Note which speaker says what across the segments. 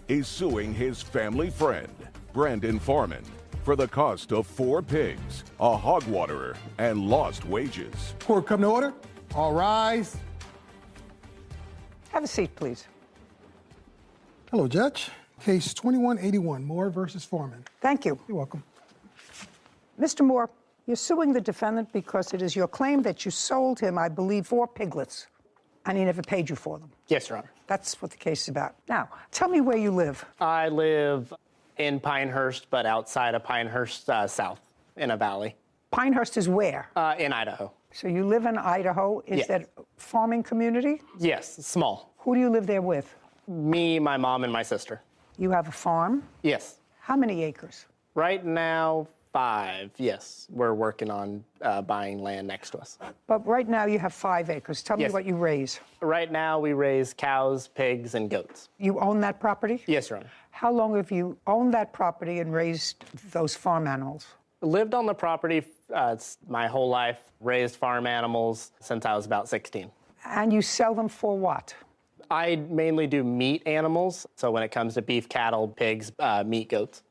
Speaker 1: is suing his family friend, Brandon Foreman, for the cost of 4 pigs, a hog waterer, and lost wages.
Speaker 2: Court come to order. All rise.
Speaker 3: Have a seat, please.
Speaker 2: Hello, Judge. Case 2181, Moore versus Foreman.
Speaker 3: Thank you.
Speaker 2: You're welcome.
Speaker 3: Mr. Moore, you're suing the defendant because it is your claim that you sold him, I believe, 4 piglets, and he never paid you for them.
Speaker 4: Yes, Your Honor.
Speaker 3: That's what the case is about. Now, tell me where you live.
Speaker 4: I live in Pinehurst, but outside of Pinehurst, south, in a valley.
Speaker 3: Pinehurst is where?
Speaker 4: In Idaho.
Speaker 3: So you live in Idaho. Is
Speaker 4: Yes.
Speaker 3: that a farming community?
Speaker 4: Yes, small.
Speaker 3: Who do you live there with?
Speaker 4: Me, my mom, and my sister.
Speaker 3: You have a farm?
Speaker 4: Yes.
Speaker 3: How many acres?
Speaker 4: Right now, 5, yes. We're working on buying land next to us.
Speaker 3: But right now you have 5 acres. Tell me
Speaker 4: Yes.
Speaker 3: what you raise.
Speaker 4: Right now, we raise cows, pigs, and goats.
Speaker 3: You own that property?
Speaker 4: Yes, Your Honor.
Speaker 3: How long have you owned that property and raised those farm animals?
Speaker 4: Lived on the property my whole life, raised farm animals since I was about 16.
Speaker 3: And you sell them for what?
Speaker 4: I mainly do meat animals, so when it comes to beef, cattle, pigs, meat, goats.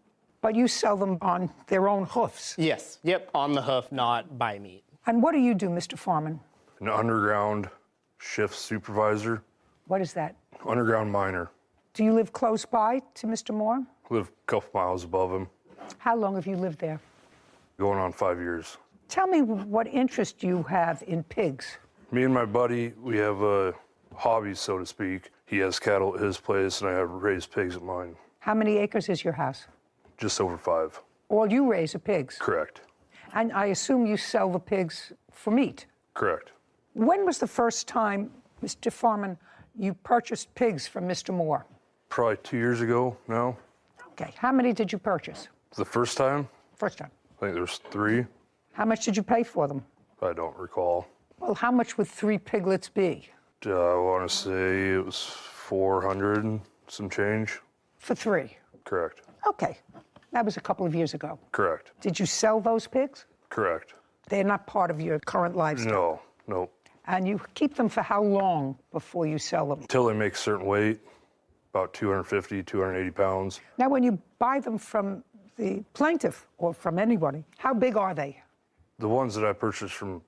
Speaker 3: But you sell them on their own hoofs.
Speaker 4: Yes, yep, on the hoof, not by meat.
Speaker 3: And what do you do, Mr. Foreman?
Speaker 5: An underground shift supervisor,
Speaker 3: What is that?
Speaker 5: underground miner.
Speaker 3: Do you live close by to Mr. Moore?
Speaker 5: Live a couple miles above him,
Speaker 3: How long have you lived there?
Speaker 5: going on 5 years.
Speaker 3: Tell me what interest you have in pigs.
Speaker 5: Me and my buddy, we have a hobby, so to speak. He has cattle at his place, and I have raised pigs at mine.
Speaker 3: How many acres is your house?
Speaker 5: Just over 5.
Speaker 3: All you raise are pigs.
Speaker 5: Correct.
Speaker 3: And I assume you sell the pigs for meat.
Speaker 5: Correct.
Speaker 3: When was the first time, Mr. Foreman, you purchased pigs from Mr. Moore?
Speaker 5: Probably 2 years ago now.
Speaker 3: Okay. How many did you purchase?
Speaker 5: The first time,
Speaker 3: First time.
Speaker 5: I think there was 3.
Speaker 3: How much did you pay for them?
Speaker 5: I don't recall.
Speaker 3: Well, how much would 3 piglets be?
Speaker 5: I want to say it was 400 and some change.
Speaker 3: For 3.
Speaker 5: Correct.
Speaker 3: Okay. That was a couple of years ago.
Speaker 5: Correct.
Speaker 3: Did you sell those pigs?
Speaker 5: Correct.
Speaker 3: They're not part of your current lifestyle.
Speaker 5: No, nope.
Speaker 3: And you keep them for how long before you sell them?
Speaker 5: Until they make a certain weight, about 250, 280 pounds.
Speaker 3: Now, when you buy them from the plaintiff or from anybody, how big are they?
Speaker 5: The ones that I purchased from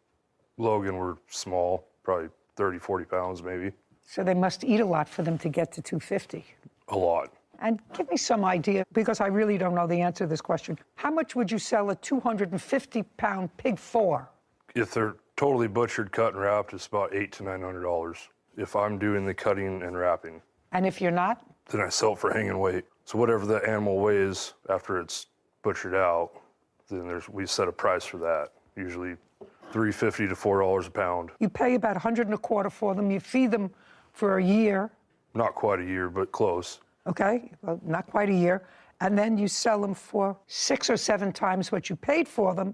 Speaker 5: Logan were small, probably 30, 40 pounds maybe.
Speaker 3: So they must eat a lot for them to get to 250.
Speaker 5: A lot.
Speaker 3: And give me some idea, because I really don't know the answer to this question. How much would you sell a 250-pound pig for?
Speaker 5: If they're totally butchered, cut, and wrapped, it's about $800 to $900. If I'm doing the cutting and wrapping,
Speaker 3: And if you're not?
Speaker 5: then I sell it for hanging weight. So whatever the animal weighs after it's butchered out, then we set a price for that. Usually $3.50 to $4 a pound.
Speaker 3: You pay about $125 for them. You feed them for a year,
Speaker 5: Not quite a year, but close.
Speaker 3: okay? Well, not quite a year. And then you sell them for 6 or 7 times what you paid for them,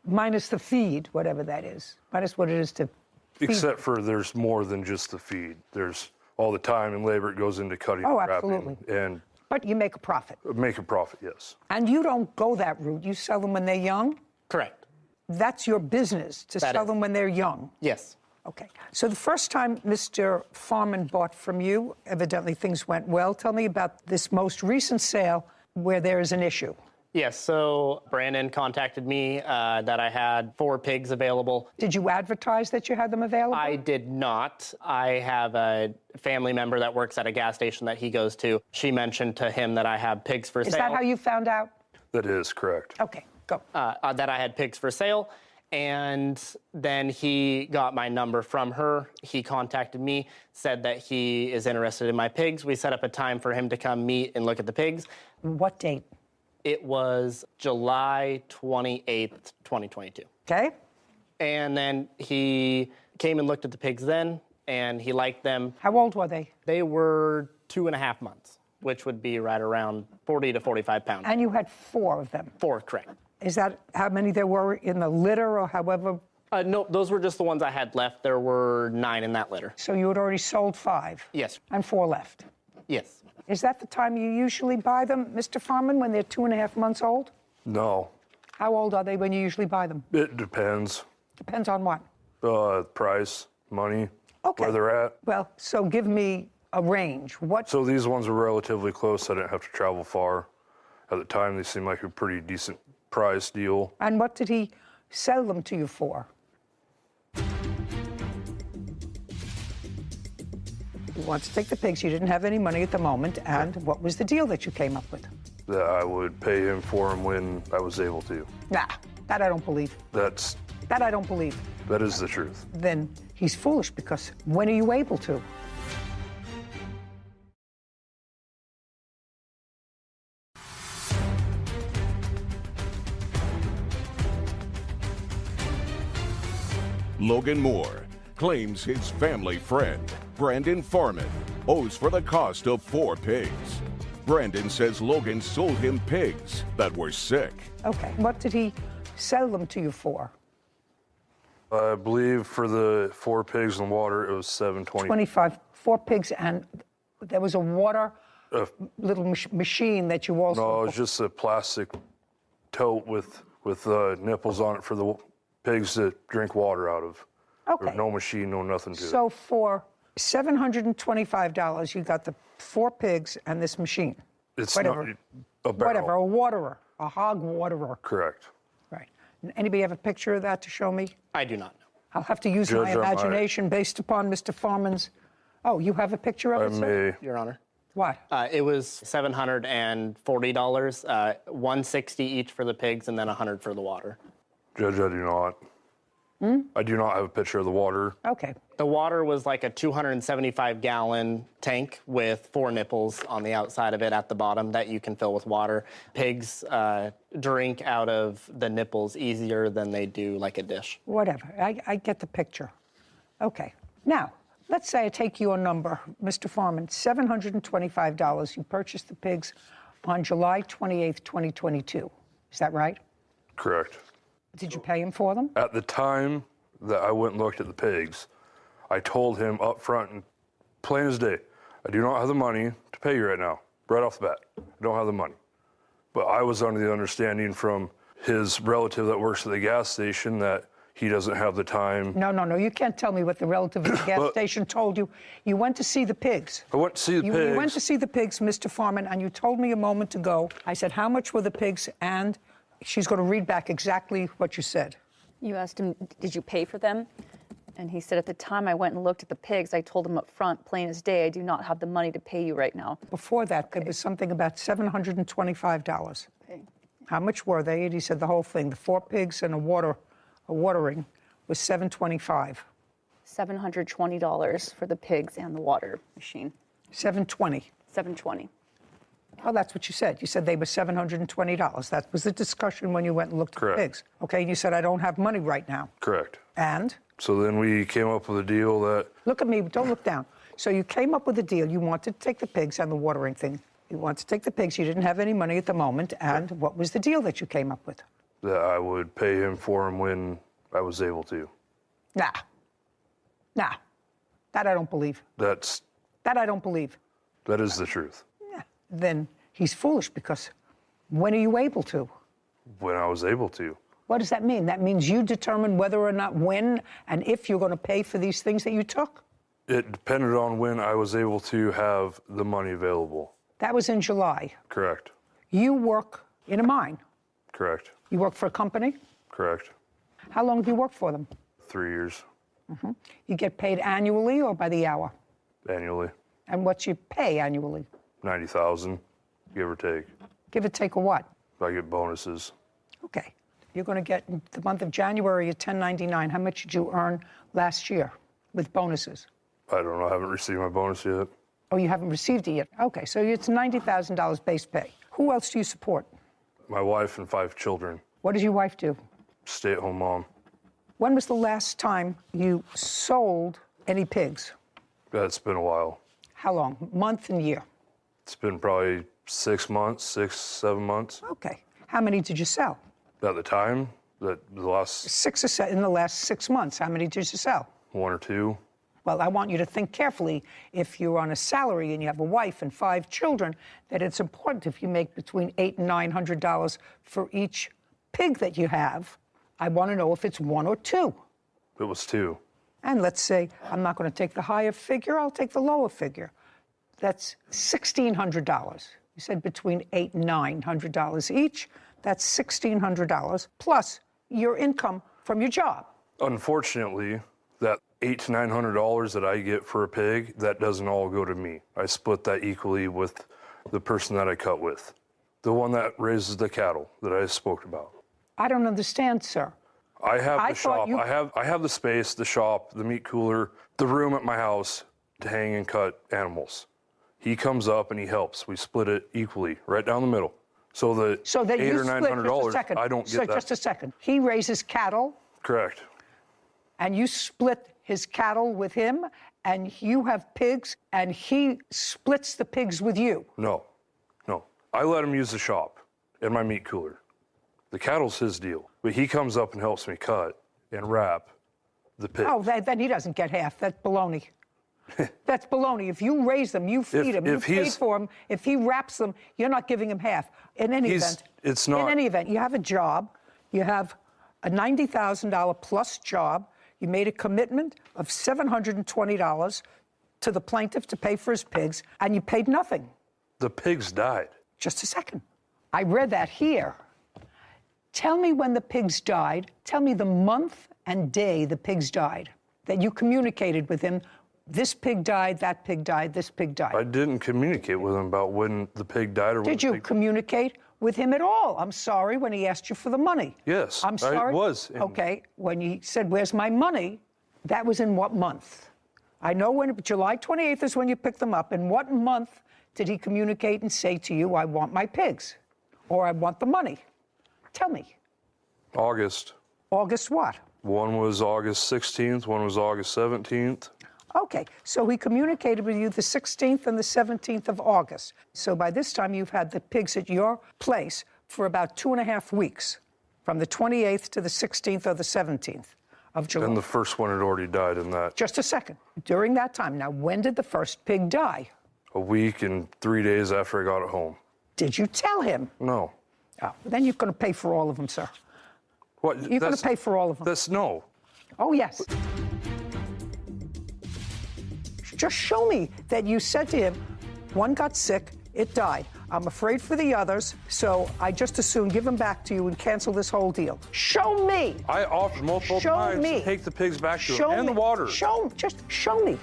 Speaker 3: minus the feed, whatever that is, minus what it is to feed.
Speaker 5: Except for there's more than just the feed. There's all the time and labor it goes into cutting
Speaker 3: Oh,
Speaker 5: and wrapping.
Speaker 3: absolutely.
Speaker 5: And
Speaker 3: But you make a profit.
Speaker 5: make a profit, yes.
Speaker 3: And you don't go that route. You sell them when they're young.
Speaker 4: Correct.
Speaker 3: That's your business, to
Speaker 4: That
Speaker 3: sell
Speaker 4: is.
Speaker 3: them when they're young.
Speaker 4: Yes.
Speaker 3: Okay. So the first time Mr. Foreman bought from you, evidently things went well. Tell me about this most recent sale where there is an issue.
Speaker 4: Yes, so Brandon contacted me that I had 4 pigs available.
Speaker 3: Did you advertise that you had them available?
Speaker 4: I did not. I have a family member that works at a gas station that he goes to. She mentioned to him that I have pigs for
Speaker 3: Is
Speaker 4: sale.
Speaker 3: that how you found out?
Speaker 5: That is correct.
Speaker 3: Okay, go.
Speaker 4: That I had pigs for sale. And then he got my number from her. He contacted me, said that he is interested in my pigs. We set up a time for him to come meet and look at the pigs.
Speaker 3: What date?
Speaker 4: It was July 28th, 2022.
Speaker 3: Okay.
Speaker 4: And then he came and looked at the pigs then, and he liked them.
Speaker 3: How old were they?
Speaker 4: They were 2.5 months, which would be right around 40 to 45 pounds.
Speaker 3: And you had 4 of them.
Speaker 4: 4, correct.
Speaker 3: Is that how many there were in the litter or however?
Speaker 4: No, those were just the ones I had left. There were 9 in that litter.
Speaker 3: So you had already sold 5?
Speaker 4: Yes.
Speaker 3: And 4 left?
Speaker 4: Yes.
Speaker 3: Is that the time you usually buy them, Mr. Foreman, when they're 2.5 months old?
Speaker 5: No,
Speaker 3: How old are they when you usually buy them?
Speaker 5: it depends.
Speaker 3: Depends on what?
Speaker 5: Price, money,
Speaker 3: Okay.
Speaker 5: where they're at.
Speaker 3: Well, so give me a range. What?
Speaker 5: So these ones were relatively close. I didn't have to travel far. At the time, they seemed like a pretty decent price deal.
Speaker 3: And what did he sell them to you for? You want to take the pigs. You didn't have any money at the moment. And what was the deal that you came up with?
Speaker 5: That I would pay him for them when I was able to.
Speaker 3: Nah, that I don't believe.
Speaker 5: That
Speaker 3: I don't believe.
Speaker 5: is the truth.
Speaker 3: Then he's foolish, because when are you able to?
Speaker 1: Logan Moore claims his family friend, Brandon Farman, owes for the cost of 4 pigs. Brandon says Logan sold him pigs that were sick.
Speaker 3: Okay. What did he sell them to you for?
Speaker 5: I believe for the 4 pigs in the water, it was $7.20.
Speaker 3: 25, 4 pigs, and there was a water little machine that you also...
Speaker 5: No, it was just a plastic tote with nipples on it for the pigs to drink water out of.
Speaker 3: Okay.
Speaker 5: There was no machine, no nothing to it.
Speaker 3: So for $725, you got the 4 pigs and this machine.
Speaker 5: It's
Speaker 3: whatever.
Speaker 5: not a barrel.
Speaker 3: Whatever, a waterer, a hog waterer.
Speaker 5: Correct.
Speaker 3: Right. Anybody have a picture of that to show me?
Speaker 4: I do not know.
Speaker 3: I'll have to use my
Speaker 5: Judge,
Speaker 3: imagination based upon Mr. Farman's... Oh, you have a picture of
Speaker 5: I
Speaker 3: it, sir?
Speaker 5: may.
Speaker 4: Your Honor.
Speaker 3: What?
Speaker 4: It was $740, $160 each for the pigs, and then $100 for the water.
Speaker 5: Judge, I do not. I do not have a picture of the water.
Speaker 3: Okay.
Speaker 4: The water was like a 275-gallon tank with 4 nipples on the outside of it at the bottom that you can fill with water. Pigs drink out of the nipples easier than they do like a dish.
Speaker 3: Whatever. I get the picture. Okay. Now, let's say I take your number, Mr. Farman, $725. You purchased the pigs on July 28th, 2022. Is that right?
Speaker 5: Correct.
Speaker 3: Did you pay him for them?
Speaker 5: At the time that I went and looked at the pigs, I told him up front, and plain as day, I do not have the money to pay you right now, right off the bat. I don't have the money. But I was under the understanding from his relative that works at the gas station that he doesn't have the time.
Speaker 3: No. You can't tell me what the relative at the gas station told you. You went to see the pigs.
Speaker 5: I went to see the pigs.
Speaker 3: You went to see the pigs, Mr. Farman, and you told me a moment ago, I said, how much were the pigs? And she's going to read back exactly what you said.
Speaker 6: You asked him, did you pay for them? And he said, at the time I went and looked at the pigs, I told him up front, plain as day, I do not have the money to pay you right now.
Speaker 3: Before that, there was something about $725.
Speaker 6: Okay.
Speaker 3: How much were they? And he said the whole thing. The 4 pigs and a watering was $725.
Speaker 6: $720 for the pigs and the water machine.
Speaker 3: $720.
Speaker 6: $720.
Speaker 3: Oh, that's what you said. You said they were $720. That was the discussion when you went and looked at
Speaker 5: Correct.
Speaker 3: the pigs. Okay, and you said, I don't have money right now.
Speaker 5: Correct.
Speaker 3: And?
Speaker 5: So then we came up with a deal that
Speaker 3: Look at me, don't look down. So you came up with a deal. You wanted to take the pigs and the watering thing. You wanted to take the pigs. You didn't have any money at the moment. And what was the deal that you came up with?
Speaker 5: I would pay him for them when I was able to.
Speaker 3: Nah. That I don't believe.
Speaker 5: That
Speaker 3: I don't believe.
Speaker 5: is the truth.
Speaker 3: Then he's foolish, because when are you able to?
Speaker 5: When I was able to.
Speaker 3: What does that mean? That means you determine whether or not, when, and if you're going to pay for these things that you took?
Speaker 5: It depended on when I was able to have the money available.
Speaker 3: That was in July.
Speaker 5: Correct.
Speaker 3: You work in a mine.
Speaker 5: Correct.
Speaker 3: You work for a company.
Speaker 5: Correct.
Speaker 3: How long do you work for them?
Speaker 5: 3 years
Speaker 3: You get paid annually or by the hour?
Speaker 5: annually.
Speaker 3: And what's your pay annually?
Speaker 5: 90,000, give or take.
Speaker 3: Give or take a what?
Speaker 5: I get bonuses.
Speaker 3: Okay. You're going to get, in the month of January, a 1099. How much did you earn last year with bonuses?
Speaker 5: I don't know. I haven't received my bonus yet.
Speaker 3: Oh, you haven't received it yet. Okay, so it's $90,000 base pay. Who else do you support?
Speaker 5: My wife and 5 children.
Speaker 3: What does your wife do?
Speaker 5: Stay-at-home mom.
Speaker 3: When was the last time you sold any pigs?
Speaker 5: That's been a while.
Speaker 3: How long? Month and year?
Speaker 5: It's been probably 6 months, 6, 7 months.
Speaker 3: Okay. How many did you sell?
Speaker 5: At the time, the last
Speaker 3: 6 or 7 in the last 6 months. How many did you sell?
Speaker 5: 1 or 2.
Speaker 3: Well, I want you to think carefully. If you're on a salary and you have a wife and 5 children, that it's important if you make between $800 and $900 for each pig that you have. I want to know if it's 1 or 2.
Speaker 5: It was 2.
Speaker 3: And let's say I'm not going to take the higher figure, I'll take the lower figure. That's $1,600. You said between $800 and $900 each. That's $1,600 plus your income from your job.
Speaker 5: Unfortunately, that $800 to $900 that I get for a pig, that doesn't all go to me. I split that equally with the person that I cut with, the one that raises the cattle that I spoke about.
Speaker 3: I don't understand, sir.
Speaker 5: I have
Speaker 3: I
Speaker 5: the
Speaker 3: thought
Speaker 5: shop.
Speaker 3: you-
Speaker 5: I have the space, the shop, the meat cooler, the room at my house to hang and cut animals. He comes up and he helps. We split it equally, right down the middle. So the
Speaker 3: So that
Speaker 5: $800
Speaker 3: you
Speaker 5: or
Speaker 3: split,
Speaker 5: $900,
Speaker 3: just a second.
Speaker 5: I don't get
Speaker 3: So
Speaker 5: that.
Speaker 3: just a second. He raises cattle,
Speaker 5: Correct.
Speaker 3: and you split his cattle with him, and you have pigs, and he splits the pigs with you.
Speaker 5: No. I let him use the shop and my meat cooler. The cattle's his deal, but he comes up and helps me cut and wrap the pigs.
Speaker 3: Oh, then he doesn't get half. That's baloney. That's baloney. If you raise them, you feed them, you
Speaker 5: if
Speaker 3: paid
Speaker 5: he's-
Speaker 3: for them. If he wraps them, you're not giving him half. In any event,
Speaker 5: it's not-
Speaker 3: In any event, you have a job. You have a $90,000 plus job. You made a commitment of $720 to the plaintiff to pay for his pigs, and you paid nothing.
Speaker 5: The pigs died.
Speaker 3: Just a second. I read that here. Tell me when the pigs died. Tell me the month and day the pigs died, that you communicated with him. This pig died, that pig died, this pig died.
Speaker 5: I didn't communicate with him about when the pig died or when
Speaker 3: Did
Speaker 5: the
Speaker 3: you
Speaker 5: pig...
Speaker 3: communicate with him at all? I'm sorry, when he asked you for the money.
Speaker 5: Yes,
Speaker 3: I'm sorry.
Speaker 5: I was.
Speaker 3: Okay, when he said, "Where's my money?" That was in what month? I know when July 28th is when you picked them up. In what month did he communicate and say to you, "I want my pigs," or "I want the money"? Tell me.
Speaker 5: August.
Speaker 3: August what?
Speaker 5: One was August 16th, one was August 17th.
Speaker 3: Okay, so he communicated with you the 16th and the 17th of August. So by this time, you've had the pigs at your place for about 2.5 weeks, from the 28th to the 16th or the 17th of July.
Speaker 5: And the first one had already died in that.
Speaker 3: Just a second. During that time, now, when did the first pig die?
Speaker 5: A week and 3 days after I got it home.
Speaker 3: Did you tell him?
Speaker 5: No.
Speaker 3: Oh, then you're going to pay for all of them, sir.
Speaker 5: What?
Speaker 3: You're going to pay for all of them.
Speaker 5: That's no.
Speaker 3: Oh, yes. Just show me that you said to him, one got sick, it died. I'm afraid for the others, so I just as soon give them back to you and cancel this whole deal. Show me.
Speaker 5: I offered multiple
Speaker 3: Show
Speaker 5: times
Speaker 3: me.
Speaker 5: to take the pigs back to
Speaker 3: Show
Speaker 5: him and
Speaker 3: me.
Speaker 5: the water.
Speaker 3: Just show me.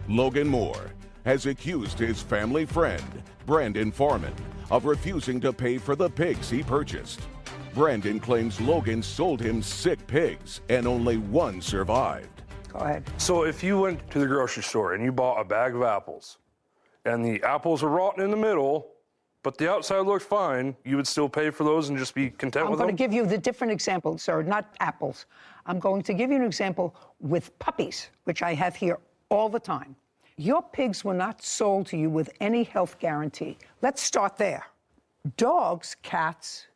Speaker 1: Logan Moore has accused his family friend, Brandon Foreman, of refusing to pay for the pigs he purchased. Brandon claims Logan sold him sick pigs and only one survived.
Speaker 3: Go ahead.
Speaker 5: So if you went to the grocery store and you bought a bag of apples and the apples are rotten in the middle, but the outside looked fine, you would still pay for those and just be content
Speaker 3: I'm
Speaker 5: with
Speaker 3: going
Speaker 5: them?
Speaker 3: to give you the different example, sir, not apples. I'm going to give you an example with puppies, which I have here all the time. Your pigs were not sold to you with any health guarantee. Let's start there. Dogs, cats,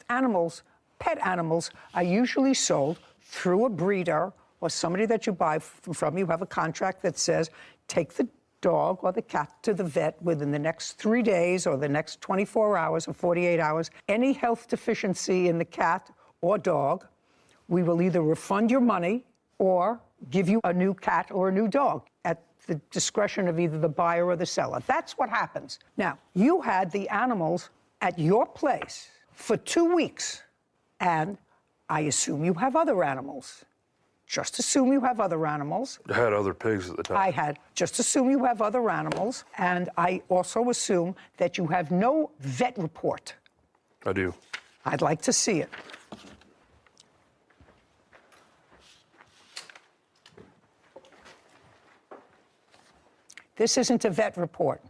Speaker 3: animals, pet animals are usually sold through a breeder or somebody that you buy from. You have a contract that says, take the dog or the cat to the vet within the next 3 days or the next 24 hours or 48 hours. Any health deficiency in the cat or dog, we will either refund your money or give you a new cat or a new dog at the discretion of either the buyer or the seller. That's what happens. Now, you had the animals at your place for 2 weeks, and I assume you have other animals. Just assume you have other animals.
Speaker 5: I had other pigs at the time.
Speaker 3: Just assume you have other animals, and I also assume that you have no vet report.
Speaker 5: I do.
Speaker 3: I'd like to see it. This isn't a vet report.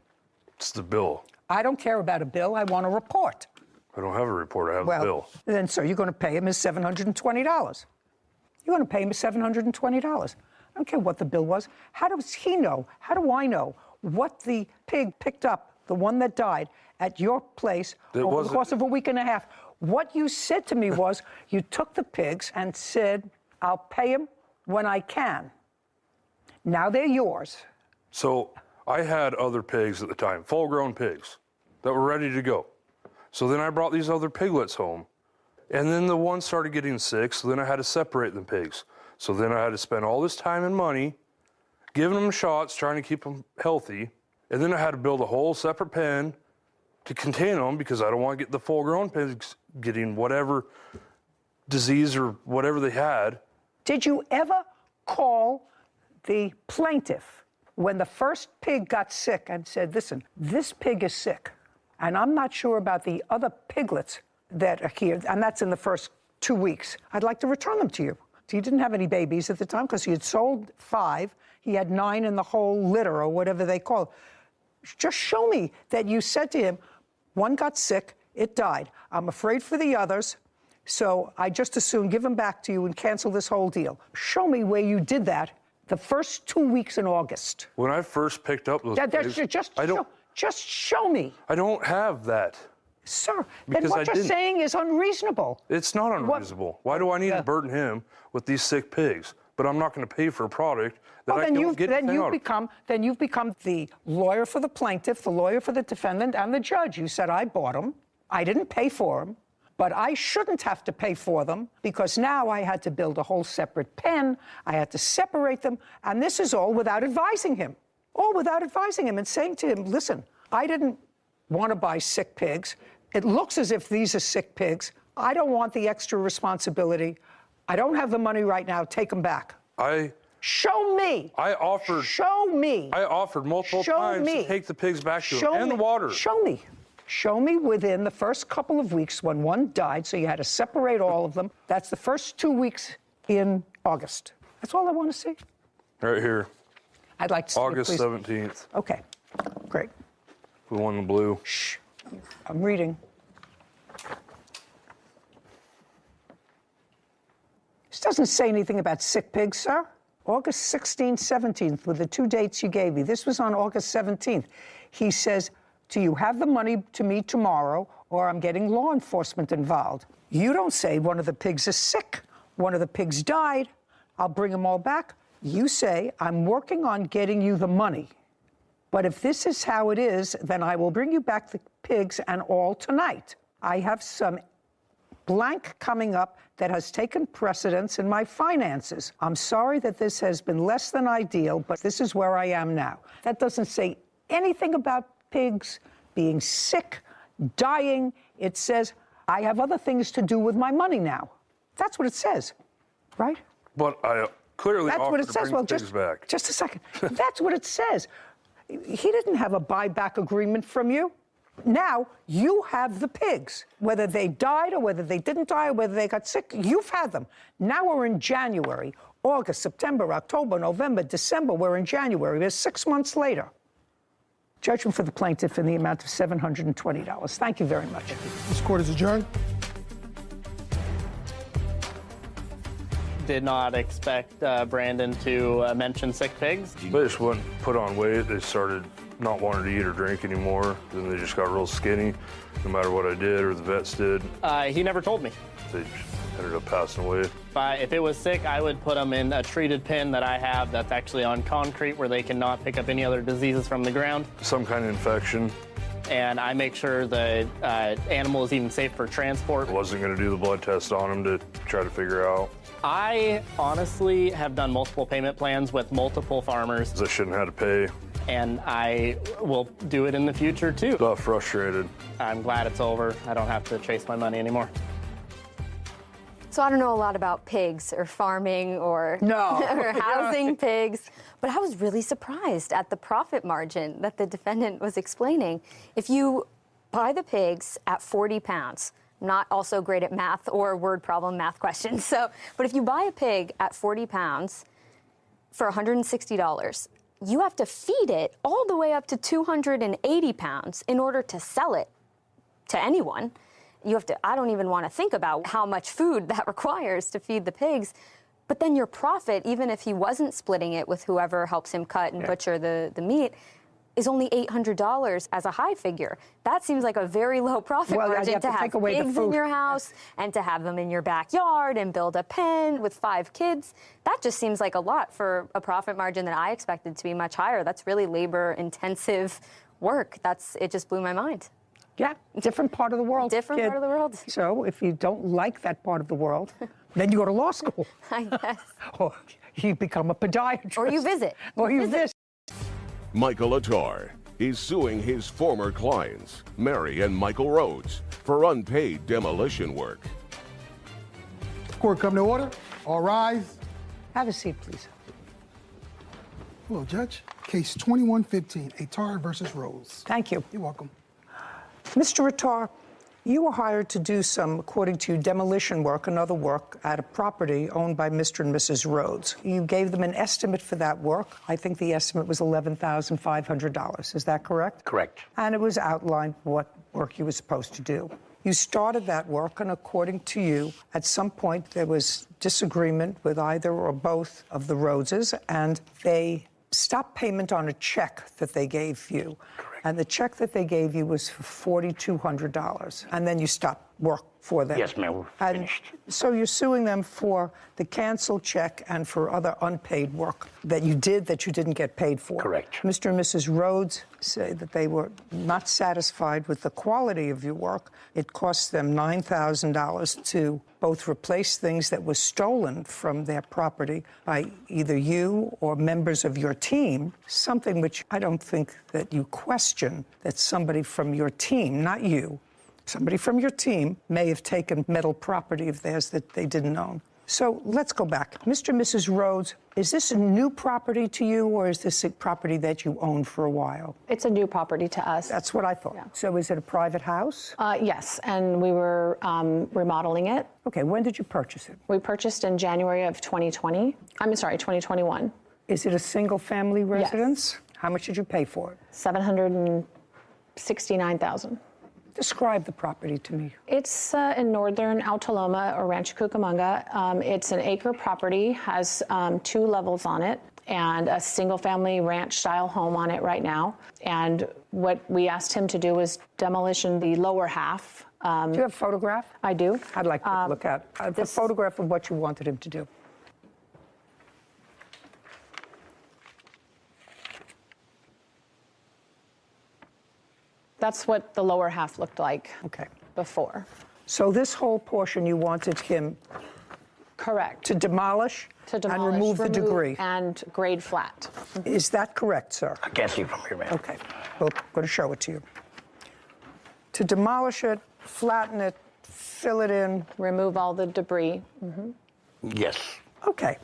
Speaker 5: It's the bill.
Speaker 3: I don't care about a bill. I want a report.
Speaker 5: I don't have a report. I have the bill.
Speaker 3: Then, sir, you're going to pay him his $720. You're going to pay him his $720. I don't care what the bill was. How does he know? How do I know what the pig picked up, the one that died, at your place over the course of a week and a half? What you said to me was you took the pigs and said, I'll pay him when I can. Now they're yours.
Speaker 5: So I had other pigs at the time, full-grown pigs, that were ready to go. So then I brought these other piglets home. And then the one started getting sick, so then I had to separate the pigs. So then I had to spend all this time and money giving them shots, trying to keep them healthy. And then I had to build a whole separate pen to contain them because I don't want to get the full-grown pigs getting whatever disease or whatever they had.
Speaker 3: Did you ever call the plaintiff when the first pig got sick and said, listen, this pig is sick, and I'm not sure about the other piglets that are here, and that's in the first 2 weeks. I'd like to return them to you. He didn't have any babies at the time because he had sold 5. He had 9 in the whole litter or whatever they call it. Just show me that you said to him, one got sick, it died. I'm afraid for the others, so I just as soon give them back to you and cancel this whole deal. Show me where you did that the first 2 weeks in August.
Speaker 5: When I first picked up those pigs,
Speaker 3: just show me.
Speaker 5: I don't have that.
Speaker 3: Sir,
Speaker 5: Because
Speaker 3: then what
Speaker 5: I
Speaker 3: you're
Speaker 5: didn't.
Speaker 3: saying is unreasonable.
Speaker 5: It's not unreasonable. Why do I need to burden him with these sick pigs? But I'm not going to pay for a product that I don't get anything out of.
Speaker 3: Then you've become the lawyer for the plaintiff, the lawyer for the defendant, and the judge. You said, I bought them. I didn't pay for them. But I shouldn't have to pay for them because now I had to build a whole separate pen. I had to separate them. And this is all without advising him. All without advising him and saying to him, listen, I didn't want to buy sick pigs. It looks as if these are sick pigs. I don't want the extra responsibility. I don't have the money right now. Take them back. Show me. Show me.
Speaker 5: I offered multiple times to take the pigs back to him and the water.
Speaker 3: Show me. Show me within the first couple of weeks when one died, so you had to separate all of them. That's the first 2 weeks in August. That's all I want to see.
Speaker 5: Right here.
Speaker 3: I'd like to see
Speaker 5: August
Speaker 3: it, please.
Speaker 5: 17th.
Speaker 3: Okay, great.
Speaker 5: The one in blue.
Speaker 3: Shh, I'm reading. This doesn't say anything about sick pigs, sir. August 16th, 17th were the 2 dates you gave me. This was on August 17th. He says, do you have the money to me tomorrow, or I'm getting law enforcement involved? You don't say one of the pigs is sick. One of the pigs died. I'll bring them all back. You say, I'm working on getting you the money. But if this is how it is, then I will bring you back the pigs and all tonight. I have some blank coming up that has taken precedence in my finances. I'm sorry that this has been less than ideal, but this is where I am now. That doesn't say anything about pigs being sick, dying. It says, I have other things to do with my money now. That's what it says, right?
Speaker 5: But I clearly offered to bring the pigs back.
Speaker 3: Just a second. That's what it says. He didn't have a buyback agreement from you. Now you have the pigs. Whether they died or whether they didn't die or whether they got sick, you've had them. Now we're in January, August, September, October, November, December. We're in January. We're 6 months later. Judgment for the plaintiff in the amount of $720. Thank you very much.
Speaker 2: This court is adjourned.
Speaker 4: Did not expect Brandon to mention sick pigs.
Speaker 5: They just wouldn't put on weight. They started not wanting to eat or drink anymore. Then they just got real skinny, no matter what I did or the vets did.
Speaker 4: He never told me.
Speaker 5: They just ended up passing away.
Speaker 4: If it was sick, I would put them in a treated pen that I have that's actually on concrete where they cannot pick up any other diseases from the ground.
Speaker 5: Some kind of infection.
Speaker 4: And I make sure the animal is even safe for transport.
Speaker 5: I wasn't going to do the blood test on them to try to figure out.
Speaker 4: I honestly have done multiple payment plans with multiple farmers.
Speaker 5: I shouldn't have to pay.
Speaker 4: And I will do it in the future too.
Speaker 5: Got frustrated.
Speaker 4: I'm glad it's over. I don't have to chase my money anymore.
Speaker 7: So I don't know a lot about pigs or farming or,
Speaker 3: No.
Speaker 7: or housing pigs, but I was really surprised at the profit margin that the defendant was explaining. If you buy the pigs at 40 pounds, I'm not also great at math or word problem math questions, but if you buy a pig at 40 pounds for $160, you have to feed it all the way up to 280 pounds in order to sell it to anyone. You have to, I don't even want to think about how much food that requires to feed the pigs. But then your profit, even if he wasn't splitting it with whoever helps him cut and butcher the meat, is only $800 as a high figure. That seems like a very low profit margin to have pigs in your house and to have them in your backyard and build a pen with 5 kids. That just seems like a lot for a profit margin that I expected to be much higher. That's really labor-intensive work. It just blew my mind.
Speaker 3: Yeah, different part of the world.
Speaker 7: Different
Speaker 3: kid.
Speaker 7: part of the world.
Speaker 3: So if you don't like that part of the world, then you go to law school.
Speaker 7: I guess.
Speaker 3: Or you become a podiatrist.
Speaker 7: Or you visit.
Speaker 3: Or you visit.
Speaker 1: Michael Attar is suing his former clients, Mary and Michael Rhodes, for unpaid demolition work.
Speaker 2: Court come to order. All rise.
Speaker 3: Have a seat, please.
Speaker 2: Hello, Judge. Case 2115, Attar versus Rose.
Speaker 3: Thank you.
Speaker 2: You're welcome.
Speaker 3: Mr. Attar, you were hired to do some, according to you, demolition work and other work at a property owned by Mr. and Mrs. Rhodes. You gave them an estimate for that work. I think the estimate was $11,500. Is that correct?
Speaker 8: Correct.
Speaker 3: And it was outlined what work you were supposed to do. You started that work, and according to you, at some point there was disagreement with either or both of the Rhodeses, and they stopped payment on a check that they gave you.
Speaker 8: Correct.
Speaker 3: And the check that they gave you was for $4,200. And then you stopped work for them.
Speaker 8: Yes, ma'am, we're
Speaker 3: And
Speaker 8: finished.
Speaker 3: so you're suing them for the canceled check and for other unpaid work that you did that you didn't get paid for.
Speaker 8: Correct.
Speaker 3: Mr. and Mrs. Rhodes say that they were not satisfied with the quality of your work. It cost them $9,000 to both replace things that were stolen from their property by either you or members of your team, something which I don't think that you question that somebody from your team, not you, somebody from your team may have taken metal property of theirs that they didn't own. So let's go back. Mr. and Mrs. Rhodes, is this a new property to you, or is this a property that you owned for a while?
Speaker 9: It's a new property to us.
Speaker 3: That's what I thought.
Speaker 9: Yeah.
Speaker 3: So is it a private house?
Speaker 9: Yes, and we were remodeling it.
Speaker 3: Okay, when did you purchase it?
Speaker 9: We purchased in January of 2021.
Speaker 3: Is it a single-family residence? How much did you pay for it?
Speaker 9: $769,000.
Speaker 3: Describe the property to me.
Speaker 9: It's in northern Altaloma or Rancho Cucamonga. It's an acre property, has 2 levels on it, and a single-family ranch-style home on it right now. And what we asked him to do was demolition the lower half.
Speaker 3: Do you have a photograph?
Speaker 9: I do.
Speaker 3: I'd like to look at a photograph of what you wanted him to do.
Speaker 9: That's what the lower half looked like
Speaker 3: Okay.
Speaker 9: before.
Speaker 3: So this whole portion you wanted him
Speaker 9: Correct.
Speaker 3: to demolish, and remove the debris.
Speaker 9: And grade flat.
Speaker 3: Is that correct, sir?
Speaker 8: I can't see from here, ma'am.
Speaker 3: Okay. We're going to show it to you. To demolish it, flatten it, fill it in.
Speaker 9: Remove all the debris.
Speaker 8: Yes.
Speaker 3: Okay.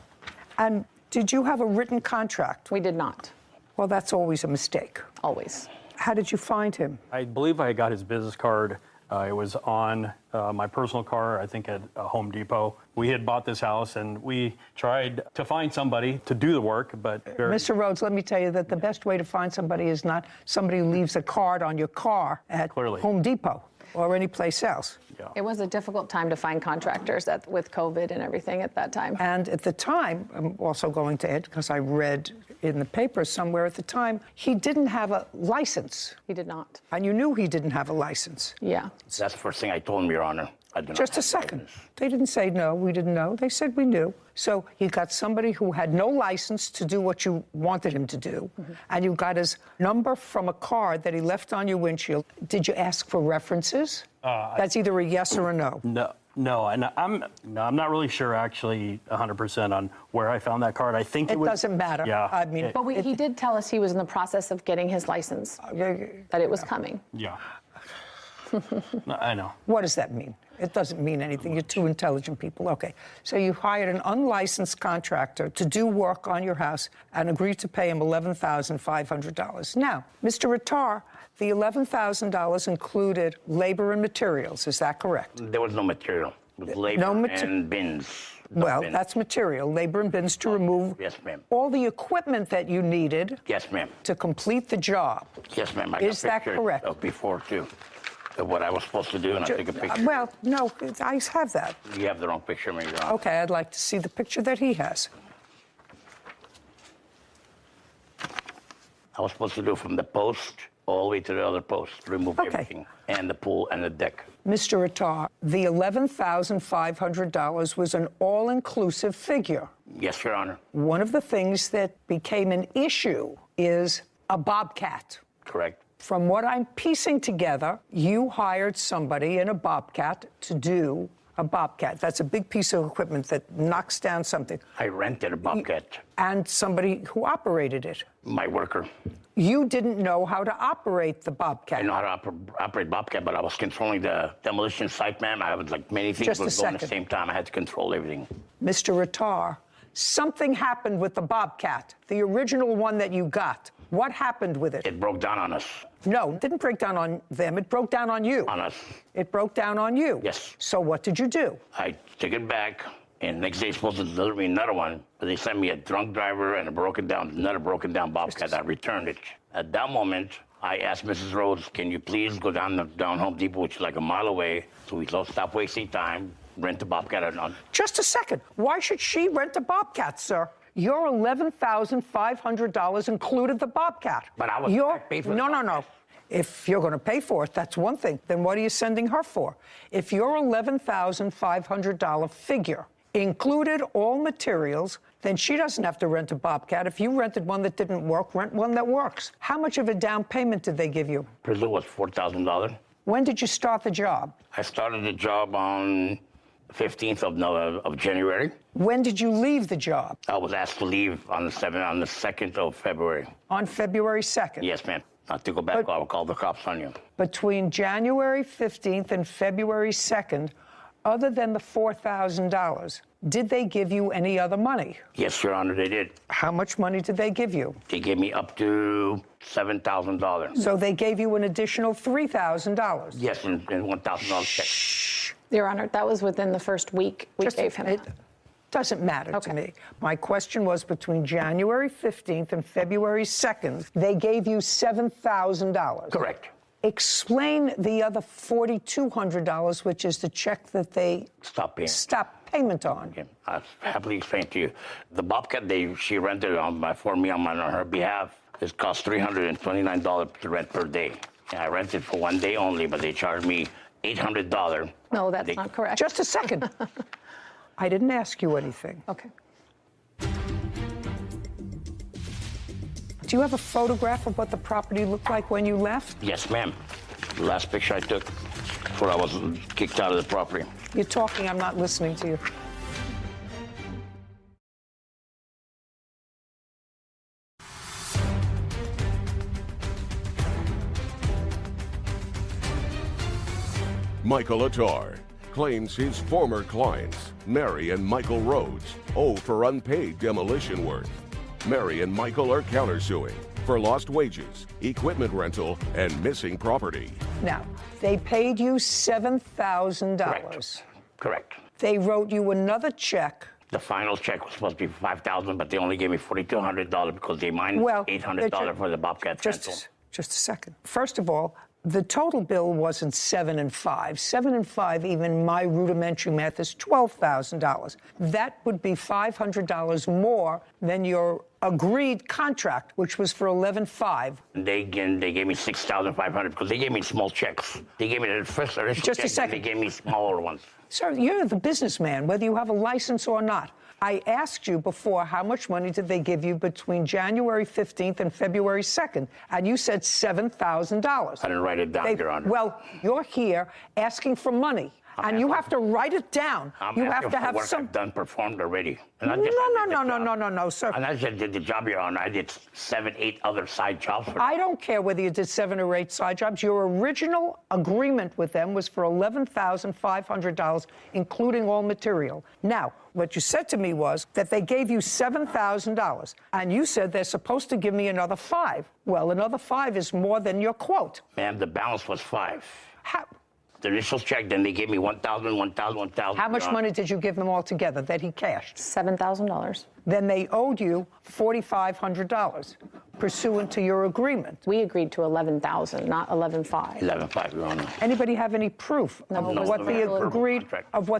Speaker 3: And did you have a written contract?
Speaker 9: We did not,
Speaker 3: Well, that's always a mistake.
Speaker 9: always.
Speaker 3: How did you find him?
Speaker 10: I believe I got his business card. It was on my personal car, I think at Home Depot. We had bought this house, and we tried to find somebody to do the work, but
Speaker 3: Mr. Rhodes, let me tell you that the best way to find somebody is not somebody who leaves a card on your car at
Speaker 10: Clearly.
Speaker 3: Home Depot or any place else.
Speaker 9: It was a difficult time to find contractors with COVID and everything at that time.
Speaker 3: And at the time, I'm also going to add, because I read in the paper somewhere at the time, he didn't have a license.
Speaker 9: He did not.
Speaker 3: And you knew he didn't have a license.
Speaker 9: Yeah.
Speaker 8: That's the first thing I told him, Your Honor. I do not
Speaker 3: Just a
Speaker 8: have
Speaker 3: second.
Speaker 8: license.
Speaker 3: They didn't say no, we didn't know. They said we knew. So you got somebody who had no license to do what you wanted him to do, and you got his number from a card that he left on your windshield. Did you ask for references? That's either a yes or a no.
Speaker 10: No, and I'm not really sure actually 100% on where I found that card. I think
Speaker 3: It doesn't matter.
Speaker 10: Yeah.
Speaker 3: I mean,
Speaker 9: But he did tell us he was in the process of getting his license, that it was coming.
Speaker 10: Yeah. I know.
Speaker 3: What does that mean? It doesn't mean anything. You're two intelligent people. Okay. So you hired an unlicensed contractor to do work on your house and agreed to pay him $11,500. Now, Mr. Attar, the $11,000 included labor and materials. Is that correct?
Speaker 8: There was no material. It was labor and bins.
Speaker 3: Well,
Speaker 8: Bins.
Speaker 3: that's material, labor and bins to remove
Speaker 8: Yes, ma'am.
Speaker 3: all the equipment that you needed
Speaker 8: Yes, ma'am.
Speaker 3: to complete the job.
Speaker 8: Yes, ma'am. I
Speaker 3: Is
Speaker 8: got
Speaker 3: that
Speaker 8: pictures
Speaker 3: correct?
Speaker 8: of before, too, of what I was supposed to do, and I took a picture.
Speaker 3: Well, no, I have that.
Speaker 8: You have the wrong picture, Your Honor.
Speaker 3: Okay, I'd like to see the picture that he has.
Speaker 8: I was supposed to do from the post all the way to the other post, remove
Speaker 3: Okay.
Speaker 8: everything, and the pool and the deck.
Speaker 3: Mr. Attar, the $11,500 was an all-inclusive figure.
Speaker 8: Yes, Your Honor.
Speaker 3: One of the things that became an issue is a bobcat.
Speaker 8: Correct.
Speaker 3: from what I'm piecing together, you hired somebody in a Bobcat to do a Bobcat. That's a big piece of equipment that knocks down something.
Speaker 8: I rented a Bobcat.
Speaker 3: And somebody who operated it.
Speaker 8: My worker.
Speaker 3: You didn't know how to operate the Bobcat.
Speaker 8: I know how to operate Bobcat, but I was controlling the demolition site, ma'am. I was like many things
Speaker 3: Just
Speaker 8: was
Speaker 3: a
Speaker 8: going at
Speaker 3: second.
Speaker 8: the same time. I had to control everything.
Speaker 3: Mr. Rattar, something happened with the Bobcat, the original one that you got. What happened with it?
Speaker 8: It broke down on us.
Speaker 3: No, it didn't break down on them. It broke down on you.
Speaker 8: On us.
Speaker 3: It broke down on you.
Speaker 8: Yes.
Speaker 3: So what did you do?
Speaker 8: I took it back, and next day supposed to deliver me another one, but they sent me a drunk driver and another broken down Bobcat. I returned it. At that moment, I asked Mrs. Rhodes, can you please go down Home Depot, which is like a mile away, so we don't stop wasting time, rent a Bobcat or not.
Speaker 3: Just a second. Why should she rent a Bobcat, sir? Your $11,500 included the Bobcat.
Speaker 8: But I was paid for the
Speaker 3: No. If you're going to pay for it, that's one thing. Then what are you sending her for? If your $11,500 figure included all materials, then she doesn't have to rent a Bobcat. If you rented one that didn't work, rent one that works. How much of a down payment did they give you?
Speaker 8: Presume was $4,000.
Speaker 3: When did you start the job?
Speaker 8: I started the job on 15th of January.
Speaker 3: When did you leave the job?
Speaker 8: I was asked to leave on the 2nd of February.
Speaker 3: On February 2nd?
Speaker 8: Yes, ma'am. Not to go back, I will call the cops on you.
Speaker 3: Between January 15th and February 2nd, other than the $4,000, did they give you any other money?
Speaker 8: Yes, Your Honor, they did.
Speaker 3: How much money did they give you?
Speaker 8: They gave me up to $7,000.
Speaker 3: So they gave you an additional $3,000?
Speaker 8: Yes, and $1,000 check.
Speaker 9: Your Honor, that was within the first week we gave him.
Speaker 3: It doesn't matter to me. My question was between January 15th and February 2nd, they gave you $7,000.
Speaker 8: Correct.
Speaker 3: Explain the other $4,200, which is the check that they stopped payment on.
Speaker 8: Okay. I'll happily explain to you. The Bobcat she rented for me on her behalf, it cost $329 to rent per day. And I rented for one day only, but they charged me $800.
Speaker 9: No, that's not correct.
Speaker 3: Just a second. I didn't ask you anything.
Speaker 9: Okay.
Speaker 3: Do you have a photograph of what the property looked like when you left?
Speaker 8: Yes, ma'am. The last picture I took before I was kicked out of the property.
Speaker 3: You're talking, I'm not listening to you.
Speaker 1: Michael Attar claims his former clients, Mary and Michael Rhodes, owe for unpaid demolition work. Mary and Michael are countersuing for lost wages, equipment rental, and missing property.
Speaker 3: Now, they paid you $7,000.
Speaker 8: Correct.
Speaker 3: They wrote you another check.
Speaker 8: The final check was supposed to be $5,000, but they only gave me $4,200 because they minus $800 for the Bobcat rental.
Speaker 3: Just a second. First of all, the total bill wasn't 7 and 5. 7 and 5, even my rudimentary math, is $12,000. That would be $500 more than your agreed contract, which was for $11,500.
Speaker 8: They gave me $6,500 because they gave me small checks. They gave me the first initial
Speaker 3: Just
Speaker 8: check,
Speaker 3: a second.
Speaker 8: They gave me smaller ones.
Speaker 3: Sir, you're the businessman, whether you have a license or not. I asked you before how much money did they give you between January 15th and February 2nd, and you said $7,000.
Speaker 8: I didn't write it down, Your Honor.
Speaker 3: Well, you're here asking for money, and you have to write it down.
Speaker 8: I'm
Speaker 3: you
Speaker 8: asking
Speaker 3: have to
Speaker 8: for
Speaker 3: have
Speaker 8: work
Speaker 3: some.
Speaker 8: I've done performed already. And
Speaker 3: No, sir.
Speaker 8: And I just did the job, Your Honor. I did 7, 8 other side jobs for them.
Speaker 3: I don't care whether you did 7 or 8 side jobs. Your original agreement with them was for $11,500, including all material. Now, what you said to me was that they gave you $7,000, and you said they're supposed to give me another $5,000. Well, another $5,000 is more than your quote.
Speaker 8: Ma'am, the balance was $5,000.
Speaker 3: How?
Speaker 8: The initial check, then they gave me $1,000, $1,000, $1,000.
Speaker 3: How much money did you give them all together that he cashed?
Speaker 9: $7,000.
Speaker 3: Then they owed you $4,500, pursuant to your agreement.
Speaker 9: We agreed to $11,000, not $11,500.
Speaker 8: $11,500, Your Honor.
Speaker 3: Anybody have any proof of what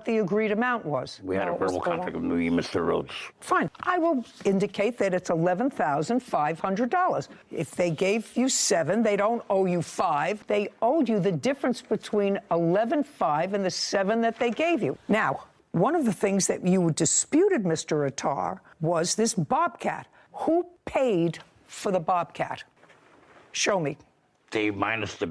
Speaker 3: the agreed amount was?
Speaker 8: We had a verbal contract with me, Mr. Rhodes.
Speaker 3: Fine. I will indicate that it's $11,500. If they gave you $7,000, they don't owe you $5,000. They owed you the difference between $11,500 and the $7,000 that they gave you. Now, one of the things that you disputed, Mr. Attar, was this Bobcat. Who paid for the Bobcat? Show me.
Speaker 8: They minus it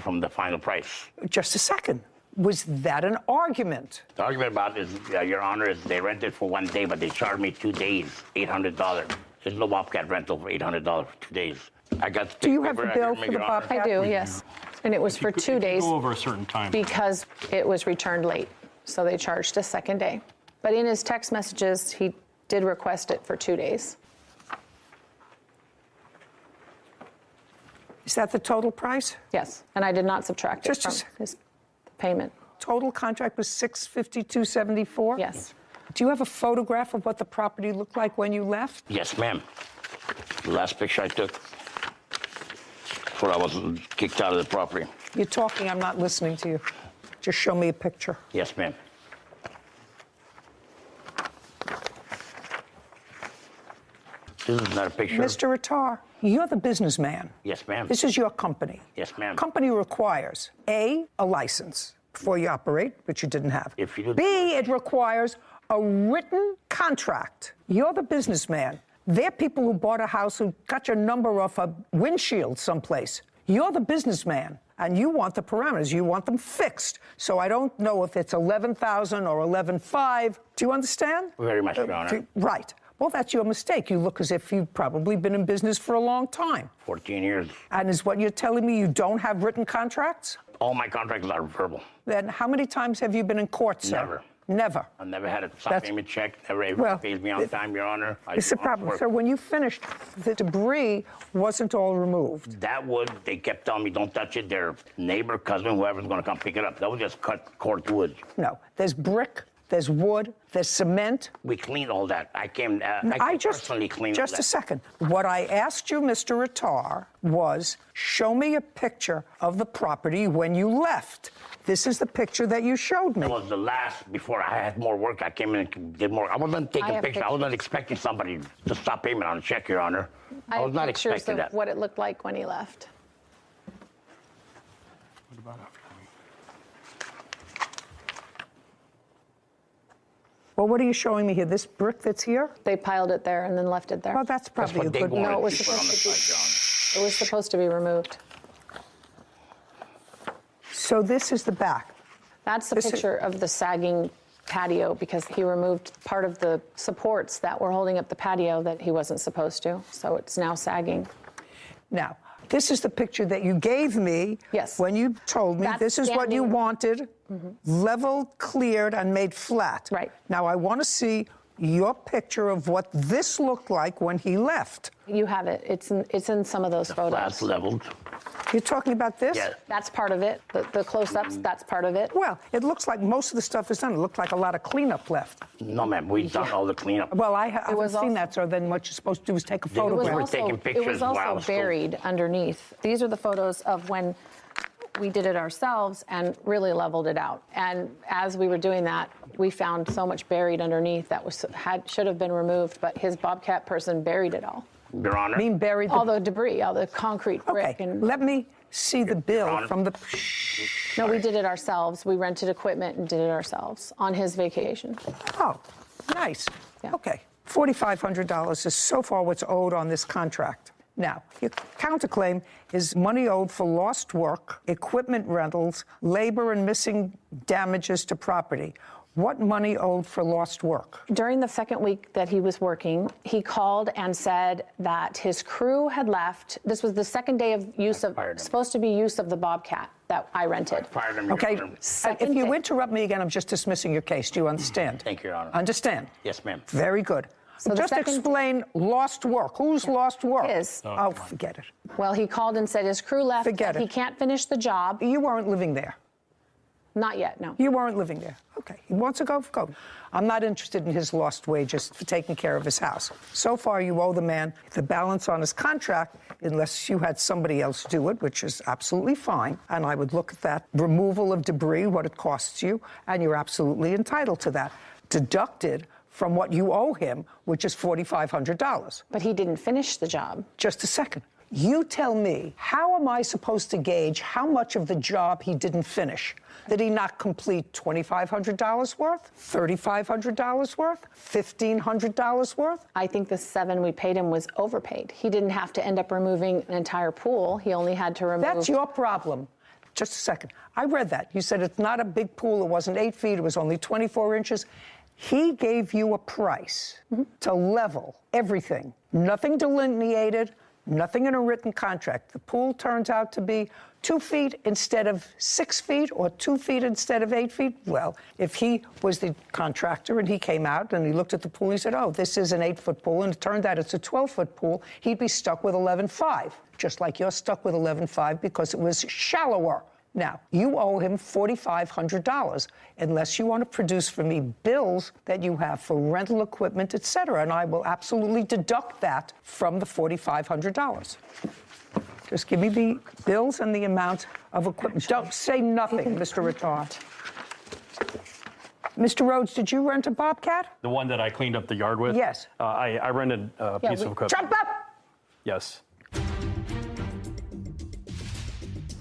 Speaker 8: from the final price.
Speaker 3: Just a second. Was that an argument?
Speaker 8: The argument about is, Your Honor, is they rented for 1 day, but they charged me 2 days, $800. There's no Bobcat rental for $800 for 2 days. I got.
Speaker 3: Do you have the bill for the Bobcat?
Speaker 6: I do, yes. And it was for 2 days.
Speaker 10: Go over a certain time.
Speaker 9: Because it was returned late, so they charged a second day. But in his text messages, he did request it for 2 days.
Speaker 3: Is that the total price?
Speaker 9: Yes, and I did not subtract it
Speaker 3: Just a
Speaker 9: from
Speaker 3: second.
Speaker 9: his payment.
Speaker 3: Total contract was $652.74?
Speaker 9: Yes.
Speaker 3: Do you have a photograph of what the property looked like when you left?
Speaker 8: Yes, ma'am. The last picture I took before I was kicked out of the property.
Speaker 3: You're talking, I'm not listening to you. Just show me a picture.
Speaker 8: Yes, ma'am. This is not a picture.
Speaker 3: Mr. Attar, you're the businessman.
Speaker 8: Yes, ma'am.
Speaker 3: This is your company.
Speaker 8: Yes, ma'am.
Speaker 3: Company requires, A, a license before you operate, which you didn't have.
Speaker 8: If you do-
Speaker 3: B, it requires a written contract. You're the businessman. They're people who bought a house who got your number off a windshield someplace. You're the businessman, and you want the parameters. You want them fixed. So I don't know if it's 11,000 or 11,500. Do you understand?
Speaker 8: Very much, Your Honor.
Speaker 3: Right. Well, that's your mistake. You look as if you've probably been in business for a long time.
Speaker 8: 14 years.
Speaker 3: And is what you're telling me you don't have written contracts?
Speaker 8: All my contracts are verbal.
Speaker 3: Then how many times have you been in court, sir?
Speaker 8: Never.
Speaker 3: Never.
Speaker 8: I've never had a stop
Speaker 3: That's-
Speaker 8: payment check. Never
Speaker 3: Well,
Speaker 8: pays me on time, Your Honor.
Speaker 3: It's the problem. So when you finished, the debris wasn't all removed.
Speaker 8: That wood, they kept telling me, don't touch it. Their neighbor, cousin, whoever's going to come pick it up. That was just cut cord wood.
Speaker 3: No, there's brick, there's wood, there's cement.
Speaker 8: We cleaned all that. I came personally cleaned
Speaker 3: Just
Speaker 8: all
Speaker 3: a
Speaker 8: that.
Speaker 3: second. What I asked you, Mr. Attar, was show me a picture of the property when you left. This is the picture that you showed me.
Speaker 8: That was the last, before I had more work, I came in and did more. I wasn't taking
Speaker 9: have
Speaker 8: pictures. I wasn't
Speaker 9: pictures.
Speaker 8: expecting somebody to stop payment on a check, Your Honor. I was
Speaker 9: have
Speaker 8: not
Speaker 9: pictures
Speaker 8: expecting
Speaker 9: of
Speaker 8: that.
Speaker 9: what it looked like when he left.
Speaker 3: Well, what are you showing me here? This brick that's here?
Speaker 9: They piled it there and then left it there.
Speaker 3: Well, that's
Speaker 8: That's
Speaker 3: probably a
Speaker 8: what they
Speaker 3: good.
Speaker 8: wanted
Speaker 9: No, it was
Speaker 8: to put on the
Speaker 9: supposed to
Speaker 8: side, Your Honor.
Speaker 9: It was supposed to be removed.
Speaker 3: So this is the back.
Speaker 9: That's the
Speaker 3: This is-
Speaker 9: picture of the sagging patio because he removed part of the supports that were holding up the patio that he wasn't supposed to. So it's now sagging.
Speaker 3: Now, this is the picture that you gave me
Speaker 9: Yes.
Speaker 3: when you told me
Speaker 9: That's
Speaker 3: this is what you
Speaker 9: standing-
Speaker 3: wanted, leveled, cleared, and made flat.
Speaker 9: Right.
Speaker 3: Now, I want to see your picture of what this looked like when he left.
Speaker 9: You have it. It's in some of those photos.
Speaker 8: Flats leveled.
Speaker 3: You're talking about this?
Speaker 8: Yeah.
Speaker 9: That's part of it. The close-ups, that's part of it.
Speaker 3: Well, it looks like most of the stuff is done. It looked like a lot of cleanup left.
Speaker 8: No, ma'am. We've done all the cleanup.
Speaker 3: Well, I haven't
Speaker 9: was
Speaker 3: seen
Speaker 9: also-
Speaker 3: that, so then what you're supposed to do is take a
Speaker 8: They were
Speaker 3: photograph.
Speaker 8: taking
Speaker 9: it
Speaker 8: pictures
Speaker 9: was
Speaker 8: while I
Speaker 9: also
Speaker 8: was still-
Speaker 9: buried underneath. These are the photos of when we did it ourselves and really leveled it out. And as we were doing that, we found so much buried underneath that should have been removed, but his Bobcat person buried it all.
Speaker 8: Your Honor.
Speaker 3: Being buried.
Speaker 9: All the debris, all the concrete brick.
Speaker 3: Okay,
Speaker 9: And
Speaker 3: let me see the bill
Speaker 8: Honor.
Speaker 3: from the.
Speaker 9: no, we did it ourselves. We rented equipment and did it ourselves on his vacation.
Speaker 3: Oh, nice.
Speaker 9: Yeah.
Speaker 3: Okay. $4,500 is so far what's owed on this contract. Now, your counterclaim is money owed for lost work, equipment rentals, labor and missing damages to property. What money owed for lost work?
Speaker 9: During the second week that he was working, he called and said that his crew had left. This was the second day of use of,
Speaker 8: fired him.
Speaker 9: supposed to be use of the Bobcat that I rented.
Speaker 8: Fired him, Your
Speaker 3: Okay,
Speaker 8: Honor.
Speaker 3: if you
Speaker 9: day.
Speaker 3: interrupt me again, I'm just dismissing your case. Do you understand?
Speaker 8: Thank you, Your Honor.
Speaker 3: Understand?
Speaker 8: Yes, ma'am.
Speaker 3: Very good.
Speaker 9: So the
Speaker 3: just
Speaker 9: second-
Speaker 3: explain lost work. Who's lost work?
Speaker 9: His.
Speaker 3: Oh, forget it.
Speaker 9: Well, he called and said his crew left.
Speaker 3: Forget
Speaker 9: that He
Speaker 3: it.
Speaker 9: can't finish the job.
Speaker 3: You weren't living there.
Speaker 9: Not yet, no.
Speaker 3: You weren't living there. Okay. He wants to go, go. I'm not interested in his lost wages for taking care of his house. So far, you owe the man the balance on his contract, unless you had somebody else do it, which is absolutely fine. And I would look at that removal of debris, what it costs you, and you're absolutely entitled to that, deducted from what you owe him, which is $4,500.
Speaker 9: But he didn't finish the job.
Speaker 3: Just a second. You tell me, how am I supposed to gauge how much of the job he didn't finish? Did he not complete $2,500 worth, $3,500 worth, $1,500 worth?
Speaker 9: I think the $7,000 we paid him was overpaid. He didn't have to end up removing an entire pool. He only had to remove...
Speaker 3: That's your problem. Just a second. I read that. You said it's not a big pool. It wasn't 8 feet. It was only 24 inches. He gave you a price to level everything. Nothing delineated, nothing in a written contract. The pool turns out to be 2 feet instead of 6 feet or 2 feet instead of 8 feet. Well, if he was the contractor and he came out and he looked at the pool, he said, oh, this is an 8-foot pool, and it turned out it's a 12-foot pool, he'd be stuck with 11.5, just like you're stuck with 11.5 because it was shallower. Now, you owe him $4,500 unless you want to produce for me bills that you have for rental equipment, et cetera, and I will absolutely deduct that from the $4,500. Just give me the bills and the amount of equipment. Don't say nothing, Mr. Retard. Mr. Rhodes, did you rent a Bobcat?
Speaker 10: The one that I cleaned up the yard with?
Speaker 3: Yes.
Speaker 10: I rented a piece of equipment.
Speaker 3: Jump up!
Speaker 10: Yes.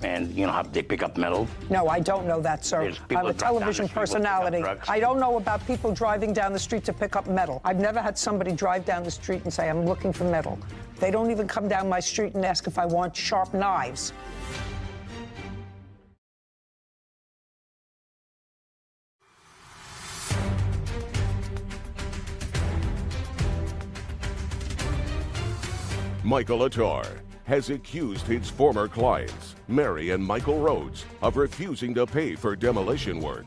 Speaker 8: And you know how they pick up metal?
Speaker 3: No, I don't know that, sir.
Speaker 8: There's people
Speaker 3: I'm a
Speaker 8: that drive down
Speaker 3: television
Speaker 8: the street with
Speaker 3: personality.
Speaker 8: pickup trucks.
Speaker 3: I don't know about people driving down the street to pick up metal. I've never had somebody drive down the street and say, I'm looking for metal. They don't even come down my street and ask if I want sharp knives.
Speaker 1: Michael Attar has accused his former clients, Mary and Michael Rhodes, of refusing to pay for demolition work.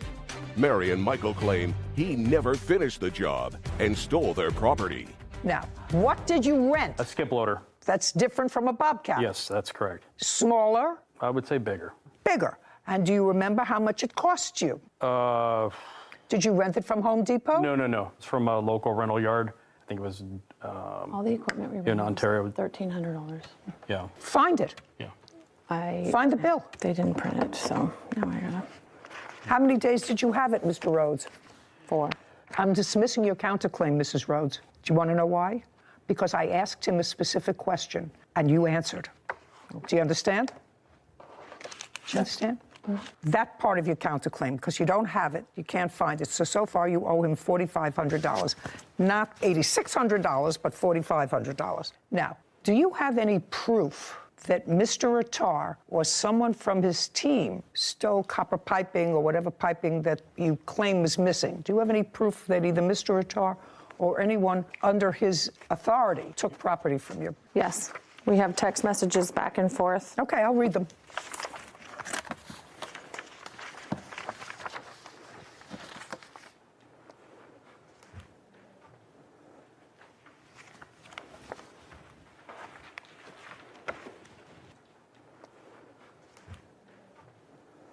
Speaker 1: Mary and Michael claim he never finished the job and stole their property.
Speaker 3: Now, what did you rent?
Speaker 10: A skip loader.
Speaker 3: That's different from a Bobcat.
Speaker 10: Yes, that's correct.
Speaker 3: Smaller?
Speaker 10: I would say bigger.
Speaker 3: Bigger. And do you remember how much it cost you? Did you rent it from Home Depot?
Speaker 10: No. It's from a local rental yard. I think it was
Speaker 9: All the equipment we
Speaker 10: in
Speaker 9: rented
Speaker 10: Ontario.
Speaker 9: was $1,300.
Speaker 10: Yeah.
Speaker 3: Find it.
Speaker 10: Yeah.
Speaker 3: Find the bill.
Speaker 9: They didn't print it, so now I gotta...
Speaker 3: How many days did you have it, Mr. Rhodes?
Speaker 9: 4.
Speaker 3: I'm dismissing your counterclaim, Mrs. Rhodes. Do you want to know why? Because I asked him a specific question, and you answered. Do you understand? Do you understand? That part of your counterclaim, because you don't have it, you can't find it. So far, you owe him $4,500. Not $8,600, but $4,500. Now, do you have any proof that Mr. Attar or someone from his team stole copper piping or whatever piping that you claim was missing? Do you have any proof that either Mr. Attar or anyone under his authority took property from you?
Speaker 9: Yes, we have text messages back and forth.
Speaker 3: Okay, I'll read them.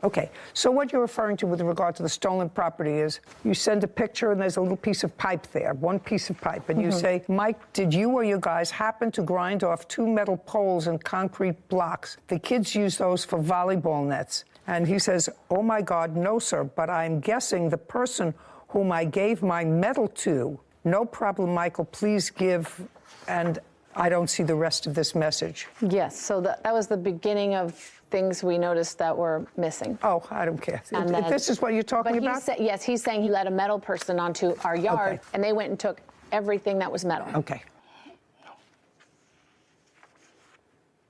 Speaker 3: Okay, so what you're referring to with regard to the stolen property is you send a picture and there's a little piece of pipe there, one piece of pipe, and you say, Mike, did you or your guys happen to grind off 2 metal poles and concrete blocks? The kids use those for volleyball nets. And he says, oh my God, no, sir, but I'm guessing the person whom I gave my metal to, no problem, Michael, please give, and I don't see the rest of this message.
Speaker 9: Yes, so that was the beginning of things we noticed that were missing.
Speaker 3: Oh, I don't care.
Speaker 9: And then,
Speaker 3: This is what you're talking about?
Speaker 9: Yes, he's saying he let a metal person onto our yard,
Speaker 3: Okay.
Speaker 9: and they went and took everything that was metal.
Speaker 3: Okay.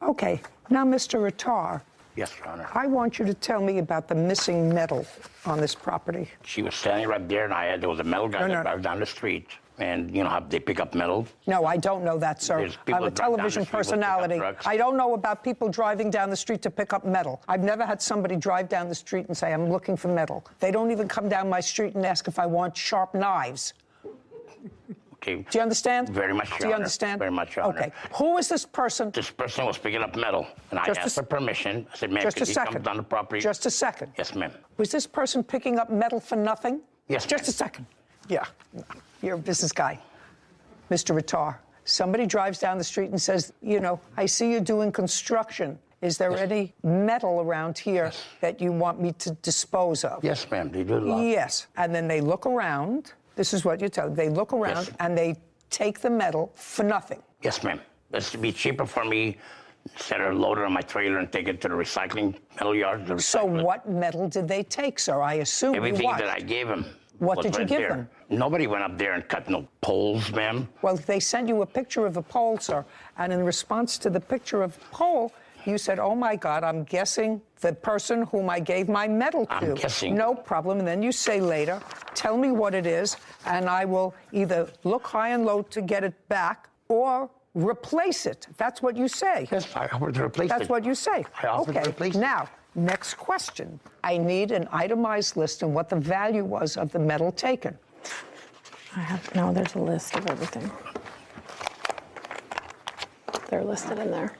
Speaker 3: Okay. Now, Mr. Attar,
Speaker 8: Yes, Your Honor.
Speaker 3: I want you to tell me about the missing metal on this property.
Speaker 8: She was standing right there, and there was a metal guy
Speaker 3: No,
Speaker 8: that
Speaker 3: no.
Speaker 8: drives down the street. And you know how they pick up metal?
Speaker 3: No, I don't know that, sir.
Speaker 8: There's people
Speaker 3: I'm a
Speaker 8: that drive down the
Speaker 3: television
Speaker 8: street with pickup
Speaker 3: personality.
Speaker 8: trucks.
Speaker 3: I don't know about people driving down the street to pick up metal. I've never had somebody drive down the street and say, I'm looking for metal. They don't even come down my street and ask if I want sharp knives.
Speaker 8: Okay.
Speaker 3: Do you understand?
Speaker 8: Very much, Your
Speaker 3: Do you
Speaker 8: Honor.
Speaker 3: understand?
Speaker 8: Very much, Your Honor.
Speaker 3: Okay. Who is this person?
Speaker 8: This person was picking up metal, and I
Speaker 3: Just a
Speaker 8: asked for permission. I said, ma'am,
Speaker 3: Just a
Speaker 8: could he come
Speaker 3: second.
Speaker 8: down the property?
Speaker 3: Just a second.
Speaker 8: Yes, ma'am.
Speaker 3: Was this person picking up metal for nothing?
Speaker 8: Yes,
Speaker 3: Just
Speaker 8: ma'am.
Speaker 3: a second. Yeah. You're a business guy. Mr. Attar, somebody drives down the street and says, you know, I see you're doing construction. Is there any metal around here that you want me to dispose of?
Speaker 8: Yes, ma'am. They do a lot.
Speaker 3: Yes. And then they look around. This is what you tell them. They look around
Speaker 8: Yes.
Speaker 3: and they take the metal for nothing.
Speaker 8: Yes, ma'am. This would be cheaper for me Set it loaded on my trailer and take it to the recycling metal yard.
Speaker 3: So what metal did they take, sir? I assume
Speaker 8: Everything
Speaker 3: you watched.
Speaker 8: that I gave him.
Speaker 3: What
Speaker 8: was
Speaker 3: did you
Speaker 8: right
Speaker 3: give
Speaker 8: there.
Speaker 3: them?
Speaker 8: Nobody went up there and cut no poles, ma'am.
Speaker 3: Well, they sent you a picture of a pole, sir, and in response to the picture of the pole, you said, oh, my God, I'm guessing the person whom I gave my metal to.
Speaker 8: I'm guessing.
Speaker 3: No problem. And then you say later, tell me what it is, and I will either look high and low to get it back or replace it. That's what you say.
Speaker 8: Yes, I offered to replace it.
Speaker 3: That's what you say.
Speaker 8: I offered to
Speaker 3: Okay.
Speaker 8: replace it.
Speaker 3: Now, next question. I need an itemized list of what the value was of the metal taken.
Speaker 9: No, there's a list of everything. They're listed in there.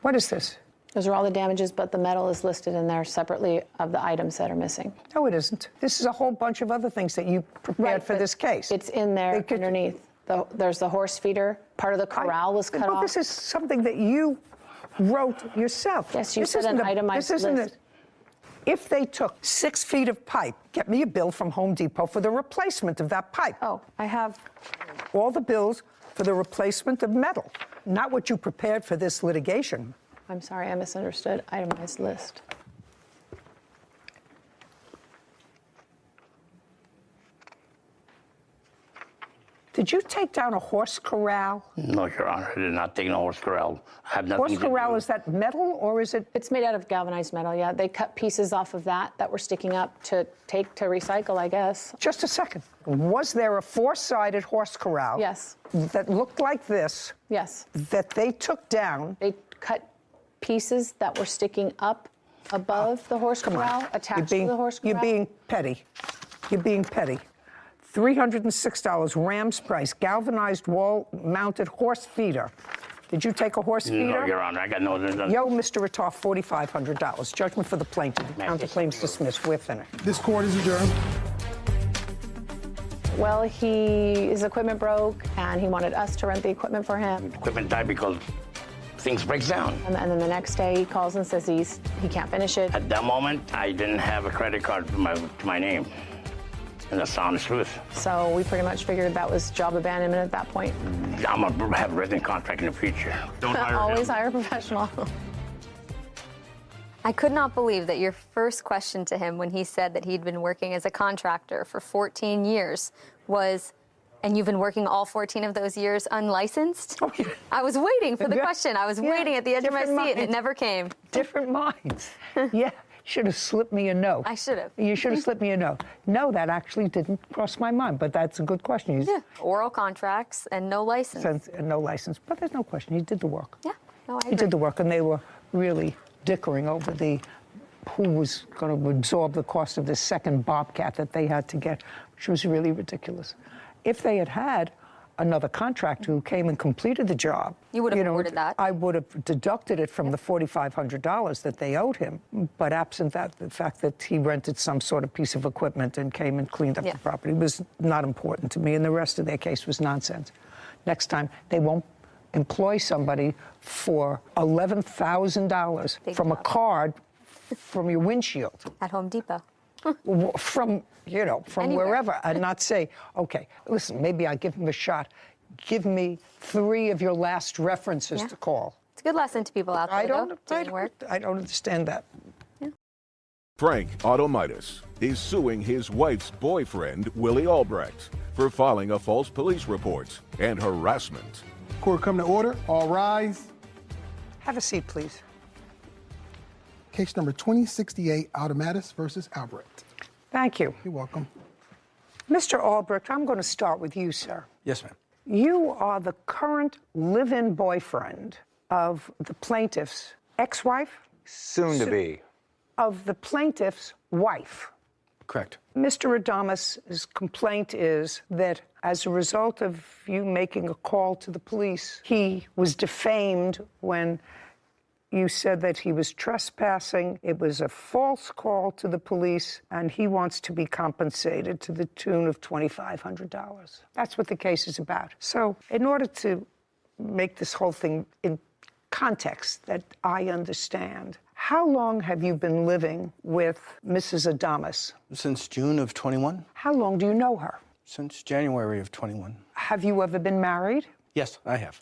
Speaker 3: What is this?
Speaker 9: Those are all the damages, but the metal is listed in there separately of the items that are missing.
Speaker 3: No, it isn't. This is a whole bunch of other things that you prepared for
Speaker 9: but
Speaker 3: this case.
Speaker 9: It's in there underneath. There's the horse feeder. Part of the corral was cut off.
Speaker 3: This is something that you wrote yourself.
Speaker 9: Yes, you
Speaker 3: This
Speaker 9: said
Speaker 3: isn't
Speaker 9: an itemized
Speaker 3: this isn't
Speaker 9: list.
Speaker 3: If they took 6 feet of pipe, get me a bill from Home Depot for the replacement of that pipe.
Speaker 9: Oh, I have.
Speaker 3: All the bills for the replacement of metal, not what you prepared for this litigation.
Speaker 9: I'm sorry, I misunderstood. Itemized list.
Speaker 3: Did you take down a horse corral?
Speaker 8: No, Your Honor, I did not take no horse corral. I have nothing
Speaker 3: Horse
Speaker 8: to
Speaker 3: corral,
Speaker 8: do.
Speaker 3: is that metal or is it?
Speaker 9: It's made out of galvanized metal, yeah. They cut pieces off of that were sticking up to take to recycle, I guess.
Speaker 3: Just a second. Was there a 4-sided horse corral?
Speaker 9: Yes.
Speaker 3: That looked like this?
Speaker 9: Yes.
Speaker 3: That they took down?
Speaker 9: They cut pieces that were sticking up above the horse corral, attached to the horse corral.
Speaker 3: You're being petty. You're being petty. $306, Ram's price, galvanized wall-mounted horse feeder. Did you take a horse feeder?
Speaker 8: No, Your Honor, I got no.
Speaker 3: Yo, Mr. Ratoff, $4,500. Judgment for the plaintiff. Counterclaims dismissed. We're finished.
Speaker 2: This court is adjourned.
Speaker 9: Well, his equipment broke, and he wanted us to rent the equipment for him.
Speaker 8: Equipment died because things break down.
Speaker 9: And then the next day, he calls and says he can't finish it.
Speaker 8: At that moment, I didn't have a credit card to my name. And that's the honest truth.
Speaker 9: So we pretty much figured that was job abandonment at that point.
Speaker 8: I'm going to have a written contract in the future. Don't hire
Speaker 9: Always
Speaker 8: him.
Speaker 9: hire a professional.
Speaker 7: I could not believe that your first question to him when he said that he'd been working as a contractor for 14 years was, and you've been working all 14 of those years unlicensed?
Speaker 3: Oh, yeah.
Speaker 7: I was waiting for the
Speaker 3: Yeah.
Speaker 7: question. I was
Speaker 3: Yeah.
Speaker 7: waiting at the edge of my seat,
Speaker 3: Different
Speaker 7: and it
Speaker 3: minds.
Speaker 7: never came.
Speaker 3: Different minds. Yeah. Should have slipped me a note.
Speaker 7: I should have.
Speaker 3: You should have slipped me a note. No, that actually didn't cross my mind, but that's a good question.
Speaker 7: Yeah, oral contracts and no license.
Speaker 3: No license, but there's no question. He did the work.
Speaker 7: Yeah, no, I
Speaker 3: He
Speaker 7: agree.
Speaker 3: did the work, and they were really dickering over who was going to absorb the cost of this second Bobcat that they had to get, which was really ridiculous. If they had had another contractor who came and completed the job,
Speaker 7: You would have awarded that.
Speaker 3: I would have deducted it from the $4,500 that they owed him. But absent that, the fact that he rented some sort of piece of equipment and came and cleaned up
Speaker 7: Yeah.
Speaker 3: the property was not important to me, and the rest of their case was nonsense. Next time, they won't employ somebody for $11,000
Speaker 7: Big
Speaker 3: from a
Speaker 7: job.
Speaker 3: card from your windshield,
Speaker 7: At Home Depot.
Speaker 3: from
Speaker 7: Anywhere.
Speaker 3: wherever, and not say, okay, listen, maybe I give him a shot. Give me 3 of your last references
Speaker 7: Yeah.
Speaker 3: to call.
Speaker 7: It's a good lesson to people out there,
Speaker 3: I don't
Speaker 7: doing work.
Speaker 3: understand that.
Speaker 1: Frank Automitis is suing his wife's boyfriend, Willie Albrecht, for filing a false police report and harassment.
Speaker 2: Court come to order. All rise.
Speaker 3: Have a seat, please.
Speaker 2: Case number 2068, Automatis versus Albrecht.
Speaker 3: Thank you.
Speaker 2: You're welcome.
Speaker 3: Mr. Albrecht, I'm going to start with you, sir.
Speaker 11: Yes, ma'am.
Speaker 3: You are the current live-in boyfriend of the plaintiff's ex-wife?
Speaker 11: Soon to be.
Speaker 3: Of the plaintiff's wife.
Speaker 11: Correct.
Speaker 3: Mr. Adamus's complaint is that as a result of you making a call to the police, he was defamed when you said that he was trespassing. It was a false call to the police, and he wants to be compensated to the tune of $2,500. That's what the case is about. So in order to make this whole thing in context that I understand, how long have you been living with Mrs. Adamus?
Speaker 11: Since June of 21.
Speaker 3: How long do you know her?
Speaker 11: Since January of 21.
Speaker 3: Have you ever been married?
Speaker 11: Yes, I have.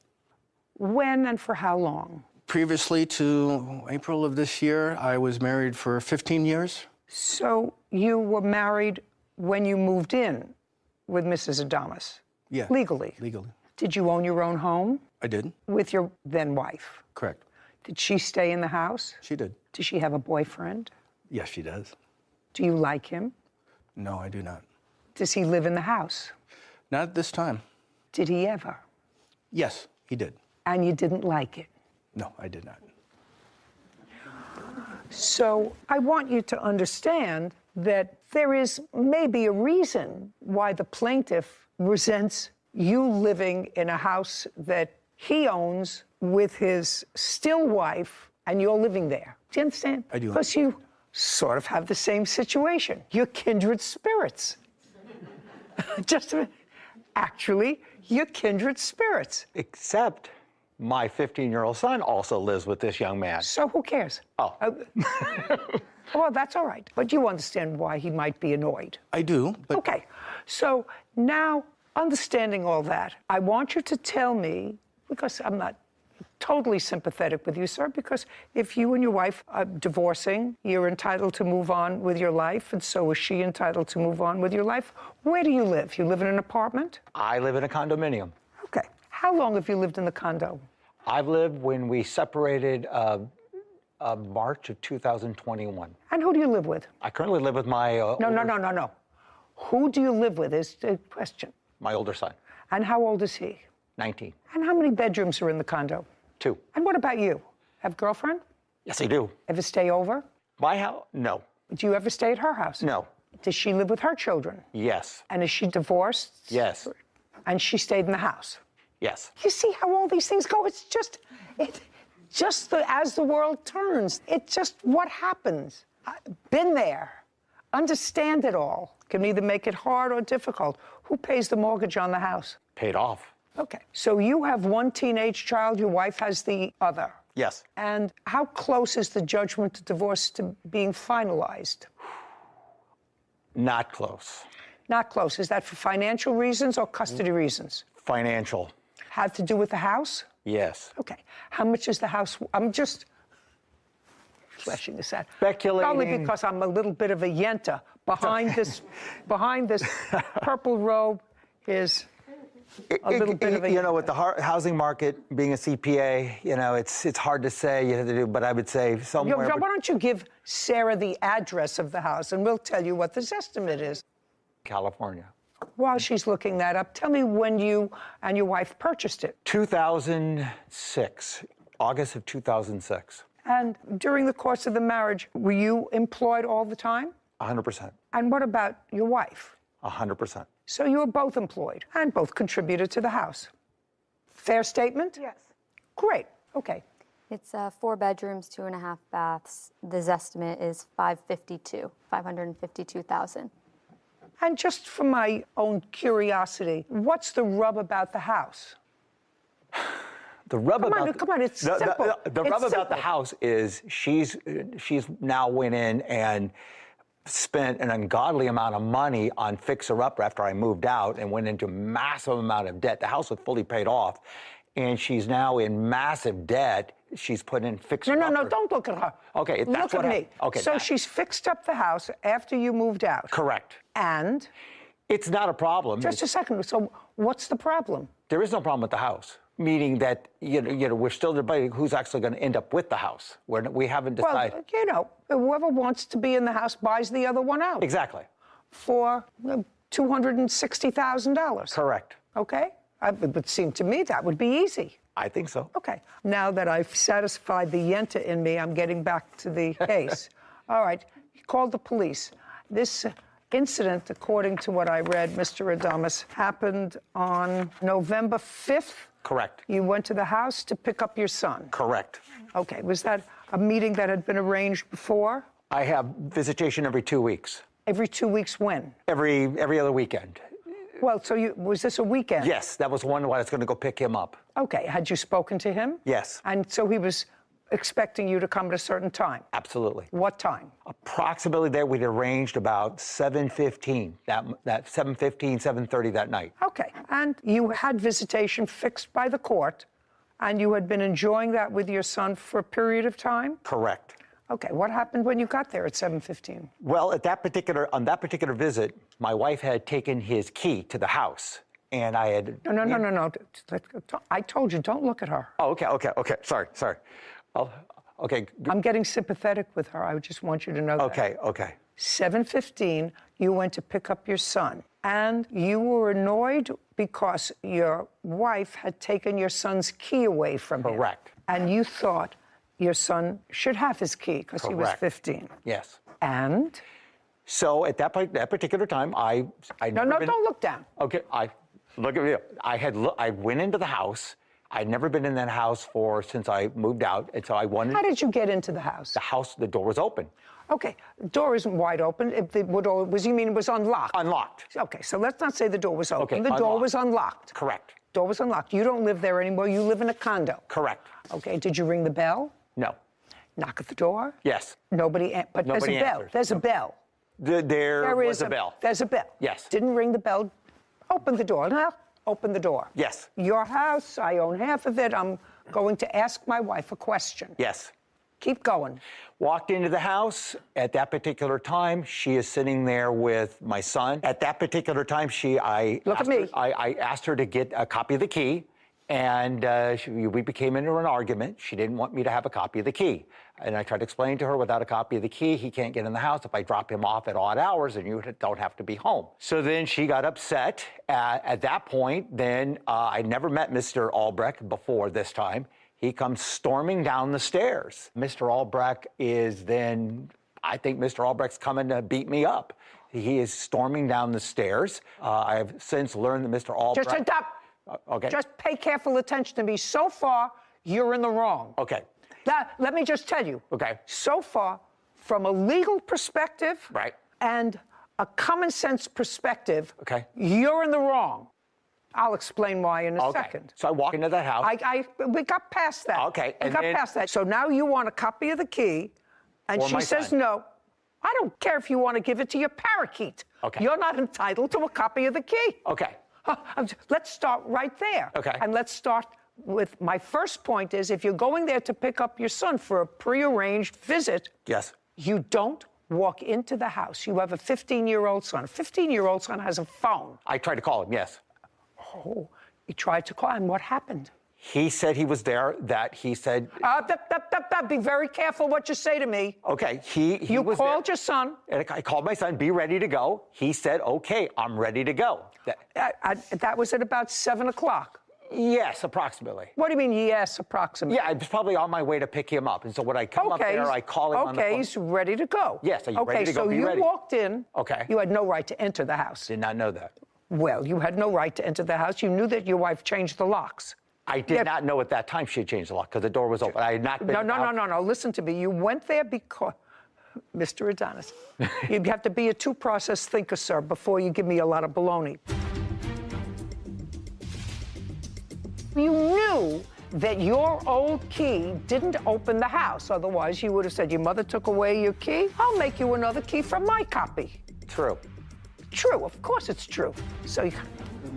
Speaker 3: When and for how long?
Speaker 11: Previously to April of this year, I was married for 15 years.
Speaker 3: So you were married when you moved in with Mrs. Adamas?
Speaker 11: Yeah.
Speaker 3: Legally?
Speaker 11: Legally.
Speaker 3: Did you own your own home?
Speaker 11: I did.
Speaker 3: With your then wife?
Speaker 11: Correct.
Speaker 3: Did she stay in the house?
Speaker 11: She did.
Speaker 3: Does she have a boyfriend?
Speaker 11: Yes, she does.
Speaker 3: Do you like him?
Speaker 11: No, I do not.
Speaker 3: Does he live in the house?
Speaker 11: Not at this time.
Speaker 3: Did he ever?
Speaker 11: Yes, he did.
Speaker 3: And you didn't like it?
Speaker 11: No, I did not.
Speaker 3: So I want you to understand that there is maybe a reason why the plaintiff resents you living in a house that he owns with his still wife and you're living there. Do you understand?
Speaker 11: I do.
Speaker 3: Because you sort of have the same situation. You're kindred spirits. Actually, you're kindred spirits.
Speaker 11: Except my 15-year-old son also lives with this young man.
Speaker 3: So who cares?
Speaker 11: Oh.
Speaker 3: Well, that's all right. But you understand why he might be annoyed.
Speaker 11: I do, but...
Speaker 3: Okay. So now, understanding all that, I want you to tell me, because I'm not totally sympathetic with you, sir, because if you and your wife are divorcing, you're entitled to move on with your life, and so is she entitled to move on with your life. Where do you live? You live in an apartment?
Speaker 11: I live in a condominium.
Speaker 3: Okay. How long have you lived in the condo?
Speaker 11: I've lived when we separated March of 2021.
Speaker 3: And who do you live with?
Speaker 11: I currently live with my...
Speaker 3: No. Who do you live with is the question.
Speaker 11: My older son.
Speaker 3: And how old is he?
Speaker 11: 19.
Speaker 3: And how many bedrooms are in the condo?
Speaker 11: 2.
Speaker 3: And what about you? Have a girlfriend?
Speaker 11: Yes, I do.
Speaker 3: Ever stay over?
Speaker 11: My house? No.
Speaker 3: Do you ever stay at her house?
Speaker 11: No.
Speaker 3: Does she live with her children?
Speaker 11: Yes.
Speaker 3: And is she divorced?
Speaker 11: Yes.
Speaker 3: And she stayed in the house?
Speaker 11: Yes.
Speaker 3: You see how all these things go? It's just, as the world turns, it's just what happens. Been there. Understand it all. Can either make it hard or difficult. Who pays the mortgage on the house?
Speaker 11: Paid off.
Speaker 3: Okay. So you have one teenage child, your wife has the other.
Speaker 11: Yes.
Speaker 3: And how close is the judgment to divorce to being finalized?
Speaker 11: Not close.
Speaker 3: Not close. Is that for financial reasons or custody reasons?
Speaker 11: Financial.
Speaker 3: Have to do with the house?
Speaker 11: Yes.
Speaker 3: Okay. How much is the house? I'm just fleshing this out.
Speaker 11: Speculating.
Speaker 3: Only because I'm a little bit of a yenta. Behind this purple robe is a little bit of a...
Speaker 11: You know, with the housing market being a CPA, you know, it's hard to say, you have to do, but I would say somewhere...
Speaker 3: Why don't you give Sarah the address of the house, and we'll tell you what this estimate is.
Speaker 11: California.
Speaker 3: While she's looking that up, tell me when you and your wife purchased it.
Speaker 11: 2006, August of 2006.
Speaker 3: And during the course of the marriage, were you employed all the time?
Speaker 11: 100%.
Speaker 3: And what about your wife?
Speaker 11: 100%.
Speaker 3: So you were both employed and both contributed to the house. Fair statement?
Speaker 7: Yes.
Speaker 3: Great. Okay.
Speaker 7: It's 4 bedrooms, 2.5 baths. The estimate is $552,000.
Speaker 3: And just for my own curiosity, what's the rub about the house?
Speaker 11: The rub
Speaker 3: Come
Speaker 11: about
Speaker 3: on, it's simple.
Speaker 11: The rub about the house is she's now went in and spent an ungodly amount of money on fixer-upper after I moved out and went into massive amount of debt. The house was fully paid off, and she's now in massive debt. She's put in fixer-upper.
Speaker 3: No, don't look at her.
Speaker 11: Okay, that's
Speaker 3: look
Speaker 11: what
Speaker 3: at me.
Speaker 11: Okay.
Speaker 3: So she's fixed up the house after you moved out.
Speaker 11: Correct.
Speaker 3: And?
Speaker 11: It's not a problem.
Speaker 3: Just a second. So what's the problem?
Speaker 11: There is no problem with the house, meaning that you know we're still debating who's actually going to end up with the house. We haven't decided.
Speaker 3: Well, you know, whoever wants to be in the house buys the other one out.
Speaker 11: Exactly.
Speaker 3: For $260,000.
Speaker 11: Correct.
Speaker 3: Okay? It would seem to me that would be easy.
Speaker 11: I think so.
Speaker 3: Okay. Now that I've satisfied the yenta in me, I'm getting back to the case. All right. You called the police. This incident, according to what I read, Mr. Adamas, happened on November 5th?
Speaker 11: Correct.
Speaker 3: You went to the house to pick up your son?
Speaker 11: Correct.
Speaker 3: Okay. Was that a meeting that had been arranged before?
Speaker 11: I have visitation every 2 weeks.
Speaker 3: Every 2 weeks when?
Speaker 11: Every other weekend.
Speaker 3: Well, so was this a weekend?
Speaker 11: Yes, that was one where I was going to go pick him up.
Speaker 3: Okay. Had you spoken to him?
Speaker 11: Yes.
Speaker 3: And so he was expecting you to come at a certain time.
Speaker 11: Absolutely.
Speaker 3: What time?
Speaker 11: Approximately there, we'd arranged about 7:15, that 7:15, 7:30 that night.
Speaker 3: Okay, and you had visitation fixed by the court, and you had been enjoying that with your son for a period of time?
Speaker 11: Correct.
Speaker 3: Okay, what happened when you got there at 7:15?
Speaker 11: Well, on that particular visit, my wife had taken his key to the house, and I had...
Speaker 3: No. I told you, don't look at her.
Speaker 11: Oh, okay. Sorry. Oh, okay.
Speaker 3: I'm getting sympathetic with her. I just want you to know that.
Speaker 11: Okay.
Speaker 3: 7:15, you went to pick up your son, and you were annoyed because your wife had taken your son's key away from him.
Speaker 11: Correct.
Speaker 3: And you thought your son should have his key because he was 15.
Speaker 11: Yes.
Speaker 3: And?
Speaker 11: So at that particular time, I
Speaker 3: No, don't look down.
Speaker 11: Okay, look at me. I went into the house. I'd never been in that house since I moved out, and so I wanted...
Speaker 3: How did you get into the house?
Speaker 11: The door was open.
Speaker 3: Okay, the door isn't wide open. You mean it was unlocked?
Speaker 11: Unlocked.
Speaker 3: Okay, so let's not say the door was open.
Speaker 11: Okay,
Speaker 3: the door was unlocked.
Speaker 11: Correct.
Speaker 3: Door was unlocked. You don't live there anymore. You live in a condo.
Speaker 11: Correct.
Speaker 3: Okay, did you ring the bell?
Speaker 11: No.
Speaker 3: Knock at the door?
Speaker 11: Yes.
Speaker 3: Nobody, but there's a bell.
Speaker 11: Answered.
Speaker 3: There's a bell.
Speaker 11: There was a bell.
Speaker 3: There's a bell.
Speaker 11: Yes.
Speaker 3: Didn't ring the bell. Open the door. No, open the door.
Speaker 11: Yes.
Speaker 3: Your house, I own half of it. I'm going to ask my wife a question.
Speaker 11: Yes.
Speaker 3: Keep going.
Speaker 11: Walked into the house. At that particular time, she is sitting there with my son. At that particular time, I asked her to get a copy of the key, and we became into an argument. She didn't want me to have a copy of the key. And I tried to explain to her, without a copy of the key, he can't get in the house. If I drop him off at odd hours, then you don't have to be home. So then she got upset. At that point, then I never met Mr. Albrecht before this time. He comes storming down the stairs. Mr. Albrecht is then, I think Mr. Albrecht's coming to beat me up. He is storming down the stairs. I've since learned that Mr. Albrecht...
Speaker 3: Just stop.
Speaker 11: Okay.
Speaker 3: Just pay careful attention to me. So far, you're in the wrong.
Speaker 11: Okay.
Speaker 3: Let me just tell you.
Speaker 11: Okay.
Speaker 3: So far, from a legal perspective...
Speaker 11: Right.
Speaker 3: ...and a common sense perspective...
Speaker 11: Okay.
Speaker 3: ...you're in the wrong. I'll explain why in a second.
Speaker 11: So I walk into that house.
Speaker 3: We got past that.
Speaker 11: Okay.
Speaker 3: We got past that. So now you want a copy of the key, and she says no. I don't care if you want to give it to your parakeet.
Speaker 11: Okay.
Speaker 3: You're not entitled to a copy of the key.
Speaker 11: Okay.
Speaker 3: Let's start right there.
Speaker 11: Okay.
Speaker 3: And let's start with my first point is if you're going there to pick up your son for a prearranged visit,
Speaker 11: yes,
Speaker 3: you don't walk into the house. You have a 15-year-old son. A 15-year-old son has a phone.
Speaker 11: I tried to call him, yes.
Speaker 3: Oh, you tried to call him. What happened?
Speaker 11: He said he was there, he said...
Speaker 3: Be very careful what you say to me.
Speaker 11: Okay, he
Speaker 3: You
Speaker 11: was
Speaker 3: called
Speaker 11: there.
Speaker 3: your son.
Speaker 11: And I called my son, be ready to go. He said, okay, I'm ready to go.
Speaker 3: That was at about 7 o'clock.
Speaker 11: Yes, approximately.
Speaker 3: What do you mean, yes, approximately?
Speaker 11: Yeah, I was probably on my way to pick him up. And so when I come up there, I call him on the phone.
Speaker 3: Okay, he's ready to go.
Speaker 11: Yes, are you ready to go?
Speaker 3: Okay, so you walked in.
Speaker 11: Okay.
Speaker 3: You had no right to enter the house.
Speaker 11: Did not know that.
Speaker 3: Well, you had no right to enter the house. You knew that your wife changed the locks.
Speaker 11: I did not know at that time she had changed the lock because the door was open. I had not been
Speaker 3: No. Listen to me. You went there because... Mr. Adonis, you have to be a two-process thinker, sir, before you give me a lot of baloney. You knew that your old key didn't open the house. Otherwise, you would have said, your mother took away your key. I'll make you another key from my copy.
Speaker 11: True.
Speaker 3: True. Of course it's true. So,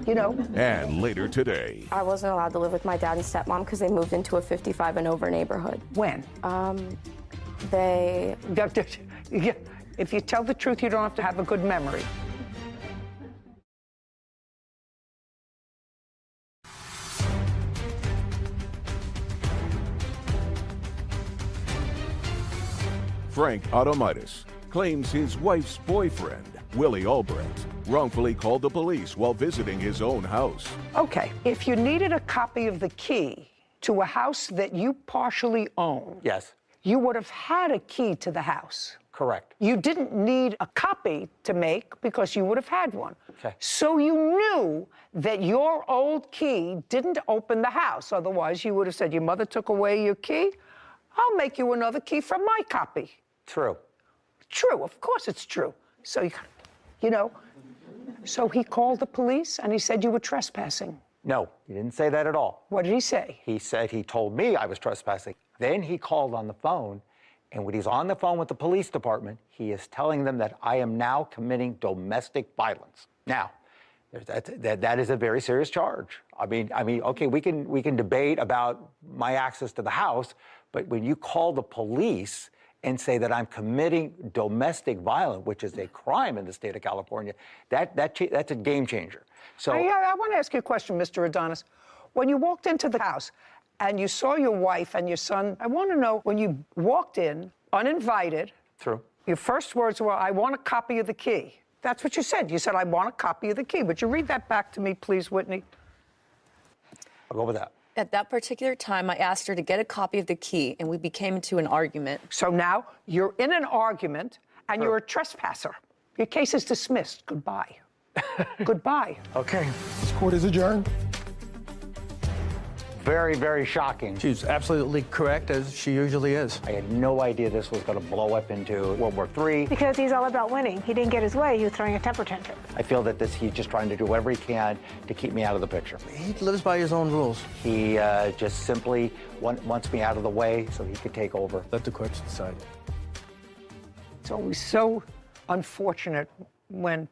Speaker 3: you know.
Speaker 1: And later today.
Speaker 12: I wasn't allowed to live with my dad and stepmom because they moved into a 55 and over neighborhood.
Speaker 3: When?
Speaker 12: They...
Speaker 3: If you tell the truth, you don't have to have a good memory.
Speaker 1: Frank Automitis claims his wife's boyfriend, Willie Albrecht, wrongfully called the police while visiting his own house.
Speaker 3: Okay, if you needed a copy of the key to a house that you partially own,
Speaker 11: yes,
Speaker 3: you would have had a key to the house.
Speaker 11: Correct.
Speaker 3: You didn't need a copy to make because you would have had one.
Speaker 11: Okay.
Speaker 3: So you knew that your old key didn't open the house. Otherwise, you would have said, your mother took away your key. I'll make you another key from my copy.
Speaker 11: True.
Speaker 3: True. Of course it's true. So, you know, so he called the police and he said you were trespassing.
Speaker 11: No, he didn't say that at all.
Speaker 3: What did he say?
Speaker 11: He said he told me I was trespassing. Then he called on the phone, and when he's on the phone with the police department, he is telling them that I am now committing domestic violence. Now, that is a very serious charge. I mean, okay, we can debate about my access to the house, but when you call the police and say that I'm committing domestic violence, which is a crime in the state of California, that's a game changer. So
Speaker 3: I want to ask you a question, Mr. Adonis. When you walked into the house and you saw your wife and your son, I want to know, when you walked in uninvited,
Speaker 11: True.
Speaker 3: Your first words were, "I want a copy of the key." That's what you said. You said, "I want a copy of the key." Would you read that back to me, please, Whitney?
Speaker 11: I'll go with that.
Speaker 6: At that particular time, I asked her to get a copy of the key, and we became into an argument.
Speaker 3: So now you're in an argument and you're a trespasser. Your case is dismissed. Goodbye. Goodbye.
Speaker 11: Okay.
Speaker 2: This court is adjourned.
Speaker 11: Very, very shocking.
Speaker 13: She's absolutely correct, as she usually is.
Speaker 11: I had no idea this was going to blow up into World War III.
Speaker 14: Because he's all about winning. He didn't get his way. He was throwing a temper tantrum.
Speaker 11: I feel that he's just trying to do whatever he can to keep me out of the picture.
Speaker 13: He lives by his own rules.
Speaker 11: He just simply wants me out of the way so he could take over.
Speaker 13: Let the courts decide.
Speaker 3: It's always so unfortunate when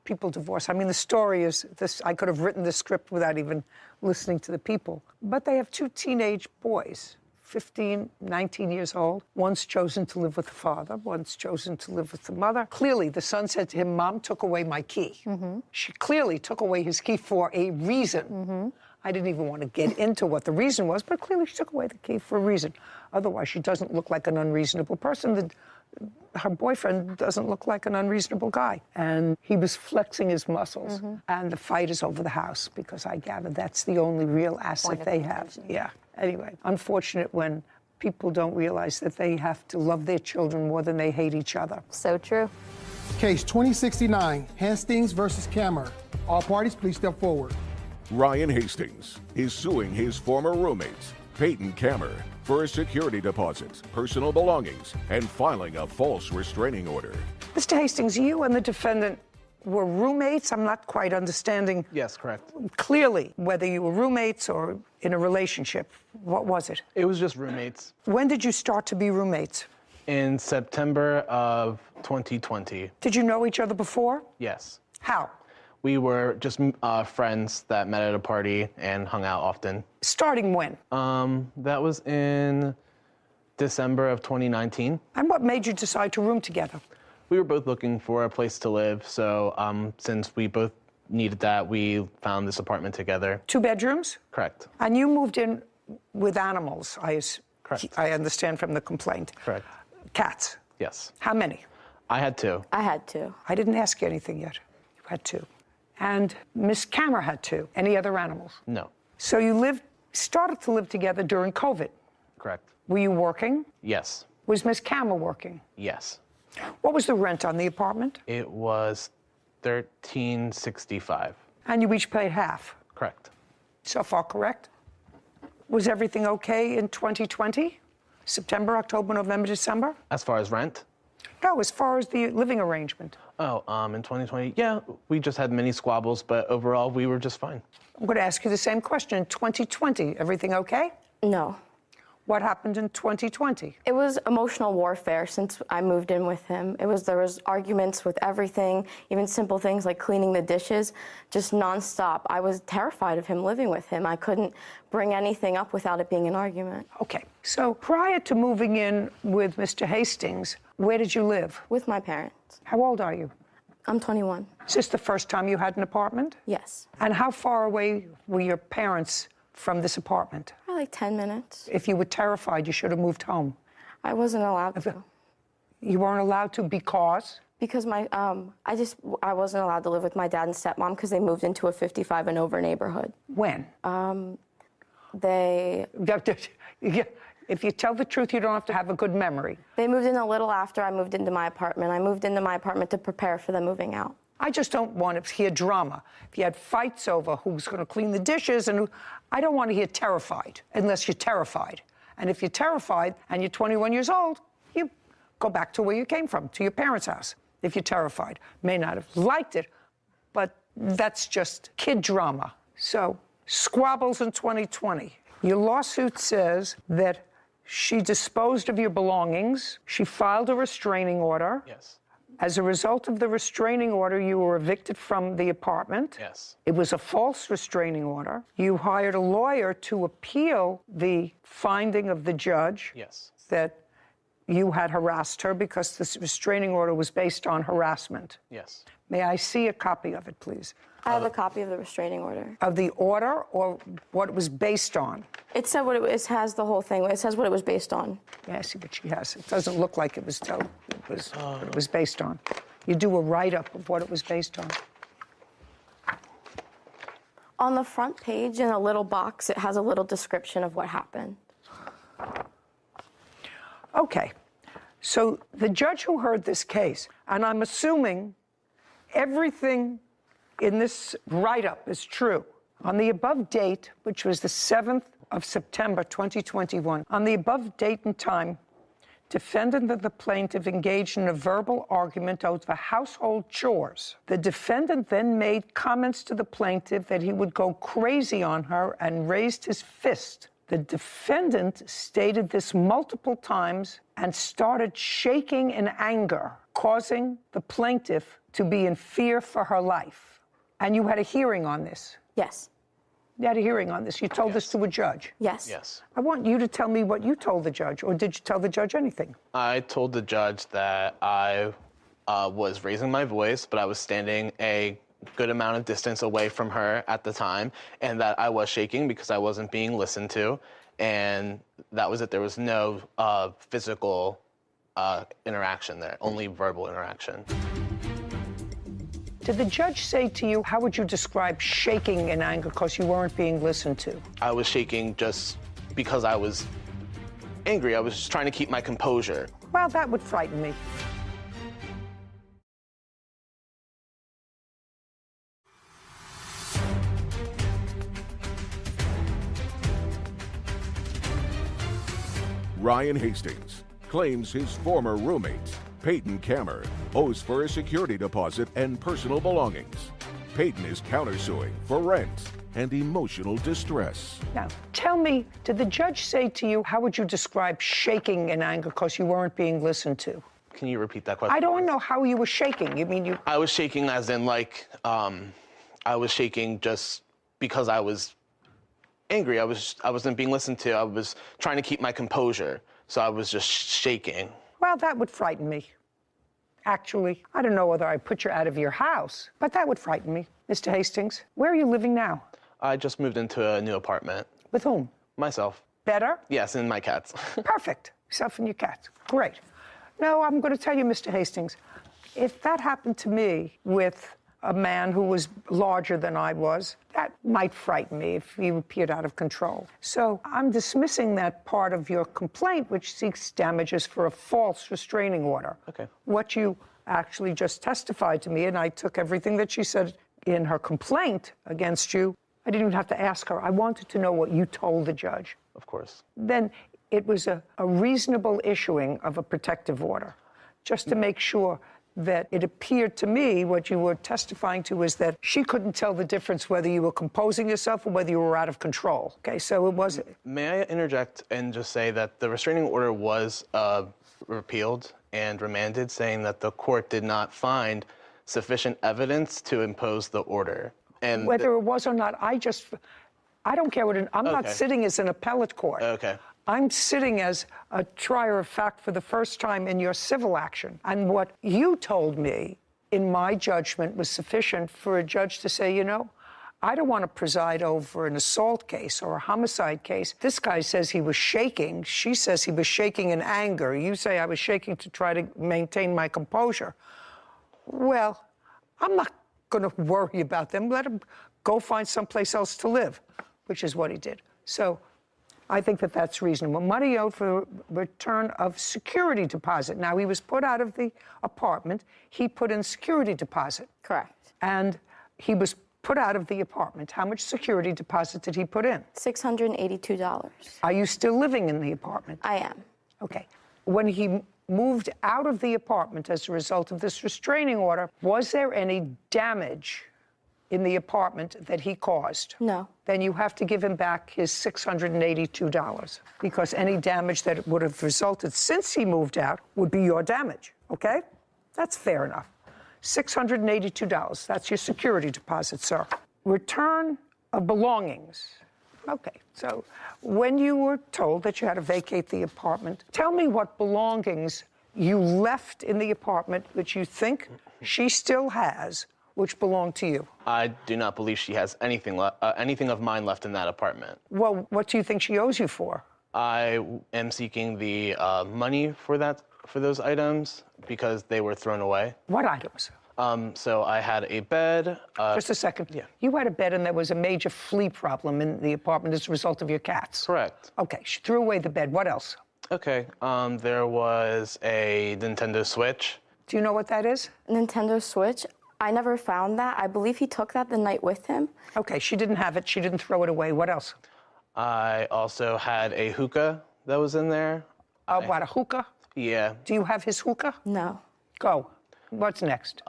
Speaker 3: people divorce. I mean, the story is this. I could have written the script without even listening to the people. But they have two teenage boys, 15, 19 years old. One's chosen to live with the father. One's chosen to live with the mother. Clearly, the son said to him, "Mom took away my key." Mm-hmm. She clearly took away his key for a reason. Mm-hmm. I didn't even want to get into what the reason was, but clearly she took away the key for a reason. Otherwise, she doesn't look like an unreasonable person. Her boyfriend doesn't look like an unreasonable guy. And he was flexing his muscles. Mm-hmm. And the fight is over the house, because I gather that's the only real asset they have. Yeah. Anyway, unfortunate when people don't realize that they have to love their children more than they hate each other.
Speaker 7: So true.
Speaker 2: Case 2069, Hastings versus Kammer. All parties, please step forward.
Speaker 1: Ryan Hastings is suing his former roommates, Peyton Kammer, for a security deposit, personal belongings, and filing a false restraining order.
Speaker 3: Mr. Hastings, you and the defendant were roommates? I'm not quite understanding.
Speaker 15: Yes, correct.
Speaker 3: Clearly, whether you were roommates or in a relationship. What was it?
Speaker 15: It was just roommates.
Speaker 3: When did you start to be roommates?
Speaker 15: In September of 2020.
Speaker 3: Did you know each other before?
Speaker 15: Yes.
Speaker 3: How?
Speaker 15: We were just friends that met at a party and hung out often.
Speaker 3: Starting when?
Speaker 15: That was in December of 2019.
Speaker 3: And what made you decide to room together?
Speaker 15: We were both looking for a place to live, so since we both needed that, we found this apartment together.
Speaker 3: 2 bedrooms?
Speaker 15: Correct.
Speaker 3: And you moved in with animals,
Speaker 15: Correct.
Speaker 3: I understand from the complaint.
Speaker 15: Correct.
Speaker 3: Cats?
Speaker 15: Yes.
Speaker 3: How many?
Speaker 15: I had 2.
Speaker 7: I had 2.
Speaker 3: I didn't ask you anything yet. You had 2. And Miss Kammer had 2. Any other animals?
Speaker 15: No.
Speaker 3: So you started to live together during COVID.
Speaker 15: Correct.
Speaker 3: Were you working?
Speaker 15: Yes.
Speaker 3: Was Miss Kammer working?
Speaker 15: Yes.
Speaker 3: What was the rent on the apartment?
Speaker 15: It was $13.65.
Speaker 3: And you each paid half?
Speaker 15: Correct.
Speaker 3: So far, correct? Was everything okay in 2020? September, October, November, December?
Speaker 15: As far as rent?
Speaker 3: No, as far as the living arrangement.
Speaker 15: Oh, in 2020, yeah, we just had many squabbles, but overall, we were just fine.
Speaker 3: I'm going to ask you the same question. In 2020, everything okay?
Speaker 12: No.
Speaker 3: What happened in 2020?
Speaker 12: It was emotional warfare since I moved in with him. There was arguments with everything, even simple things like cleaning the dishes, just nonstop. I was terrified of him living with him. I couldn't bring anything up without it being an argument.
Speaker 3: Okay, so prior to moving in with Mr. Hastings, where did you live?
Speaker 12: With my parents.
Speaker 3: How old are you?
Speaker 12: I'm 21.
Speaker 3: Is this the first time you had an apartment?
Speaker 12: Yes.
Speaker 3: And how far away were your parents from this apartment?
Speaker 12: Probably like 10 minutes.
Speaker 3: If you were terrified, you should have moved home.
Speaker 12: I wasn't allowed to.
Speaker 3: You weren't allowed to because?
Speaker 12: Because I wasn't allowed to live with my dad and stepmom because they moved into a 55 and over neighborhood.
Speaker 3: When?
Speaker 12: They...
Speaker 3: If you tell the truth, you don't have to have a good memory.
Speaker 12: They moved in a little after I moved into my apartment. I moved into my apartment to prepare for them moving out.
Speaker 3: I just don't want to hear drama. If you had fights over who's going to clean the dishes, I don't want to hear terrified, unless you're terrified. And if you're terrified and you're 21 years old, you go back to where you came from, to your parents' house. If you're terrified, may not have liked it, but that's just kid drama. So, squabbles in 2020. Your lawsuit says that She disposed of your belongings. She filed a restraining order.
Speaker 15: Yes.
Speaker 3: As a result of the restraining order, you were evicted from the apartment.
Speaker 15: Yes.
Speaker 3: It was a false restraining order. You hired a lawyer to appeal the finding of the judge
Speaker 15: Yes.
Speaker 3: that you had harassed her because this restraining order was based on harassment.
Speaker 15: Yes.
Speaker 3: May I see a copy of it, please?
Speaker 12: I have a copy of the restraining order.
Speaker 3: Of the order or what it was based on?
Speaker 12: It said what it has the whole thing. It says what it was based on.
Speaker 3: Yeah, I see what she has. It doesn't look like it was what it was based on. You do a write-up of what it was based on.
Speaker 12: On the front page, in a little box, it has a little description of what happened.
Speaker 3: Okay. So the judge who heard this case, and I'm assuming everything in this write-up is true. On the above date, which was the 7th of September 2021, on the above date and time, defendant and the plaintiff engaged in a verbal argument over household chores. The defendant then made comments to the plaintiff that he would go crazy on her and raised his fist. The defendant stated this multiple times and started shaking in anger, causing the plaintiff to be in fear for her life. And you had a hearing on this?
Speaker 12: Yes.
Speaker 3: You had a hearing on this. You told this to a judge?
Speaker 12: Yes.
Speaker 15: Yes.
Speaker 3: I want you to tell me what you told the judge, or did you tell the judge anything?
Speaker 15: I told the judge that I was raising my voice, but I was standing a good amount of distance away from her at the time, and that I was shaking because I wasn't being listened to, and that was it. There was no physical interaction there, only verbal interaction.
Speaker 3: Did the judge say to you, how would you describe shaking in anger because you weren't being listened to?
Speaker 15: I was shaking just because I was angry. I was just trying to keep my composure.
Speaker 3: Well, that would frighten me.
Speaker 1: Ryan Hastings claims his former roommate, Peyton Kammer, owes for a security deposit and personal belongings. Peyton is countersuing for rent and emotional distress.
Speaker 3: Now, tell me, did the judge say to you, how would you describe shaking in anger because you weren't being listened to?
Speaker 15: Can you repeat that question?
Speaker 3: I don't know how you were shaking. You mean you...
Speaker 15: I was shaking as in I was shaking just because I was angry. I wasn't being listened to. I was trying to keep my composure. So I was just shaking.
Speaker 3: Well, that would frighten me. Actually, I don't know whether I'd put you out of your house, but that would frighten me. Mr. Hastings, where are you living now?
Speaker 15: I just moved into a new apartment.
Speaker 3: With whom?
Speaker 15: Myself.
Speaker 3: Better?
Speaker 15: Yes, and my cats.
Speaker 3: Perfect. Yourself and your cats. Great. No, I'm going to tell you, Mr. Hastings, if that happened to me with a man who was larger than I was, that might frighten me if he appeared out of control. So I'm dismissing that part of your complaint, which seeks damages for a false restraining order.
Speaker 15: Okay.
Speaker 3: What you actually just testified to me, and I took everything that she said in her complaint against you. I didn't even have to ask her. I wanted to know what you told the judge.
Speaker 15: Of course.
Speaker 3: Then it was a reasonable issuing of a protective order, just to make sure that it appeared to me what you were testifying to is that she couldn't tell the difference whether you were composing yourself or whether you were out of control. Okay, so it was...
Speaker 15: May I interject and just say that the restraining order was repealed and remanded, saying that the court did not find sufficient evidence to impose the order. And
Speaker 3: whether it was or not, I don't care what... I'm not sitting as an appellate court.
Speaker 15: Okay.
Speaker 3: I'm sitting as a trier of fact for the first time in your civil action. And what you told me, in my judgment, was sufficient for a judge to say, you know, I don't want to preside over an assault case or a homicide case. This guy says he was shaking. She says he was shaking in anger. You say I was shaking to try to maintain my composure. Well, I'm not going to worry about them. Let him go find someplace else to live, which is what he did. So I think that that's reasonable. Money owed for return of security deposit. Now, he was put out of the apartment. He put in security deposit.
Speaker 12: Correct.
Speaker 3: And he was put out of the apartment. How much security deposit did he put in?
Speaker 12: $682.
Speaker 3: Are you still living in the apartment?
Speaker 12: I am.
Speaker 3: Okay. When he moved out of the apartment as a result of this restraining order, was there any damage in the apartment that he caused,
Speaker 12: No.
Speaker 3: then you have to give him back his $682 because any damage that would have resulted since he moved out would be your damage, okay? That's fair enough. $682, that's your security deposit, sir. Return of belongings. Okay, so when you were told that you had to vacate the apartment, tell me what belongings you left in the apartment which you think she still has, which belong to you.
Speaker 15: I do not believe she has anything of mine left in that apartment.
Speaker 3: Well, what do you think she owes you for?
Speaker 15: I am seeking the money for those items because they were thrown away.
Speaker 3: What items?
Speaker 15: So I had a bed.
Speaker 3: Just a second.
Speaker 15: Yeah.
Speaker 3: You had a bed and there was a major flea problem in the apartment as a result of your cats.
Speaker 15: Correct.
Speaker 3: Okay, she threw away the bed. What else?
Speaker 15: Okay. There was a Nintendo Switch.
Speaker 3: Do you know what that is?
Speaker 12: Nintendo Switch? I never found that. I believe he took that the night with him.
Speaker 3: Okay, she didn't have it. She didn't throw it away. What else?
Speaker 15: I also had a hookah that was in there.
Speaker 3: What, a hookah?
Speaker 15: Yeah.
Speaker 3: Do you have his hookah?
Speaker 12: No.
Speaker 3: Go. What's next?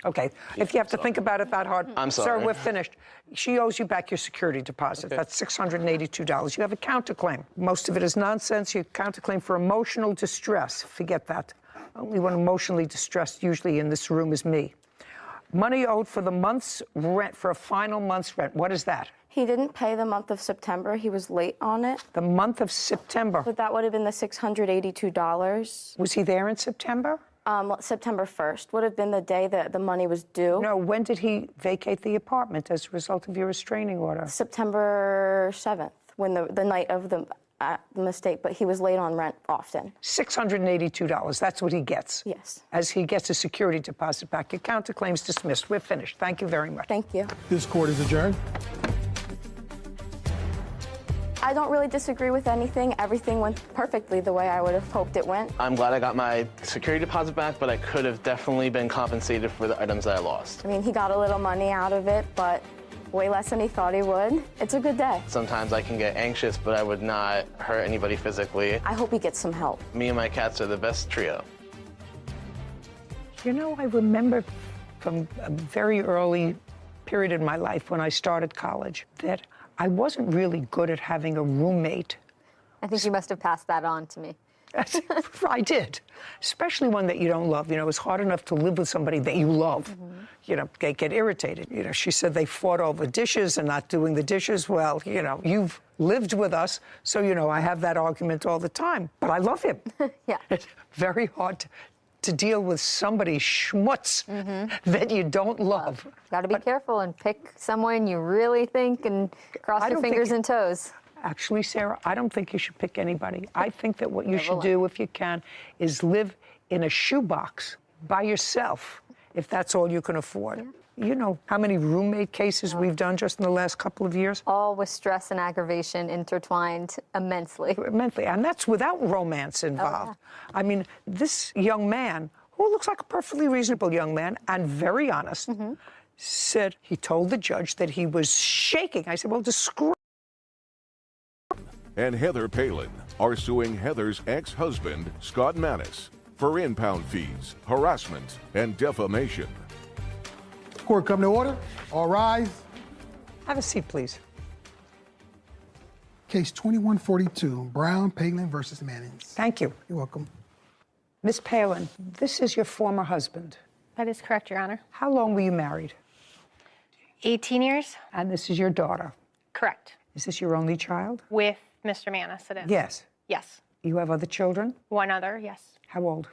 Speaker 3: Okay, if you have to think about it that hard.
Speaker 15: I'm sorry.
Speaker 3: Sir, we're finished. She owes you back your security deposit.
Speaker 15: Okay.
Speaker 3: That's $682. You have a counterclaim. Most of it is nonsense. Your counterclaim for emotional distress. Forget that. Only one emotionally distressed usually in this room is me. Money owed for the month's rent, for a final month's rent. What is that?
Speaker 12: He didn't pay the month of September. He was late on it.
Speaker 3: The month of September.
Speaker 12: But that would have been the $682.
Speaker 3: Was he there in September?
Speaker 12: September 1st would have been the day that the money was due.
Speaker 3: No, when did he vacate the apartment as a result of your restraining order?
Speaker 12: September 7th, when the night of the mistake, but he was late on rent often.
Speaker 3: $682, that's what he gets.
Speaker 12: Yes.
Speaker 3: As he gets a security deposit back. Your counterclaim's dismissed. We're finished. Thank you very much.
Speaker 12: Thank you.
Speaker 2: This court is adjourned.
Speaker 12: I don't really disagree with anything. Everything went perfectly the way I would have hoped it went.
Speaker 15: I'm glad I got my security deposit back, but I could have definitely been compensated for the items that I lost.
Speaker 12: I mean, he got a little money out of it, but way less than he thought he would. It's a good day.
Speaker 15: Sometimes I can get anxious, but I would not hurt anybody physically.
Speaker 12: I hope he gets some help.
Speaker 15: Me and my cats are the best trio.
Speaker 3: You know, I remember from a very early period in my life when I started college that I wasn't really good at having a roommate.
Speaker 7: I think you must have passed that on to me.
Speaker 3: I did, especially one that you don't love. You know, it's hard enough to live with somebody that you love. You know, they get irritated. You know, she said they fought over dishes and not doing the dishes. Well, you know, you've lived with us, so, you know, I have that argument all the time. But I love him.
Speaker 7: Yeah.
Speaker 3: It's very hard to deal with somebody schmutz that you don't love.
Speaker 7: Got to be careful and pick someone you really think and cross your fingers and toes.
Speaker 3: Actually, Sarah, I don't think you should pick anybody. I think that what you should do, if you can, is live in a shoebox by yourself, if that's all you can afford. You know how many roommate cases we've done just in the last couple of years?
Speaker 7: All with stress and aggravation intertwined immensely.
Speaker 3: Immensely, and that's without romance involved. I mean, this young man, who looks like a perfectly reasonable young man and very honest, said he told the judge that he was shaking. I said, well, describe.
Speaker 1: And Heather Palin are suing Heather's ex-husband, Scott Manis, for impound fees, harassment, and defamation.
Speaker 2: Court come to order. All rise.
Speaker 3: Have a seat, please.
Speaker 2: Case 2142, Brown, Palin versus Mannings.
Speaker 3: Thank you.
Speaker 2: You're welcome.
Speaker 3: Miss Palin, this is your former husband.
Speaker 16: That is correct, Your Honor.
Speaker 3: How long were you married?
Speaker 16: 18 years.
Speaker 3: And this is your daughter.
Speaker 16: Correct.
Speaker 3: Is this your only child?
Speaker 16: With Mr. Manis, it is.
Speaker 3: Yes.
Speaker 16: Yes.
Speaker 3: You have other children?
Speaker 16: One other, yes.
Speaker 3: How old?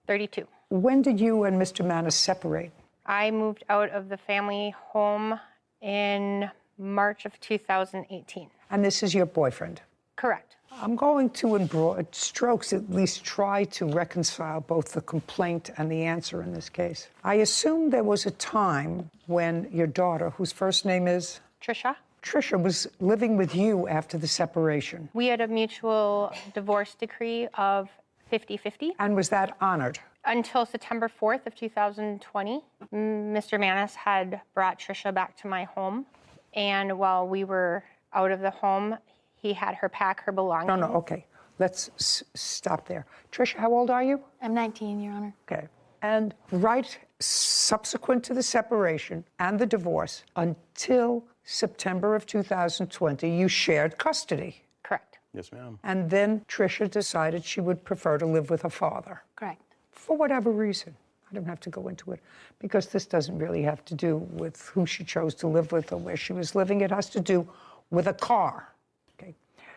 Speaker 16: 32.
Speaker 3: When did you and Mr. Manis separate?
Speaker 16: I moved out of the family home in March of 2018.
Speaker 3: And this is your boyfriend?
Speaker 16: Correct.
Speaker 3: I'm going to, in broad strokes, at least try to reconcile both the complaint and the answer in this case. I assume there was a time when your daughter, whose first name is?
Speaker 16: Trisha.
Speaker 3: Trisha was living with you after the separation.
Speaker 16: We had a mutual divorce decree of 50-50.
Speaker 3: And was that honored?
Speaker 16: Until September 4th of 2020, Mr. Manis had brought Trisha back to my home. And while we were out of the home, he had her pack her belongings.
Speaker 3: No, okay. Let's stop there. Trisha, how old are you?
Speaker 17: I'm 19, Your Honor.
Speaker 3: Okay. And right subsequent to the separation and the divorce, until September of 2020, you shared custody.
Speaker 16: Correct.
Speaker 10: Yes, ma'am.
Speaker 3: And then Tricia decided she would prefer to live with her father.
Speaker 16: Correct.
Speaker 3: For whatever reason. I don't have to go into it, because this doesn't really have to do with who she chose to live with or where she was living. It has to do with a car. Okay.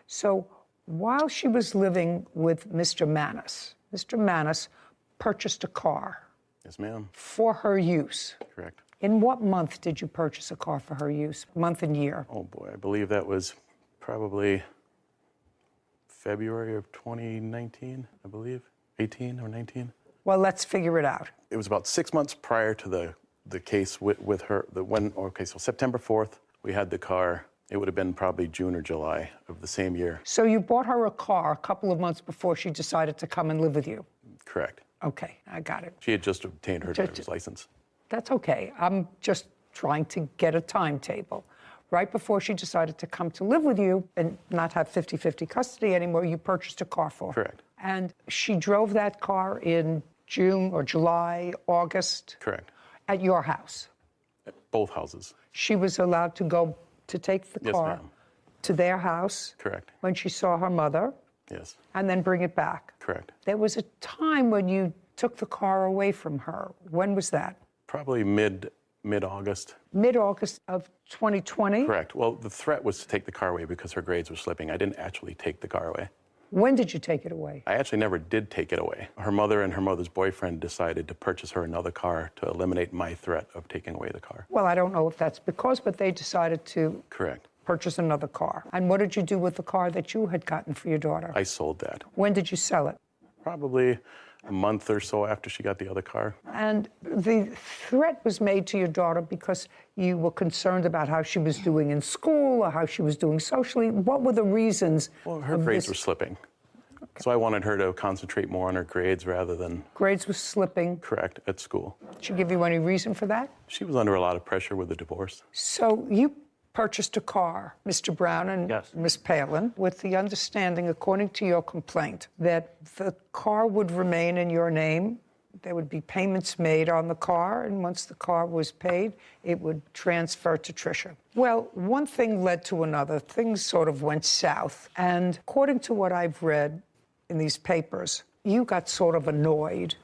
Speaker 3: So while she was living with Mr. Manis purchased a car.
Speaker 10: Yes, ma'am.
Speaker 3: For her use.
Speaker 10: Correct.
Speaker 3: In what month did you purchase a car for her use? Month and year?
Speaker 10: Oh, boy. I believe that was probably February of 2019, I believe. 18 or 19.
Speaker 3: Well, let's figure it out.
Speaker 10: It was about 6 months prior to the case with her. So September 4th, we had the car. It would have been probably June or July of the same year.
Speaker 3: So you bought her a car a couple of months before she decided to come and live with you?
Speaker 10: Correct.
Speaker 3: Okay, I got it.
Speaker 10: She had just obtained her driver's license.
Speaker 3: That's okay. I'm just trying to get a timetable. Right before she decided to come to live with you and not have 50-50 custody anymore, you purchased a car for her.
Speaker 10: Correct.
Speaker 3: And she drove that car in June or July, August?
Speaker 10: Correct.
Speaker 3: At your house?
Speaker 10: At both houses.
Speaker 3: She was allowed to go to take the car
Speaker 10: Yes, ma'am.
Speaker 3: to their house?
Speaker 10: Correct.
Speaker 3: When she saw her mother?
Speaker 10: Yes.
Speaker 3: And then bring it back?
Speaker 10: Correct.
Speaker 3: There was a time when you took the car away from her. When was that?
Speaker 10: Probably mid-August.
Speaker 3: Mid-August of 2020?
Speaker 10: Correct. Well, the threat was to take the car away because her grades were slipping. I didn't actually take the car away.
Speaker 3: When did you take it away?
Speaker 10: I actually never did take it away. Her mother and her mother's boyfriend decided to purchase her another car to eliminate my threat of taking away the car.
Speaker 3: Well, I don't know if that's because, but they decided to
Speaker 10: Correct.
Speaker 3: purchase another car. And what did you do with the car that you had gotten for your daughter?
Speaker 10: I sold that.
Speaker 3: When did you sell it?
Speaker 10: Probably a month or so after she got the other car.
Speaker 3: And the threat was made to your daughter because you were concerned about how she was doing in school or how she was doing socially. What were the reasons?
Speaker 10: Well, her grades were slipping. Okay. So I wanted her to concentrate more on her grades rather than...
Speaker 3: Grades were slipping?
Speaker 10: Correct, at school.
Speaker 3: Did she give you any reason for that?
Speaker 10: She was under a lot of pressure with the divorce.
Speaker 3: So you purchased a car, Mr. Brown and Ms. Palin, with the understanding, according to your complaint, that the car would remain in your name. There would be payments made on the car, and once the car was paid, it would transfer to Tricia. Well, one thing led to another. Things sort of went south. And according to what I've read in these papers, you got sort of annoyed.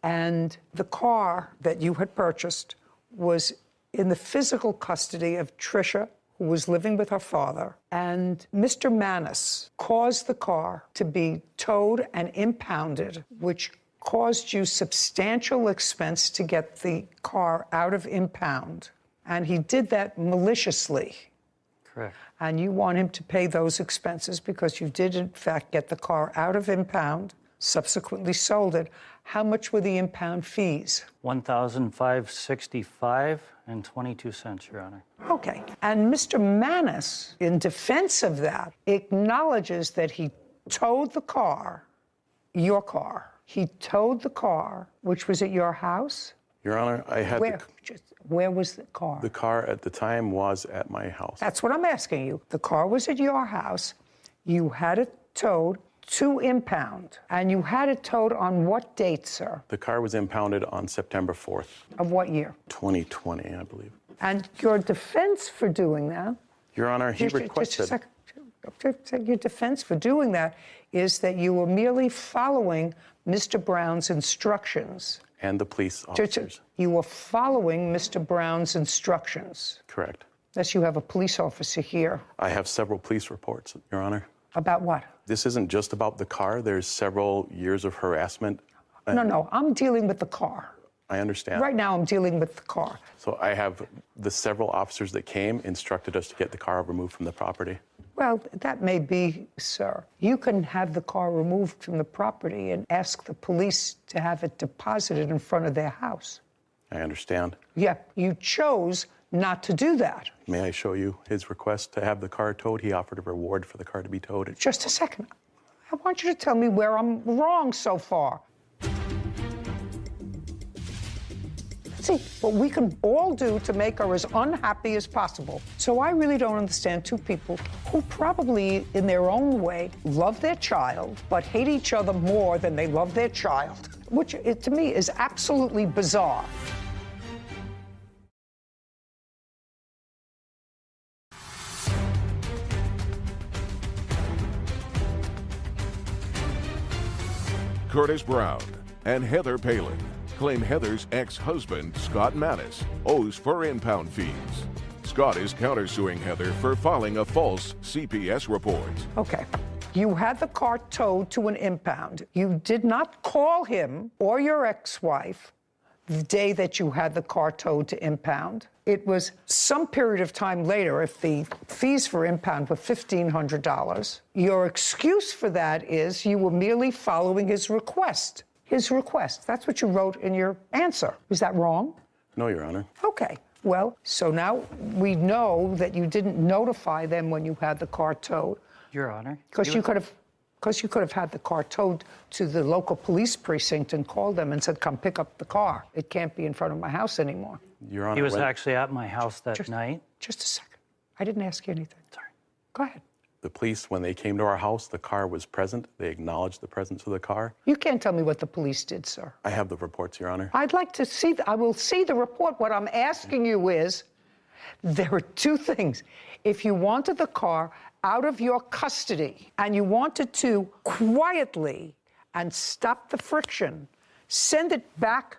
Speaker 3: And the car that you had purchased was in the physical custody of Tricia, who was living with her father, and Mr. Manis caused the car to be towed and impounded, which caused you substantial expense to get the car out of impound. And he did that maliciously.
Speaker 13: Correct.
Speaker 3: And you want him to pay those expenses because you did, in fact, get the car out of impound, subsequently sold it. How much were the impound fees?
Speaker 17: $1,565.22, Your Honor.
Speaker 3: Okay. And Mr. Manis, in defense of that, acknowledges that he towed the car, your car. He towed the car, which was at your house?
Speaker 10: Your Honor, I had
Speaker 3: Where was the car?
Speaker 10: The car at the time was at my house.
Speaker 3: That's what I'm asking you. The car was at your house. You had it towed to impound. And you had it towed on what date, sir?
Speaker 10: The car was impounded on September 4th.
Speaker 3: Of what year?
Speaker 10: 2020, I believe.
Speaker 3: And your defense for doing that?
Speaker 10: Your Honor, he requested...
Speaker 3: Just a second. Your defense for doing that is that you were merely following Mr. Brown's instructions.
Speaker 10: And the police officers.
Speaker 3: You were following Mr. Brown's instructions.
Speaker 10: Correct.
Speaker 3: Yes, you have a police officer here.
Speaker 10: I have several police reports, Your Honor.
Speaker 3: About what?
Speaker 10: This isn't just about the car. There's several years of harassment.
Speaker 3: No, I'm dealing with the car.
Speaker 10: I understand.
Speaker 3: Right now, I'm dealing with the car.
Speaker 10: So I have the several officers that came instructed us to get the car removed from the property.
Speaker 3: Well, that may be, sir. You can have the car removed from the property and ask the police to have it deposited in front of their house.
Speaker 10: I understand.
Speaker 3: Yeah, you chose not to do that.
Speaker 10: May I show you his request to have the car towed? He offered a reward for the car to be towed.
Speaker 3: Just a second. I want you to tell me where I'm wrong so far. Let's see what we can all do to make her as unhappy as possible. So I really don't understand two people who probably, in their own way, love their child, but hate each other more than they love their child, which to me is absolutely bizarre.
Speaker 1: Curtis Brown and Heather Palin claim Heather's ex-husband, Scott Manis, owes for impound fees. Scott is countersuing Heather for filing a false CPS report.
Speaker 3: Okay. You had the car towed to an impound. You did not call him or your ex-wife the day that you had the car towed to impound. It was some period of time later, if the fees for impound were $1,500. Your excuse for that is you were merely following his request. His request. That's what you wrote in your answer. Is that wrong?
Speaker 18: No, Your Honor.
Speaker 3: Okay. Well, so now we know that you didn't notify them when you had the car towed.
Speaker 17: Your Honor.
Speaker 3: Because you could have had the car towed to the local police precinct and called them and said, come pick up the car. It can't be in front of my house anymore.
Speaker 18: Your Honor.
Speaker 17: He was actually at my house that night.
Speaker 3: Just a second. I didn't ask you anything.
Speaker 17: Sorry.
Speaker 3: Go ahead.
Speaker 18: The police, when they came to our house, the car was present. They acknowledged the presence of the car.
Speaker 3: You can't tell me what the police did, sir.
Speaker 18: I have the reports, Your Honor.
Speaker 3: I'd like to see, I will see the report. What I'm asking you is, there are two things. If you wanted the car out of your custody and you wanted to quietly and stop the friction, send it back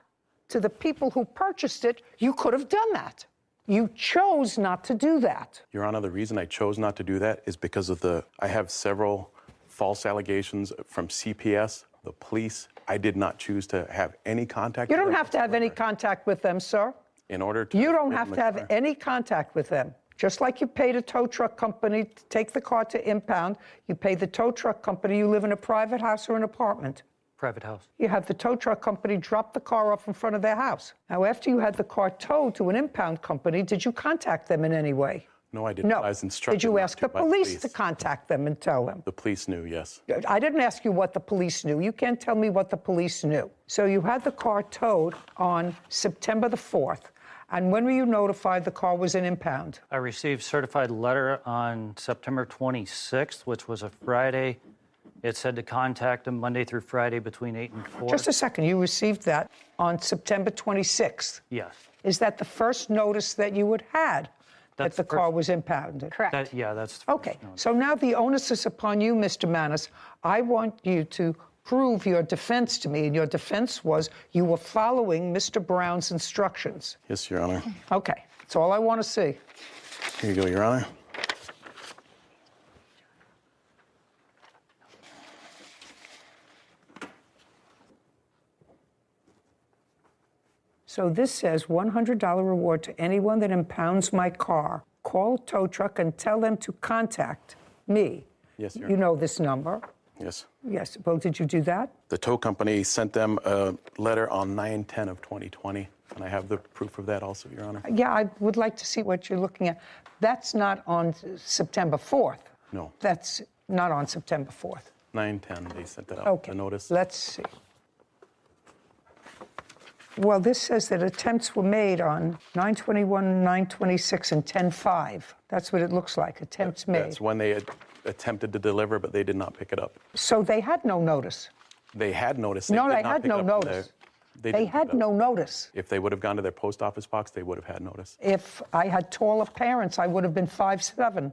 Speaker 3: to the people who purchased it, you could have done that. You chose not to do that.
Speaker 18: Your Honor, the reason I chose not to do that is because of I have several false allegations from CPS, the police. I did not choose to have any contact
Speaker 3: You
Speaker 18: with
Speaker 3: don't
Speaker 18: them
Speaker 3: have to have any contact with them, sir.
Speaker 18: in order to...
Speaker 3: You don't have to have any contact with them. Just like you paid a tow truck company to take the car to impound, you pay the tow truck company, you live in a private house or an apartment.
Speaker 17: Private house.
Speaker 3: You have the tow truck company drop the car off in front of their house. Now, after you had the car towed to an impound company, did you contact them in any way?
Speaker 18: No, I didn't.
Speaker 3: No.
Speaker 18: I was instructed
Speaker 3: Did you
Speaker 18: not
Speaker 3: ask
Speaker 18: to
Speaker 3: the
Speaker 18: by the
Speaker 3: police to contact them and tell them?
Speaker 18: The police knew, yes.
Speaker 3: I didn't ask you what the police knew. You can't tell me what the police knew. So you had the car towed on September the 4th. And when were you notified the car was in impound?
Speaker 17: I received certified letter on September 26th, which was a Friday. It said to contact them Monday through Friday between 8 and 4.
Speaker 3: Just a second. You received that on September 26th.
Speaker 17: Yes.
Speaker 3: Is that the first notice that you had that the car was impounded?
Speaker 16: Correct.
Speaker 17: Yeah, that's
Speaker 3: Okay. So now the onus is upon you, Mr. Manis. I want you to prove your defense to me, and your defense was you were following Mr. Brown's instructions.
Speaker 18: Yes, Your Honor.
Speaker 3: Okay. That's all I want to see.
Speaker 18: Here you go, Your Honor.
Speaker 3: So this says $100 reward to anyone that impounds my car. Call a tow truck and tell them to contact me.
Speaker 18: Yes, Your
Speaker 3: You
Speaker 18: Honor.
Speaker 3: know this number.
Speaker 18: Yes.
Speaker 3: Yes. Well, did you do that?
Speaker 18: The tow company sent them a letter on 9/10 of 2020, and I have the proof of that also, Your Honor.
Speaker 3: Yeah, I would like to see what you're looking at. That's not on September 4th.
Speaker 18: No.
Speaker 3: That's not on September 4th.
Speaker 18: 9/10, they sent that out,
Speaker 3: Okay.
Speaker 18: the notice.
Speaker 3: Let's see. Well, this says that attempts were made on 9/21, 9/26, and 10/5. That's what it looks like, attempts made.
Speaker 18: That's when they had attempted to deliver, but they did not pick it up.
Speaker 3: So they had no notice.
Speaker 18: They had notice.
Speaker 3: No,
Speaker 18: did
Speaker 3: they
Speaker 18: not
Speaker 3: had
Speaker 18: pick
Speaker 3: no
Speaker 18: it up on
Speaker 3: notice.
Speaker 18: They
Speaker 3: They
Speaker 18: didn't pick
Speaker 3: had
Speaker 18: it up.
Speaker 3: no notice.
Speaker 18: If they would have gone to their post office box, they would have had notice.
Speaker 3: If I had taller parents, I would have been 5'7".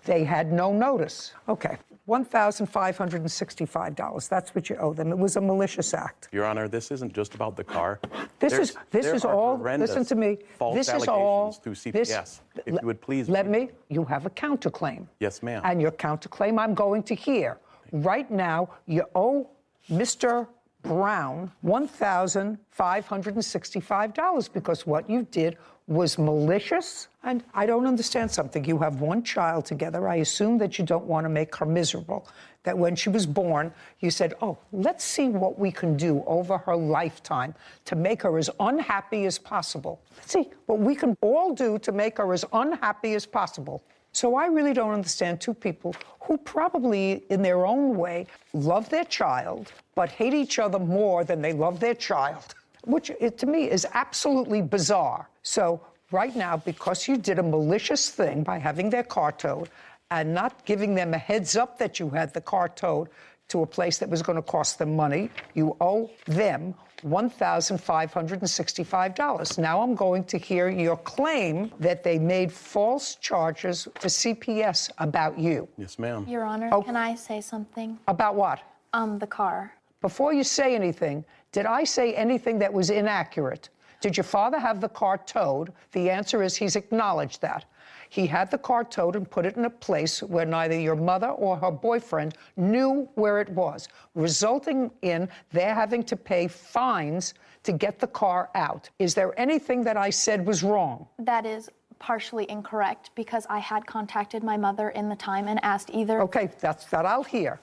Speaker 3: They had no notice. Okay, $1,565. That's what you owe them. It was a malicious act.
Speaker 18: Your Honor, this isn't just about the car.
Speaker 3: This is
Speaker 18: There are
Speaker 3: all.
Speaker 18: horrendous
Speaker 3: Listen to me.
Speaker 18: False
Speaker 3: This is
Speaker 18: allegations
Speaker 3: all.
Speaker 18: through CPS. If you would please.
Speaker 3: Let me. You have a counterclaim.
Speaker 18: Yes, ma'am.
Speaker 3: And your counterclaim I'm going to hear. Right now, you owe Mr. Brown $1,565 because what you did was malicious. And I don't understand something. You have one child together. I assume that you don't want to make her miserable. That when she was born, you said, oh, let's see what we can do over her lifetime to make her as unhappy as possible. Let's see what we can all do to make her as unhappy as possible. So I really don't understand two people who probably, in their own way, love their child, but hate each other more than they love their child. which to me is absolutely bizarre. So right now, because you did a malicious thing by having their car towed and not giving them a heads up that you had the car towed to a place that was going to cost them money, you owe them $1,565. Now I'm going to hear your claim that they made false charges to CPS about you.
Speaker 18: Yes, ma'am.
Speaker 19: Your Honor, can I say something?
Speaker 3: About what?
Speaker 19: The car.
Speaker 3: Before you say anything, did I say anything that was inaccurate? Did your father have the car towed? The answer is he's acknowledged that. He had the car towed and put it in a place where neither your mother or her boyfriend knew where it was, resulting in their having to pay fines to get the car out. Is there anything that I said was wrong?
Speaker 19: That is partially incorrect because I had contacted my mother in the time and asked either.
Speaker 3: Okay, that's that I'll hear.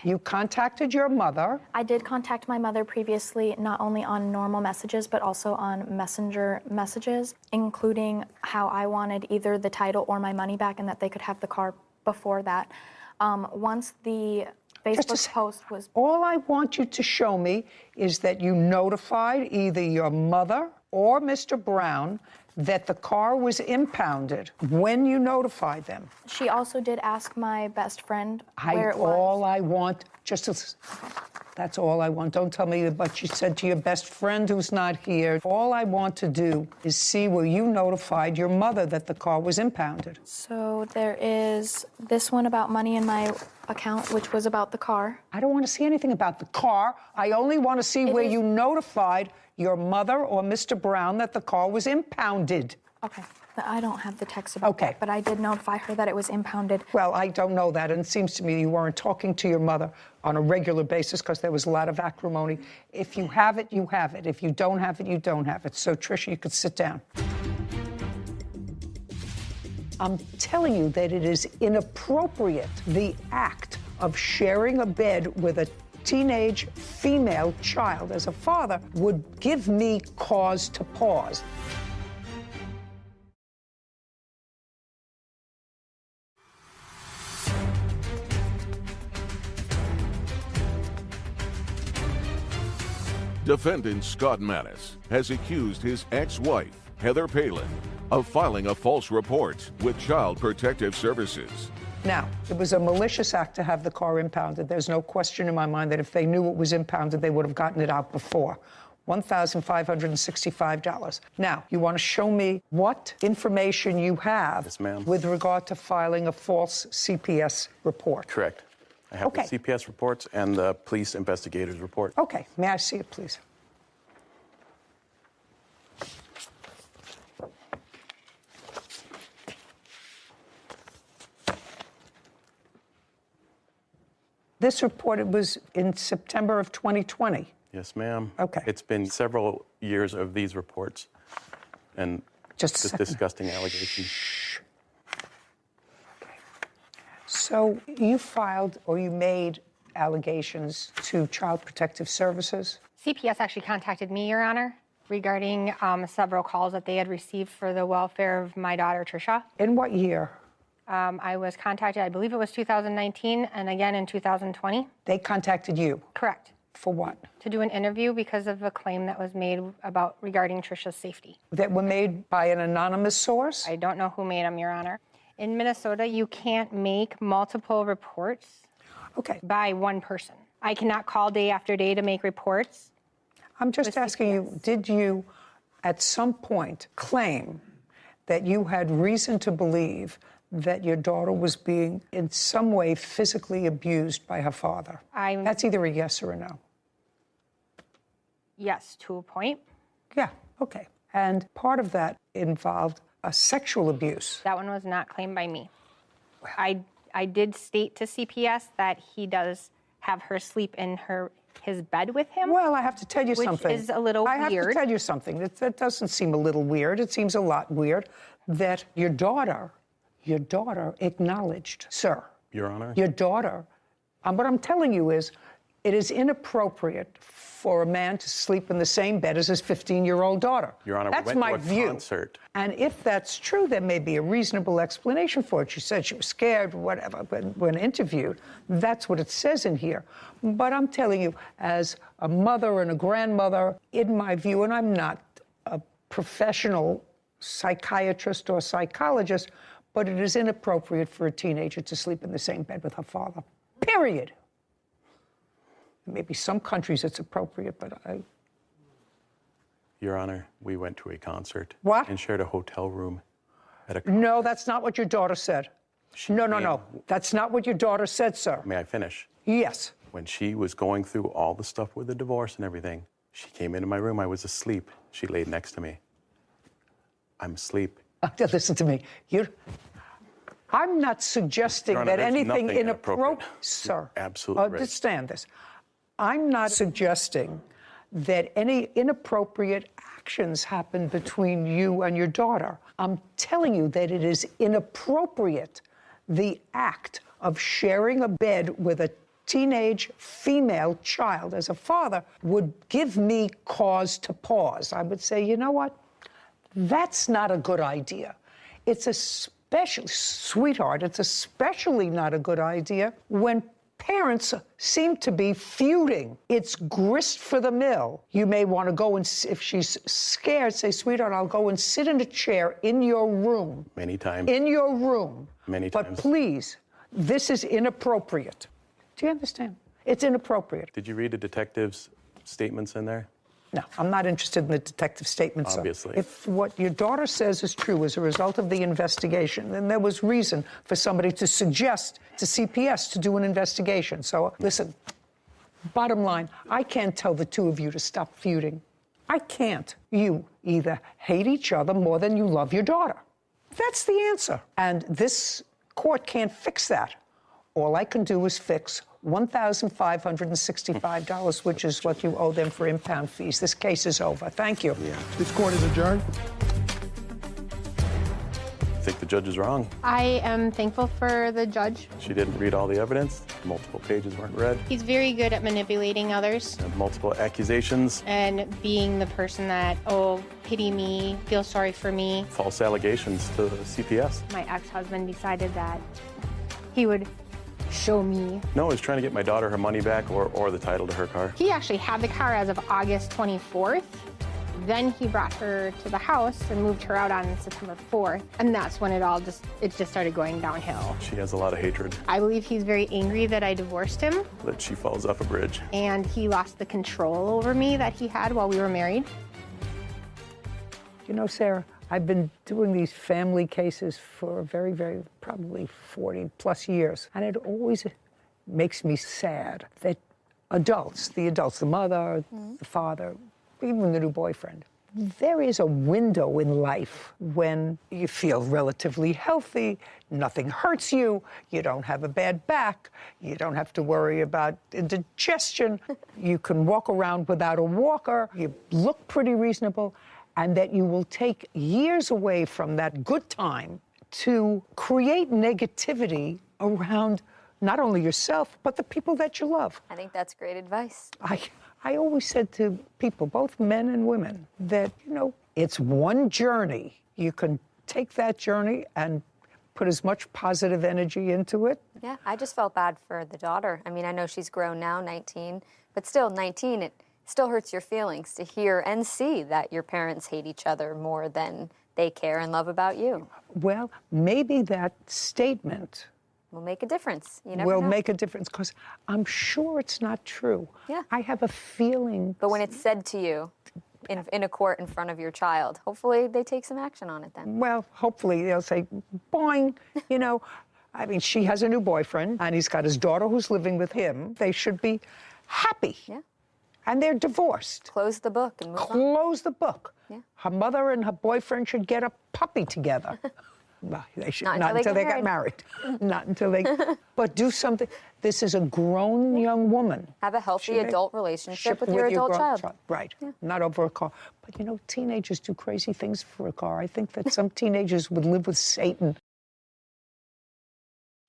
Speaker 3: You contacted your mother.
Speaker 19: I did contact my mother previously, not only on normal messages, but also on messenger messages, including how I wanted either the title or my money back and that they could have the car before that. Once the Facebook post was...
Speaker 3: All I want you to show me is that you notified either your mother or Mr. Brown that the car was impounded when you notified them.
Speaker 19: She also did ask my best friend where it was.
Speaker 3: All I want, that's all I want. Don't tell me what you said to your best friend who's not here. All I want to do is see where you notified your mother that the car was impounded.
Speaker 19: So there is this one about money in my account, which was about the car.
Speaker 3: I don't want to see anything about the car. I only want to see where you notified your mother or Mr. Brown that the car was impounded.
Speaker 19: Okay. I don't have the text about that, but I did notify her that it was impounded.
Speaker 3: Well, I don't know that, and it seems to me you weren't talking to your mother on a regular basis because there was a lot of acrimony. If you have it, you have it. If you don't have it, you don't have it. So, Tricia, you could sit down. I'm telling you that it is inappropriate, the act of sharing a bed with a teenage female child as a father would give me cause to pause.
Speaker 1: Defendant Scott Manis has accused his ex-wife, Heather Palin, of filing a false report with Child Protective Services.
Speaker 3: Now, it was a malicious act to have the car impounded. There's no question in my mind that if they knew it was impounded, they would have gotten it out before. $1,565. Now, you want to show me what information you have with regard to filing a false CPS report?
Speaker 18: Correct. I have the CPS reports and the police investigators report.
Speaker 3: Okay. May I see it, please? This report, it was in September of 2020.
Speaker 18: Yes, ma'am.
Speaker 3: Okay.
Speaker 18: It's been several years of these reports and
Speaker 3: just
Speaker 18: disgusting allegations.
Speaker 3: So you filed or you made allegations to Child Protective Services?
Speaker 16: CPS actually contacted me, Your Honor, regarding several calls that they had received for the welfare of my daughter, Tricia.
Speaker 3: In what year?
Speaker 16: I was contacted, I believe it was 2019, and again in 2020.
Speaker 3: They contacted you?
Speaker 16: Correct.
Speaker 3: For what?
Speaker 16: To do an interview because of a claim that was made regarding Tricia's safety.
Speaker 3: That were made by an anonymous source?
Speaker 16: I don't know who made them, Your Honor. In Minnesota, you can't make multiple reports by one person. I cannot call day after day to make reports.
Speaker 3: I'm just asking you, did you at some point claim that you had reason to believe that your daughter was being in some way physically abused by her father? That's either a yes or a no.
Speaker 16: Yes, to a point.
Speaker 3: Yeah, okay. And part of that involved a sexual abuse.
Speaker 16: That one was not claimed by me. I did state to CPS that he does have her sleep in his bed with him.
Speaker 3: Well, I have to tell you something.
Speaker 16: Which is a little weird.
Speaker 3: I have to tell you something. That doesn't seem a little weird. It seems a lot weird that your daughter acknowledged, sir.
Speaker 18: Your Honor?
Speaker 3: Your daughter. What I'm telling you is It is inappropriate for a man to sleep in the same bed as his 15-year-old daughter.
Speaker 18: Your Honor,
Speaker 3: that's
Speaker 18: we went
Speaker 3: my
Speaker 18: to a
Speaker 3: view.
Speaker 18: concert.
Speaker 3: And if that's true, there may be a reasonable explanation for it. She said she was scared, whatever, when interviewed. That's what it says in here. But I'm telling you, as a mother and a grandmother, in my view, and I'm not a professional psychiatrist or psychologist, but it is inappropriate for a teenager to sleep in the same bed with her father. Period. Maybe some countries it's appropriate, but I...
Speaker 18: Your Honor, we went to a concert.
Speaker 3: What?
Speaker 18: And shared a hotel room at a...
Speaker 3: No, that's not what your daughter said. No. That's not what your daughter said, sir.
Speaker 18: May I finish?
Speaker 3: Yes.
Speaker 18: When she was going through all the stuff with the divorce and everything, she came into my room. I was asleep. She laid next to me. I'm asleep.
Speaker 3: Listen to me. I'm not suggesting
Speaker 18: Your Honor,
Speaker 3: that
Speaker 18: there's
Speaker 3: anything
Speaker 18: nothing
Speaker 3: inappropriate... Sir,
Speaker 18: absolutely right.
Speaker 3: understand this. I'm not suggesting that any inappropriate actions happen between you and your daughter. I'm telling you that it is inappropriate, the act of sharing a bed with a teenage female child as a father would give me cause to pause. I would say, you know what? That's not a good idea. It's especially, sweetheart, it's especially not a good idea when parents seem to be feuding. It's grist for the mill. You may want to go and, if she's scared, say, sweetheart, I'll go and sit in a chair in your room.
Speaker 18: Many times.
Speaker 3: In your room.
Speaker 18: Many
Speaker 3: but
Speaker 18: times.
Speaker 3: But please, this is inappropriate. Do you understand? It's inappropriate.
Speaker 18: Did you read the detective's statements in there?
Speaker 3: No, I'm not interested in the detective statements.
Speaker 18: Obviously.
Speaker 3: If what your daughter says is true as a result of the investigation, then there was reason for somebody to suggest to CPS to do an investigation. So, listen, bottom line, I can't tell the two of you to stop feuding. I can't. You either hate each other more than you love your daughter. That's the answer. And this court can't fix that. All I can do is fix $1,565, which is what you owe them for impound fees. This case is over. Thank you.
Speaker 2: Yeah. This court is adjourned.
Speaker 18: I think the judge is wrong.
Speaker 16: I am thankful for the judge.
Speaker 18: She didn't read all the evidence. Multiple pages weren't read.
Speaker 16: He's very good at manipulating others.
Speaker 18: And multiple accusations.
Speaker 16: And being the person that, oh, pity me, feel sorry for me.
Speaker 18: False allegations to CPS.
Speaker 16: My ex-husband decided that he would show me.
Speaker 18: No, I was trying to get my daughter her money back or the title to her car.
Speaker 16: He actually had the car as of August 24th. Then he brought her to the house and moved her out on September 4th. And that's when it just started going downhill.
Speaker 18: She has a lot of hatred.
Speaker 16: I believe he's very angry that I divorced him.
Speaker 18: That she falls off a bridge.
Speaker 16: And he lost the control over me that he had while we were married.
Speaker 3: You know, Sarah, I've been doing these family cases for probably 40 plus years. And it always makes me sad that the mother, the father, even the new boyfriend, there is a window in life when you feel relatively healthy, nothing hurts you, you don't have a bad back, you don't have to worry about indigestion, you can walk around without a walker, you look pretty reasonable, and that you will take years away from that good time to create negativity around not only yourself, but the people that you love.
Speaker 7: I think that's great advice.
Speaker 3: I always said to people, both men and women, that, you know, it's one journey. You can take that journey and put as much positive energy into it.
Speaker 7: Yeah, I just felt bad for the daughter. I mean, I know she's grown now, 19, but still 19, it still hurts your feelings to hear and see that your parents hate each other more than they care and love about you.
Speaker 3: Well, maybe that statement
Speaker 7: will make a difference. You never
Speaker 3: will
Speaker 7: know.
Speaker 3: Make a difference, because I'm sure it's not true.
Speaker 7: Yeah.
Speaker 3: I have a feeling.
Speaker 7: But when it's said to you in a court in front of your child, hopefully they take some action on it then.
Speaker 3: Well, hopefully they'll say, boing, you know. I mean, she has a new boyfriend, and he's got his daughter who's living with him. They should be happy.
Speaker 7: Yeah.
Speaker 3: And they're divorced.
Speaker 7: Close the book and move on.
Speaker 3: Close the book.
Speaker 7: Yeah.
Speaker 3: Her mother and her boyfriend should get a puppy together. Well, they should
Speaker 7: Not until they get
Speaker 3: married. Not until they. But do something. This is a grown young woman.
Speaker 7: Have a healthy adult relationship with your adult child.
Speaker 3: Right.
Speaker 7: Yeah.
Speaker 3: Not over a car. But you know, teenagers do crazy things for a car. I think that some teenagers would live with Satan.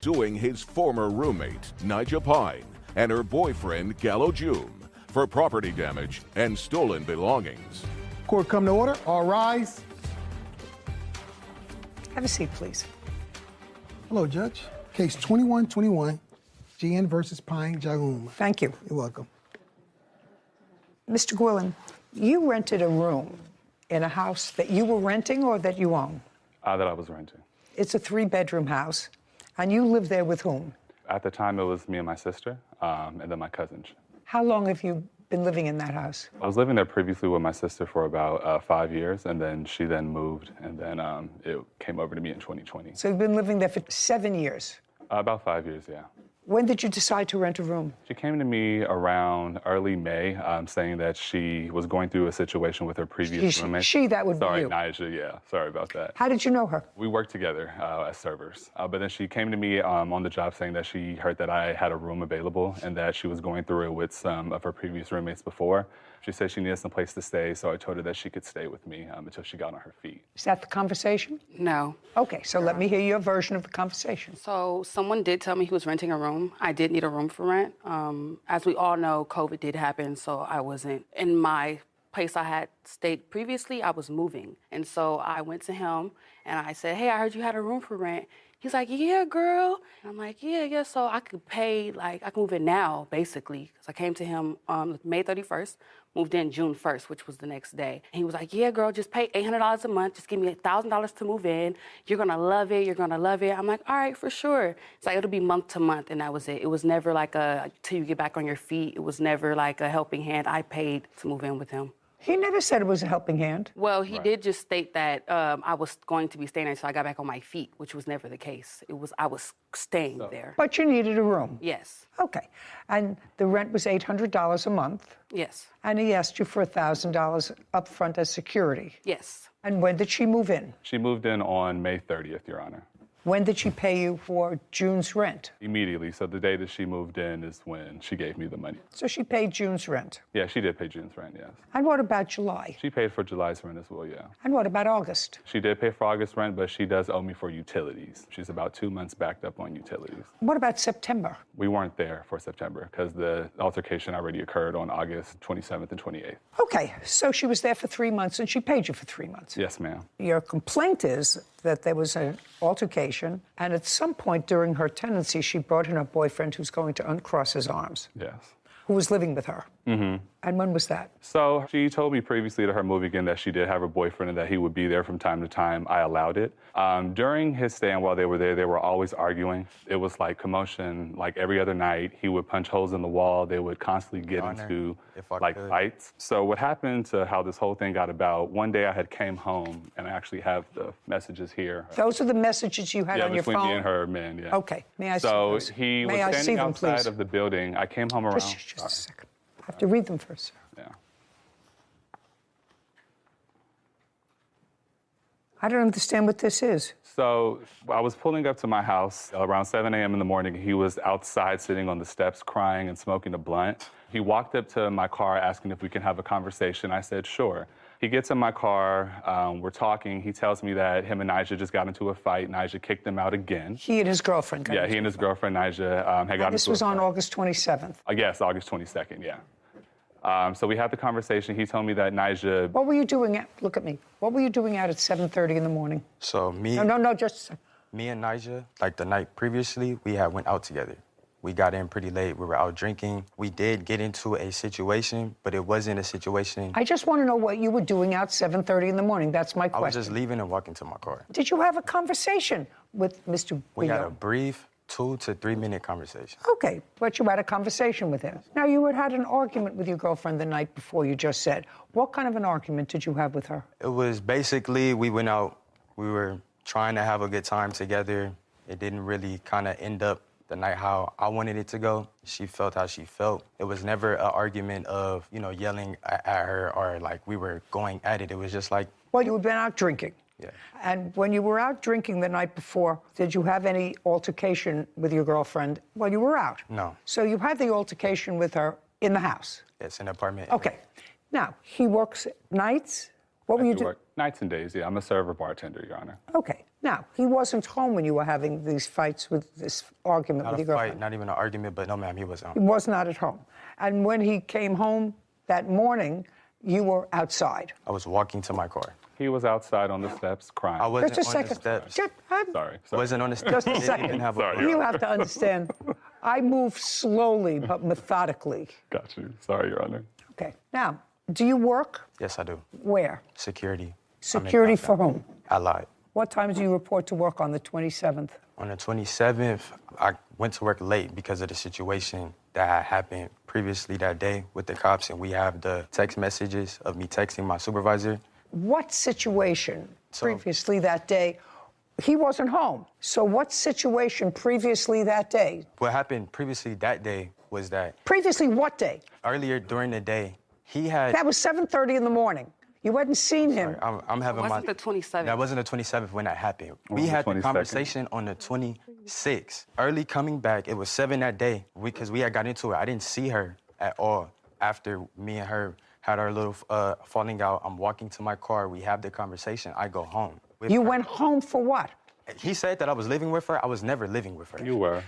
Speaker 1: Suing his former roommate, Nigel Pine, and her boyfriend, Gallo Jume, for property damage and stolen belongings.
Speaker 2: Court come to order. All rise.
Speaker 3: Have a seat, please.
Speaker 2: Hello, Judge. Case 2121, GN versus Pine Jaum.
Speaker 3: Thank you.
Speaker 2: You're welcome.
Speaker 3: Mr. Gwillan, you rented a room in a house that you were renting or that you own?
Speaker 20: That I was renting.
Speaker 3: It's a 3-bedroom house, and you live there with whom?
Speaker 20: At the time, it was me and my sister, and then my cousin.
Speaker 3: How long have you been living in that house?
Speaker 20: I was living there previously with my sister for about 5 years, and then she moved, and then it came over to me in 2020.
Speaker 3: So you've been living there for 7 years?
Speaker 20: About 5 years, yeah.
Speaker 3: When did you decide to rent a room?
Speaker 20: She came to me around early May, saying that she was going through a situation with her previous roommate.
Speaker 3: That would be you.
Speaker 20: Sorry, Nyjah, yeah. Sorry about that.
Speaker 3: How did you know her?
Speaker 20: We worked together as servers. But then she came to me on the job saying that she heard that I had a room available and that she was going through it with some of her previous roommates before. She said she needed some place to stay, so I told her that she could stay with me until she got on her feet.
Speaker 3: Is that the conversation?
Speaker 21: No.
Speaker 3: Okay, so let me hear your version of the conversation.
Speaker 21: So someone did tell me he was renting a room. I did need a room for rent. As we all know, COVID did happen, so I wasn't in my place I had stayed previously. I was moving. And so I went to him and I said, hey, I heard you had a room for rent. He's like, yeah, girl. And I'm like, yeah. So I could pay, I can move in now, basically. Because I came to him May 31st, moved in June 1st, which was the next day. And he was like, yeah, girl, just pay $800 a month. Just give me $1,000 to move in. You're going to love it. You're going to love it. I'm like, all right, for sure. It's like, it'll be month to month. And that was it. It was never like till you get back on your feet. It was never like a helping hand. I paid to move in with him.
Speaker 3: He never said it was a helping hand.
Speaker 21: Well, he did just state that I was going to be staying there until I got back on my feet, which was never the case. I was staying there.
Speaker 3: But you needed a room.
Speaker 21: Yes.
Speaker 3: Okay. And the rent was $800 a month.
Speaker 21: Yes.
Speaker 3: And he asked you for $1,000 up front as security.
Speaker 21: Yes.
Speaker 3: And when did she move in?
Speaker 20: She moved in on May 30th, Your Honor.
Speaker 3: When did she pay you for June's rent?
Speaker 20: Immediately. So the day that she moved in is when she gave me the money.
Speaker 3: So she paid June's rent?
Speaker 20: Yeah, she did pay June's rent, yes.
Speaker 3: And what about July?
Speaker 20: She paid for July's rent as well, yeah.
Speaker 3: And what about August?
Speaker 20: She did pay for August rent, but she does owe me for utilities. She's about 2 months backed up on utilities.
Speaker 3: What about September?
Speaker 20: We weren't there for September because the altercation already occurred on August 27th and 28th.
Speaker 3: Okay, so she was there for 3 months and she paid you for 3 months.
Speaker 20: Yes, ma'am.
Speaker 3: Your complaint is that there was an altercation, and at some point during her tenancy, she brought in her boyfriend who's going to uncross his arms.
Speaker 20: Yes.
Speaker 3: Who was living with her.
Speaker 20: Mm-hmm.
Speaker 3: And when was that?
Speaker 20: So she told me previously to her moving in that she did have a boyfriend and that he would be there from time to time. I allowed it. During his stay and while they were there, they were always arguing. It was like commotion, like every other night. He would punch holes in the wall. They would constantly get into fights. So what happened to how this whole thing got about, one day I had came home and I actually have the messages here.
Speaker 3: Those are the messages you had on your phone?
Speaker 20: Yeah, between me and her men, yeah.
Speaker 3: Okay, may I see those?
Speaker 20: So he was
Speaker 3: May I see
Speaker 20: standing
Speaker 3: them,
Speaker 20: outside
Speaker 3: please?
Speaker 20: of the building. I came home around.
Speaker 3: Just a second. I have to read them first, sir.
Speaker 20: Yeah.
Speaker 3: I don't understand what this is.
Speaker 20: So I was pulling up to my house around 7 a.m. in the morning. He was outside sitting on the steps crying and smoking a blunt. He walked up to my car asking if we can have a conversation. I said, sure. He gets in my car. We're talking. He tells me that him and Nyjah just got into a fight. Nyjah kicked him out again.
Speaker 3: He and his girlfriend got
Speaker 20: Yeah, he and his girlfriend, Nyjah, had gotten into a fight.
Speaker 3: This was on August 27th.
Speaker 20: Yes, August 22nd, yeah. So we had the conversation. He told me that Nyjah...
Speaker 3: What were you doing look at me. What were you doing out at 7:30 in the morning?
Speaker 22: So me...
Speaker 3: No, just...
Speaker 22: Me and Nyjah, like the night previously, we had went out together. We got in pretty late. We were out drinking. We did get into a situation, but it wasn't a situation...
Speaker 3: I just want to know what you were doing out 7:30 in the morning. That's my question.
Speaker 22: I was just leaving and walking to my car.
Speaker 3: Did you have a conversation with Mr.
Speaker 22: We had
Speaker 3: Guillaume?
Speaker 22: a brief 2 to 3 minute conversation.
Speaker 3: Okay, but you had a conversation with him. Now, you had an argument with your girlfriend the night before, you just said. What kind of an argument did you have with her?
Speaker 22: It was basically, we went out, we were trying to have a good time together. It didn't really kind of end up the night how I wanted it to go. She felt how she felt. It was never an argument of, yelling at her or like we were going at it. It was just like...
Speaker 3: Well, you had been out drinking.
Speaker 22: Yeah.
Speaker 3: And when you were out drinking the night before, did you have any altercation with your girlfriend while you were out?
Speaker 22: No.
Speaker 3: So you had the altercation with her in the house?
Speaker 22: It's an apartment.
Speaker 3: Okay. Now, he works nights? What were you doing?
Speaker 20: Nights and days, yeah. I'm a server bartender, Your Honor.
Speaker 3: Okay. Now, he wasn't home when you were having these fights with this argument
Speaker 22: Not
Speaker 3: with
Speaker 22: a
Speaker 3: your
Speaker 22: fight,
Speaker 3: girlfriend.
Speaker 22: not even an argument, but no, ma'am, he wasn't
Speaker 3: He
Speaker 22: home.
Speaker 3: was not at home. And when he came home that morning, you were outside.
Speaker 22: I was walking to my car.
Speaker 20: He was outside on the steps crying.
Speaker 22: I wasn't
Speaker 3: Just a
Speaker 22: on the
Speaker 3: second.
Speaker 22: steps.
Speaker 20: Sorry.
Speaker 22: I wasn't on the steps.
Speaker 3: Just a
Speaker 22: They didn't
Speaker 3: second.
Speaker 22: have a
Speaker 20: Sorry.
Speaker 3: You have to understand, I move slowly but methodically.
Speaker 20: Got you. Sorry, Your Honor.
Speaker 3: Okay. Now, do you work?
Speaker 22: Yes, I do.
Speaker 3: Where?
Speaker 22: Security.
Speaker 3: Security for whom?
Speaker 22: I lied.
Speaker 3: What time do you report to work on the 27th?
Speaker 22: On the 27th, I went to work late because of the situation that had happened previously that day with the cops, and we have the text messages of me texting my supervisor.
Speaker 3: What situation previously that day? He wasn't home. So what situation previously that day?
Speaker 22: What happened previously that day was that
Speaker 3: Previously what day?
Speaker 22: earlier during the day, he had...
Speaker 3: That was 7:30 in the morning. You hadn't seen him.
Speaker 22: I'm having
Speaker 21: Wasn't
Speaker 22: my...
Speaker 21: the 27th?
Speaker 22: That wasn't the 27th when that happened.
Speaker 20: On
Speaker 22: We
Speaker 20: the
Speaker 22: had the
Speaker 20: 22nd.
Speaker 22: conversation on the 26th. Early coming back, it was 7 that day because we had got into it. I didn't see her at all. After me and her had our little falling out, I'm walking to my car. We have the conversation. I go home. with
Speaker 3: You
Speaker 22: her.
Speaker 3: went home for what?
Speaker 22: He said that I was living with her. I was never living with her.
Speaker 20: You were.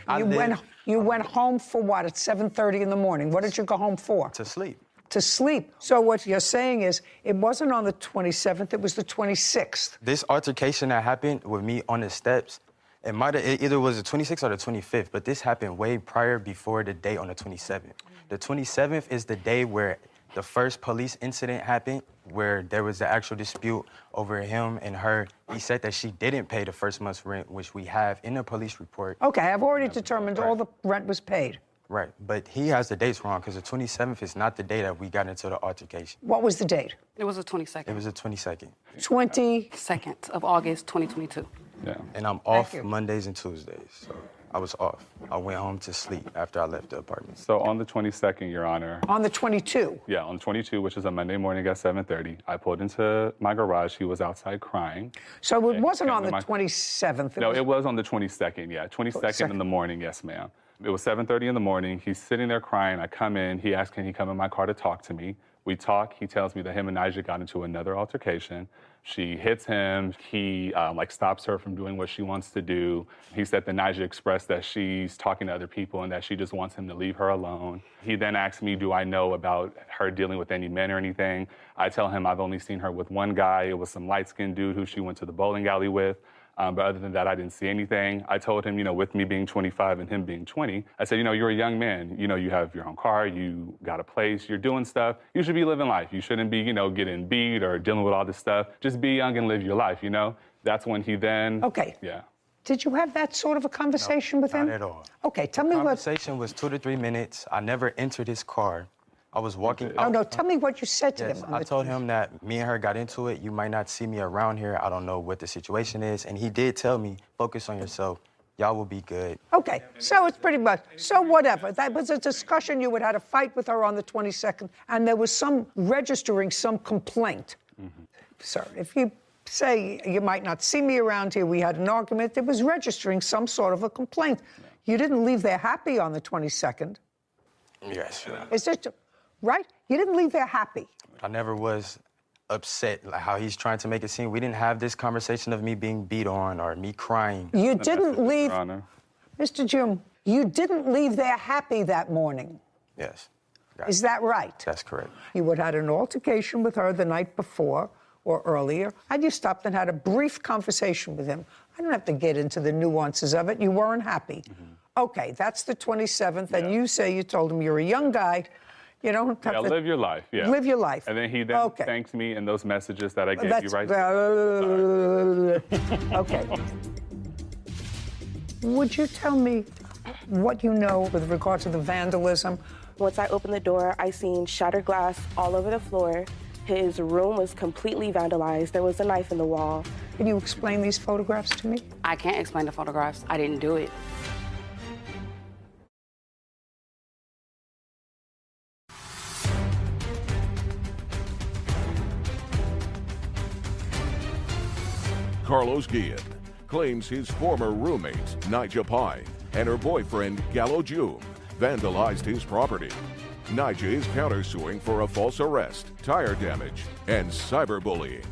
Speaker 3: You went home for what at 7:30 in the morning? What did you go home for?
Speaker 22: To sleep.
Speaker 3: To sleep. So what you're saying is it wasn't on the 27th, it was the 26th.
Speaker 22: This altercation that happened with me on the steps, it either was the 26th or the 25th, but this happened way prior before the day on the 27th. The 27th is the day where the first police incident happened, where there was the actual dispute over him and her. He said that she didn't pay the first month's rent, which we have in the police report.
Speaker 3: Okay, I've already determined all the rent was paid.
Speaker 22: Right, but he has the dates wrong because the 27th is not the day that we got into the altercation.
Speaker 3: What was the date?
Speaker 21: It was the 22nd.
Speaker 22: It was the 22nd.
Speaker 3: 22nd
Speaker 21: of August, 2022.
Speaker 20: Yeah.
Speaker 22: And I'm off Mondays and Tuesdays, so I was off. I went home to sleep after I left the apartment.
Speaker 20: So on the 22nd, Your Honor.
Speaker 3: On the 22?
Speaker 20: Yeah, on 22, which is a Monday morning at 7:30, I pulled into my garage. He was outside crying.
Speaker 3: So it wasn't
Speaker 20: came
Speaker 3: on
Speaker 20: to
Speaker 3: the
Speaker 20: my-
Speaker 3: 27th?
Speaker 20: No, it was on the 22nd, yeah. 22nd in the morning, yes, ma'am. It was 7:30 in the morning. He's sitting there crying. I come in. He asks, can he come in my car to talk to me? We talk. He tells me that him and Nija got into another altercation. She hits him. He stops her from doing what she wants to do. He said that Nija expressed that she's talking to other people and that she just wants him to leave her alone. He then asked me, do I know about her dealing with any men or anything? I tell him I've only seen her with one guy. It was some light-skinned dude who she went to the bowling alley with. But other than that, I didn't see anything. I told him, with me being 25 and him being 20, I said, you're a young man. You have your own car, you got a place, you're doing stuff. You should be living life. You shouldn't be, getting beat or dealing with all this stuff. Just be young and live your life, That's when he then...
Speaker 3: Okay.
Speaker 20: Yeah.
Speaker 3: Did you have that sort of a conversation with him?
Speaker 22: Not at all.
Speaker 3: Okay, tell me what...
Speaker 22: The conversation was 2 to 3 minutes. I never entered his car. I was walking out.
Speaker 3: No, tell me what you said to
Speaker 22: Yes,
Speaker 3: him.
Speaker 22: I told him that me and her got into it. You might not see me around here. I don't know what the situation is. And he did tell me, focus on yourself. Y'all will be good.
Speaker 3: Okay, so it's pretty much, so whatever. That was a discussion. You had a fight with her on the 22nd, and there was some registering some complaint. Sir, if you say you might not see me around here, we had an argument, it was registering some sort of a complaint. You didn't leave there happy on the 22nd.
Speaker 22: Yes.
Speaker 3: Is it right? You didn't leave there happy.
Speaker 22: I never was upset, like how he's trying to make it seem. We didn't have this conversation of me being beat on or me crying.
Speaker 3: You didn't leave, Mr. Jim, you didn't leave there happy that morning.
Speaker 22: Yes.
Speaker 3: Is that right?
Speaker 22: That's correct.
Speaker 3: You had had an altercation with her the night before or earlier, and you stopped and had a brief conversation with him. I don't have to get into the nuances of it. You weren't happy. Okay, that's the 27th, and you say you told him you're a young guy. You don't have to...
Speaker 20: live your life, yeah.
Speaker 3: Live your life.
Speaker 20: And then he then thanks me in those messages that I gave you, right?
Speaker 3: Okay. Would you tell me what you know with regard to the vandalism?
Speaker 4: Once I opened the door, I seen shattered glass all over the floor. His room was completely vandalized. There was a knife in the wall.
Speaker 3: Can you explain these photographs to me?
Speaker 21: I can't explain the photographs. I didn't do it.
Speaker 1: Carlos Guillen claims his former roommates, Nija Pine, and her boyfriend, Gallo June, vandalized his property. Nija is countersuing for a false arrest, tire damage, and cyberbullying.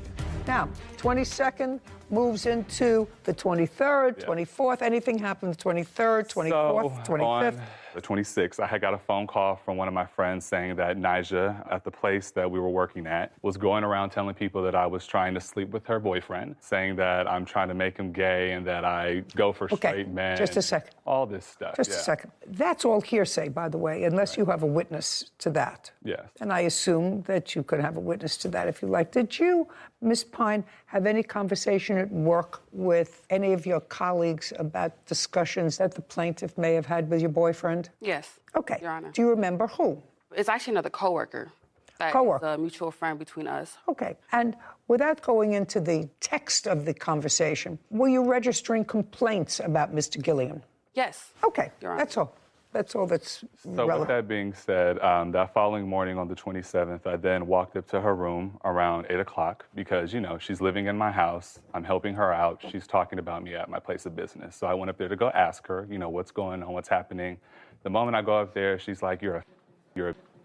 Speaker 3: Now, 22nd moves into the 23rd, 24th. Anything happened the 23rd, 24th, 25th?
Speaker 20: On the 26th, I had got a phone call from one of my friends saying that Nyjah, at the place that we were working at, was going around telling people that I was trying to sleep with her boyfriend, saying that I'm trying to make him gay and that I go for straight men.
Speaker 3: Just a second.
Speaker 20: All this stuff.
Speaker 3: Just a second. That's all hearsay, by the way, unless you have a witness to that.
Speaker 20: Yes.
Speaker 3: And I assume that you could have a witness to that if you like. Did you, Ms. Pine, have any conversation at work with any of your colleagues about discussions that the plaintiff may have had with your boyfriend?
Speaker 21: Yes.
Speaker 3: Okay.
Speaker 21: Your Honor.
Speaker 3: Do you remember who?
Speaker 21: It's actually another coworker. That
Speaker 3: Coworker.
Speaker 21: is a mutual friend between us.
Speaker 3: Okay. And without going into the text of the conversation, were you registering complaints about Mr. Gilliam?
Speaker 21: Yes.
Speaker 3: Okay.
Speaker 21: Your Honor.
Speaker 3: That's all. That's all that's
Speaker 20: So
Speaker 3: relevant.
Speaker 20: with that being said, that following morning on the 27th, I then walked up to her room around 8 o'clock because, you know, she's living in my house. I'm helping her out. She's talking about me at my place of business. So I went up there to go ask her, you know, what's going on, what's happening. The moment I go up there, she's like, you're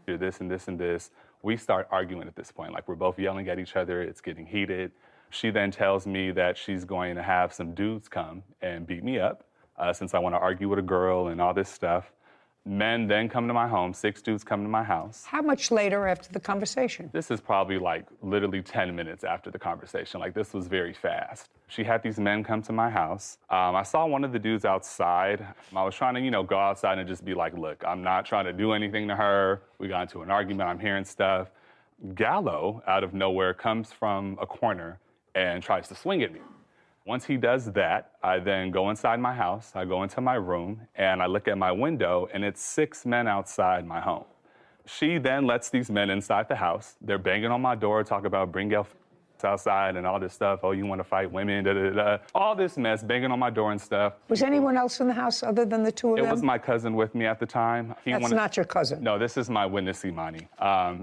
Speaker 20: this and this and this. We start arguing at this point. Like, we're both yelling at each other. It's getting heated. She then tells me that she's going to have some dudes come and beat me up since I want to argue with a girl and all this stuff. Men then come to my home. 6 dudes come to my house.
Speaker 3: How much later after the conversation?
Speaker 20: This is probably like literally 10 minutes after the conversation. Like, this was very fast. She had these men come to my house. I saw one of the dudes outside. I was trying to, you know, go outside and just be like, look, I'm not trying to do anything to her. We got into an argument. I'm hearing stuff. Gallo, out of nowhere, comes from a corner and tries to swing at me. Once he does that, I then go inside my house, I go into my room, and I look at my window, and it's 6 men outside my home. She then lets these men inside the house. They're banging on my door, talk about bring your outside and all this stuff. Oh, you want to fight women, da-da-da. All this mess, banging on my door and stuff.
Speaker 3: Was anyone else in the house other than the two of them?
Speaker 20: It was my cousin with me at the time.
Speaker 3: That's not your cousin.
Speaker 20: No, this is my witness, Imani.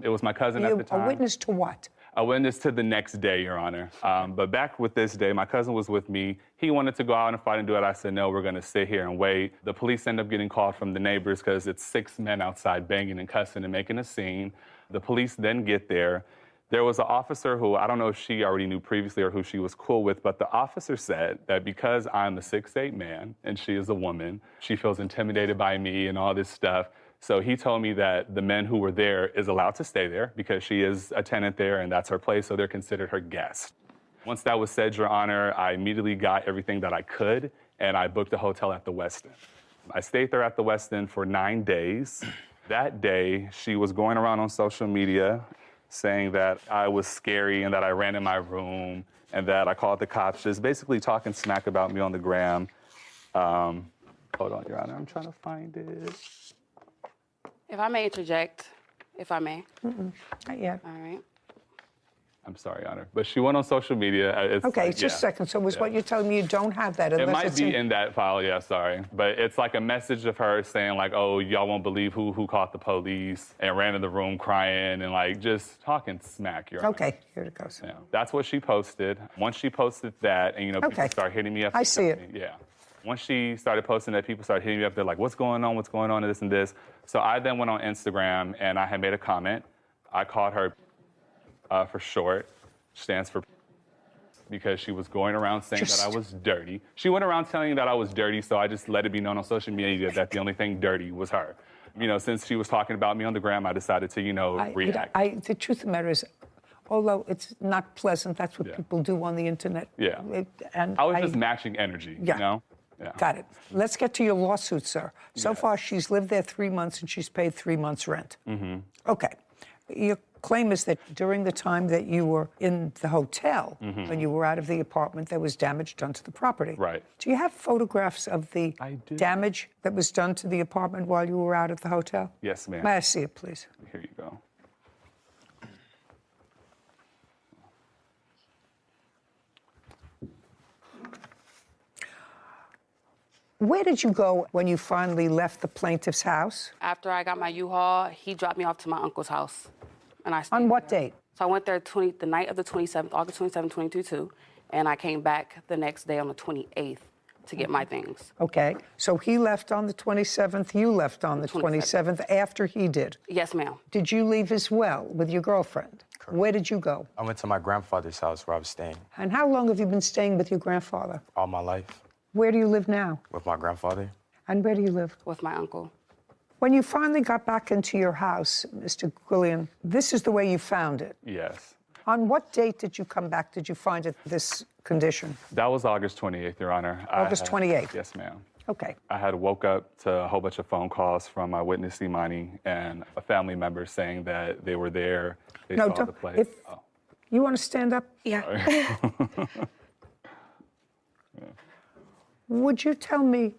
Speaker 20: It was my cousin at the time.
Speaker 3: A witness to what?
Speaker 20: A witness to the next day, Your Honor. But back with this day, my cousin was with me. He wanted to go out and fight and do it. I said, no, we're going to sit here and wait. The police end up getting called from the neighbors because it's 6 men outside banging and cussing and making a scene. The police then get there. There was an officer who, I don't know if she already knew previously or who she was cool with, but the officer said that because I'm a 6'8" man and she is a woman, she feels intimidated by me and all this stuff. So he told me that the men who were there is allowed to stay there because she is a tenant there and that's her place, so they're considered her guests. Once that was said, Your Honor, I immediately got everything that I could and I booked a hotel at the Westin. I stayed there at the Westin for 9 days. That day, she was going around on social media saying that I was scary and that I ran in my room and that I called the cops, just basically talking smack about me on the gram. Hold on, Your Honor, I'm trying to find it.
Speaker 21: If I may interject, if I may.
Speaker 3: Not yet.
Speaker 21: All right.
Speaker 20: I'm sorry, Your Honor. But she went on social media. It's
Speaker 3: Okay,
Speaker 20: like,
Speaker 3: just a second. So was what you're telling me you don't have that?
Speaker 20: It
Speaker 3: unless
Speaker 20: might
Speaker 3: it's
Speaker 20: be in that file, yeah, sorry. But it's like a message of her saying like, oh, y'all won't believe who caught the police and ran in the room crying and like just talking smack, Your Honor.
Speaker 3: Okay, here it goes.
Speaker 20: Yeah, that's what she posted. Once she posted that and, you know, people start hitting me up.
Speaker 3: I see it.
Speaker 20: Yeah. Once she started posting that, people started hitting me up. They're like, what's going on, and this and this. So I then went on Instagram and I had made a comment. I called her for short, stands for because she was going around saying that I was dirty. She went around telling me that I was dirty, so I just let it be known on social media that the only thing dirty was her. You know, since she was talking about me on the gram, I decided to, you know, react.
Speaker 3: The truth of the matter is, although it's not pleasant, that's what people do on the internet.
Speaker 20: Yeah.
Speaker 3: And
Speaker 20: I was just matching energy, you know? Yeah.
Speaker 3: Got it. Let's get to your lawsuit, sir. So far, she's lived there 3 months and she's paid 3 months' rent.
Speaker 20: Mm-hmm.
Speaker 3: Okay. Your claim is that during the time that you were in the hotel, when you were out of the apartment, there was damage done to the property.
Speaker 20: Right.
Speaker 3: Do you have photographs of the damage that was done to the apartment while you were out of the hotel?
Speaker 20: Yes, ma'am.
Speaker 3: May I see it, please?
Speaker 20: Here you go.
Speaker 3: Where did you go when you finally left the plaintiff's house?
Speaker 21: After I got my U-Haul, he dropped me off to my uncle's house. And I stayed
Speaker 3: On what
Speaker 21: there.
Speaker 3: date?
Speaker 21: So I went there the night of the 27th, August 27th, 2022, and I came back the next day on the 28th to get my things.
Speaker 3: Okay, so he left on the 27th, you left on the 27th after he did?
Speaker 21: Yes, ma'am.
Speaker 3: Did you leave as well with your girlfriend? Correct. Where did you go?
Speaker 22: I went to my grandfather's house where I was staying
Speaker 3: And how long have you been staying with your grandfather?
Speaker 22: all my life
Speaker 3: Where do you live now?
Speaker 22: with my grandfather.
Speaker 3: And where do you live?
Speaker 21: With my uncle.
Speaker 3: When you finally got back into your house, Mr. Gwillian, this is the way you found it.
Speaker 20: Yes.
Speaker 3: On what date did you come back? Did you find it this condition?
Speaker 20: That was August 28th, Your Honor.
Speaker 3: August 28th?
Speaker 20: Yes, ma'am.
Speaker 3: Okay.
Speaker 20: I had woke up to a whole bunch of phone calls from my witness, Imani, and a family member saying that they were there. They
Speaker 3: No,
Speaker 20: saw
Speaker 3: don't.
Speaker 20: the place.
Speaker 3: If you want to stand up?
Speaker 21: Yeah.
Speaker 3: Would you tell me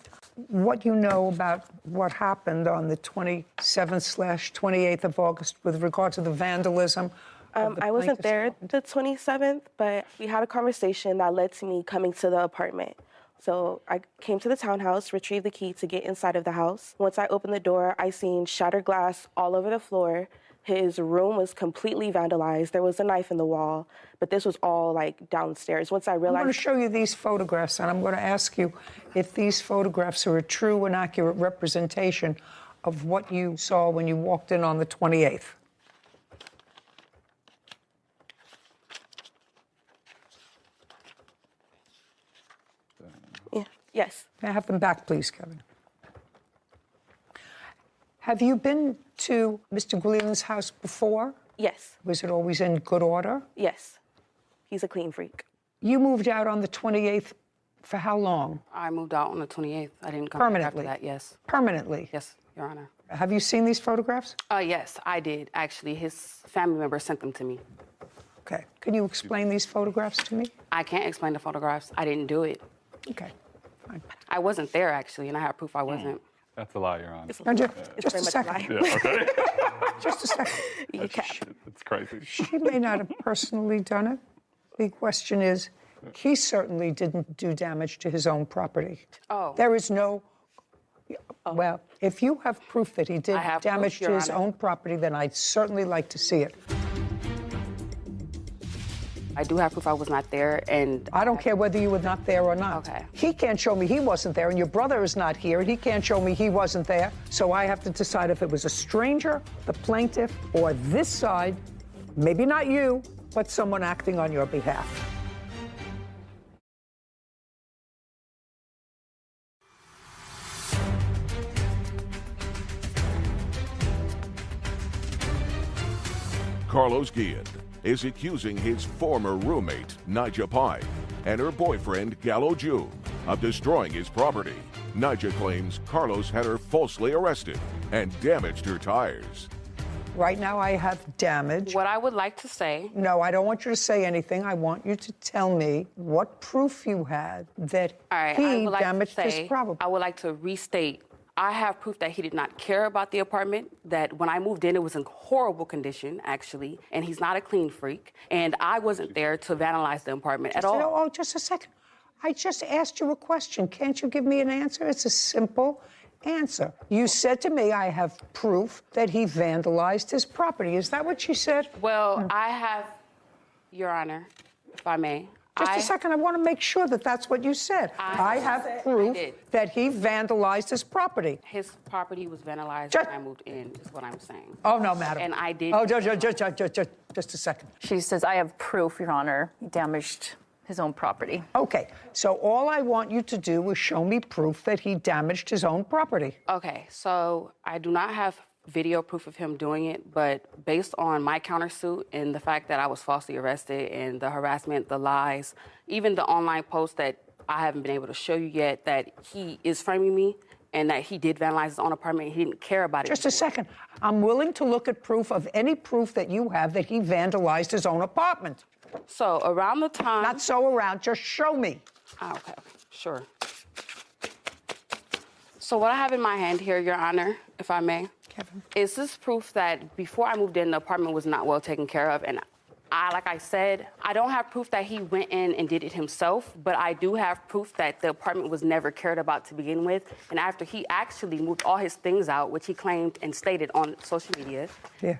Speaker 3: what you know about what happened on the 27th/28th of August with regard to the vandalism?
Speaker 4: I wasn't there the 27th, but we had a conversation that led to me coming to the apartment. So I came to the townhouse, retrieved the key to get inside of the house. Once I opened the door, I seen shattered glass all over the floor. His room was completely vandalized. There was a knife in the wall, but this was all like downstairs. Once I realized—
Speaker 3: I'm going to show you these photographs, and I'm going to ask you if these photographs are a true and accurate representation of what you saw when you walked in on the 28th.
Speaker 4: Yeah. Yes.
Speaker 3: May I have them back, please, Kevin? Have you been to Mr. Gwillian's house before?
Speaker 4: Yes.
Speaker 3: Was it always in good order?
Speaker 4: Yes. He's a clean freak.
Speaker 3: You moved out on the 28th for how long?
Speaker 21: I moved out on the 28th. I didn't come
Speaker 3: Permanently?
Speaker 21: back after that, yes.
Speaker 3: Permanently?
Speaker 21: Yes, Your Honor.
Speaker 3: Have you seen these photographs?
Speaker 21: Yes, I did. Actually, his family member sent them to me.
Speaker 3: Okay. Can you explain these photographs to me?
Speaker 21: I can't explain the photographs. I didn't do it.
Speaker 3: Okay. Fine.
Speaker 21: I wasn't there, actually, and I have proof I wasn't.
Speaker 20: That's a lie, Your Honor.
Speaker 3: Just a second.
Speaker 20: Yeah, okay.
Speaker 3: Just a second.
Speaker 20: It's crazy.
Speaker 3: She may not have personally done it. The question is, he certainly didn't do damage to his own property.
Speaker 21: Oh.
Speaker 3: There is no... Well, if you have proof that he did damage to his own property, then I'd certainly like to see it.
Speaker 21: I do have proof I was not there, and...
Speaker 3: I don't care whether you were not there or not.
Speaker 21: Okay.
Speaker 3: He can't show me he wasn't there, and your brother is not here, and he can't show me he wasn't there. So I have to decide if it was a stranger, the plaintiff, or this side, maybe not you, but someone acting on your behalf.
Speaker 1: Carlos Guillen is accusing his former roommate, Nija Pine, and her boyfriend, Gallo June, of destroying his property. Nija claims Carlos had her falsely arrested and damaged her tires.
Speaker 3: Right now I have damage.
Speaker 21: What I would like to say...
Speaker 3: No, I don't want you to say anything. I want you to tell me what proof you had that he damaged his property.
Speaker 21: I would like to restate, I have proof that he did not care about the apartment, that when I moved in, it was in horrible condition, actually, and he's not a clean freak, and I wasn't there to vandalize the apartment at all.
Speaker 3: Oh, just a second. I just asked you a question. Can't you give me an answer? It's a simple answer. You said to me, I have proof that he vandalized his property. Is that what you said?
Speaker 21: Well, I have, Your Honor, if I may.
Speaker 3: Just a second, I want to make sure that that's what you said. I have proof that he vandalized his property.
Speaker 21: His property was vandalized when I moved in, is what I'm saying.
Speaker 3: Oh, no, madam.
Speaker 21: And I did...
Speaker 3: Oh, just a second.
Speaker 6: She says, I have proof, Your Honor, he damaged his own property.
Speaker 3: Okay, so all I want you to do is show me proof that he damaged his own property.
Speaker 21: Okay, so I do not have video proof of him doing it, but based on my countersuit and the fact that I was falsely arrested and the harassment, the lies, even the online post that I haven't been able to show you yet, that he is framing me and that he did vandalize his own apartment and he didn't care about it.
Speaker 3: Just a second. I'm willing to look at proof of any proof that you have that he vandalized his own apartment.
Speaker 21: So around the time...
Speaker 3: Not so around, just show me.
Speaker 21: Okay, sure. So what I have in my hand here, Your Honor, if I may,
Speaker 3: Kevin,
Speaker 21: is this proof that before I moved in, the apartment was not well taken care of. And like I said, I don't have proof that he went in and did it himself, but I do have proof that the apartment was never cared about to begin with. And after he actually moved all his things out, which he claimed and stated on social media,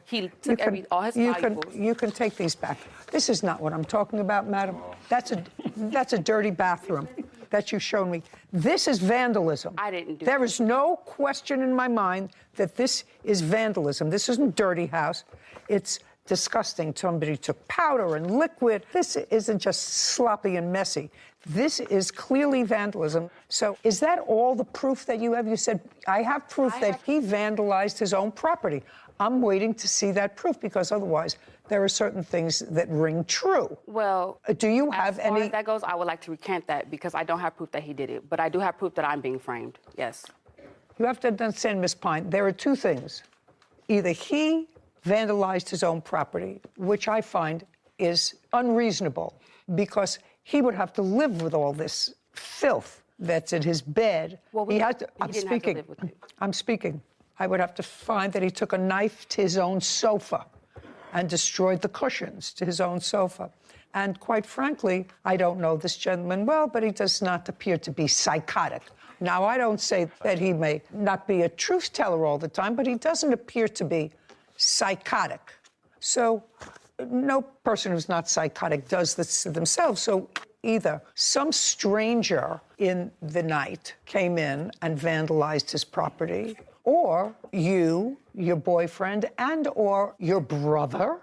Speaker 21: he took all his valuables.
Speaker 3: You can take these back. This is not what I'm talking about, madam. That's a dirty bathroom. that you showed me. This is vandalism.
Speaker 21: I didn't do
Speaker 3: There
Speaker 21: that.
Speaker 3: is no question in my mind that this is vandalism. This isn't dirty house. It's disgusting. Somebody took powder and liquid. This isn't just sloppy and messy. This is clearly vandalism. So is that all the proof that you have? You said, I have proof that he vandalized his own property. I'm waiting to see that proof because otherwise there are certain things that ring true.
Speaker 21: Well,
Speaker 3: do you have
Speaker 21: as far
Speaker 3: any?
Speaker 21: as that goes, I would like to recant that because I don't have proof that he did it, but I do have proof that I'm being framed. Yes.
Speaker 3: You have to understand, Ms. Pine, there are two things. Either he vandalized his own property, which I find is unreasonable because he would have to live with all this filth that's in his bed.
Speaker 21: Well,
Speaker 3: he had to, I'm
Speaker 21: didn't have to
Speaker 3: speaking.
Speaker 21: live with it.
Speaker 3: I'm speaking. I would have to find that he took a knife to his own sofa and destroyed the cushions to his own sofa. And quite frankly, I don't know this gentleman well, but he does not appear to be psychotic. Now, I don't say that he may not be a truth teller all the time, but he doesn't appear to be psychotic. So no person who's not psychotic does this to themselves. So either some stranger in the night came in and vandalized his property, or you, your boyfriend, and or your brother,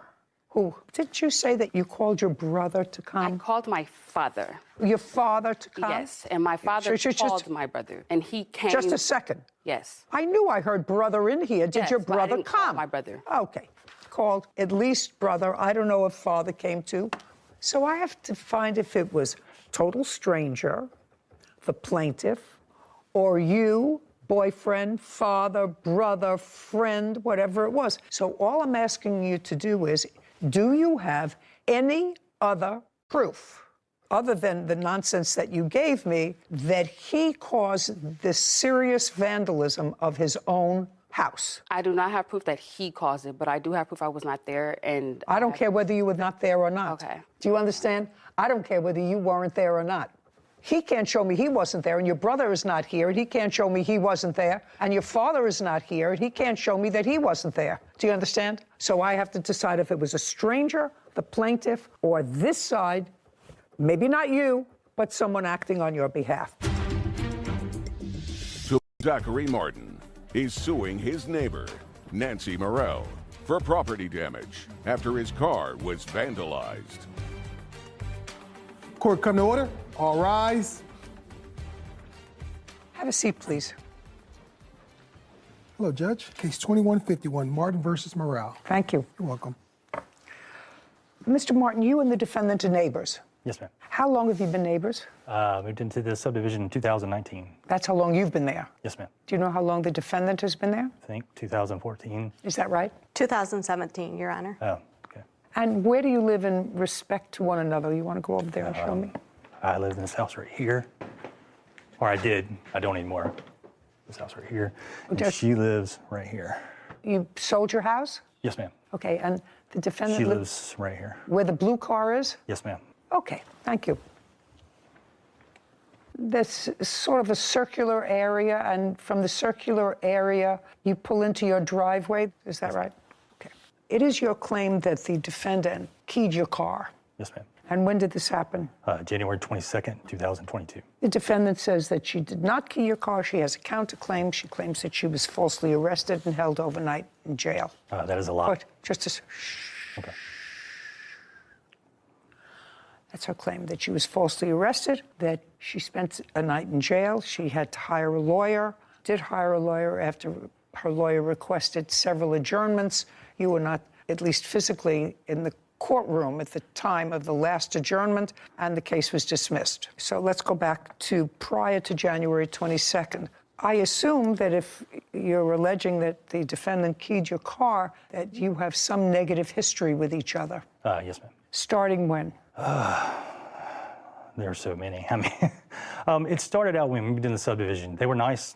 Speaker 3: who, did you say that you called your brother to come?
Speaker 21: I called my father.
Speaker 3: Your father to come?
Speaker 21: Yes, and my father called my brother, and he came.
Speaker 3: Just a second.
Speaker 21: Yes.
Speaker 3: I knew I heard brother in here. Did
Speaker 21: Yes,
Speaker 3: your
Speaker 21: but I
Speaker 3: brother
Speaker 21: didn't call
Speaker 3: come?
Speaker 21: my brother.
Speaker 3: Okay. Called at least brother. I don't know if father came too. So I have to find if it was total stranger, the plaintiff, or you, boyfriend, father, brother, friend, whatever it was. So all I'm asking you to do is, do you have any other proof, other than the nonsense that you gave me, that he caused this serious vandalism of his own house?
Speaker 21: I do not have proof that he caused it, but I do have proof I was not there, and
Speaker 3: I don't care whether you were not there or not.
Speaker 21: Okay.
Speaker 3: Do you understand? I don't care whether you weren't there or not. He can't show me he wasn't there, and your brother is not here, and he can't show me he wasn't there, and your father is not here, and he can't show me that he wasn't there. Do you understand? So I have to decide if it was a stranger, the plaintiff, or this side, maybe not you, but someone acting on your behalf.
Speaker 1: Zachary Martin is suing his neighbor, Nancy Morrell, for property damage after his car was vandalized.
Speaker 2: Court come to order. All rise.
Speaker 3: Have a seat, please.
Speaker 2: Hello, Judge. Case 2151, Martin versus Morrell.
Speaker 3: Thank you.
Speaker 2: You're welcome.
Speaker 3: Mr. Martin, you and the defendant are neighbors.
Speaker 5: Yes, ma'am.
Speaker 3: How long have you been neighbors?
Speaker 5: Moved into the subdivision in 2019.
Speaker 3: That's how long you've been there?
Speaker 5: Yes, ma'am.
Speaker 3: Do you know how long the defendant has been there?
Speaker 5: I think 2014.
Speaker 3: Is that right?
Speaker 8: 2017, Your Honor.
Speaker 5: Oh, okay.
Speaker 3: And where do you live in respect to one another? You want to go over there and show me?
Speaker 5: I live in this house right here. Or I did. I don't anymore. This house right here. And she lives right here.
Speaker 3: You sold your house?
Speaker 5: Yes, ma'am.
Speaker 3: Okay, and the defendant
Speaker 5: She lives right here.
Speaker 3: Where the blue car is?
Speaker 5: Yes, ma'am.
Speaker 3: Okay, thank you. This is sort of a circular area, and from the circular area, you pull into your driveway. Is that right? Okay. It is your claim that the defendant keyed your car.
Speaker 5: Yes, ma'am.
Speaker 3: And when did this happen?
Speaker 5: January 22nd, 2022.
Speaker 3: The defendant says that she did not key your car. She has a counterclaim. She claims that she was falsely arrested and held overnight in jail.
Speaker 5: That is a lie.
Speaker 3: But just to...
Speaker 5: Okay.
Speaker 3: That's her claim, that she was falsely arrested, that she spent a night in jail. She had to hire a lawyer, did hire a lawyer after her lawyer requested several adjournments. You were not, at least physically, in the courtroom at the time of the last adjournment, and the case was dismissed. So let's go back to prior to January 22nd. I assume that if you're alleging that the defendant keyed your car, that you have some negative history with each other.
Speaker 5: Yes, ma'am.
Speaker 3: Starting when?
Speaker 5: There are so many. I mean, it started out when we moved in the subdivision. They were nice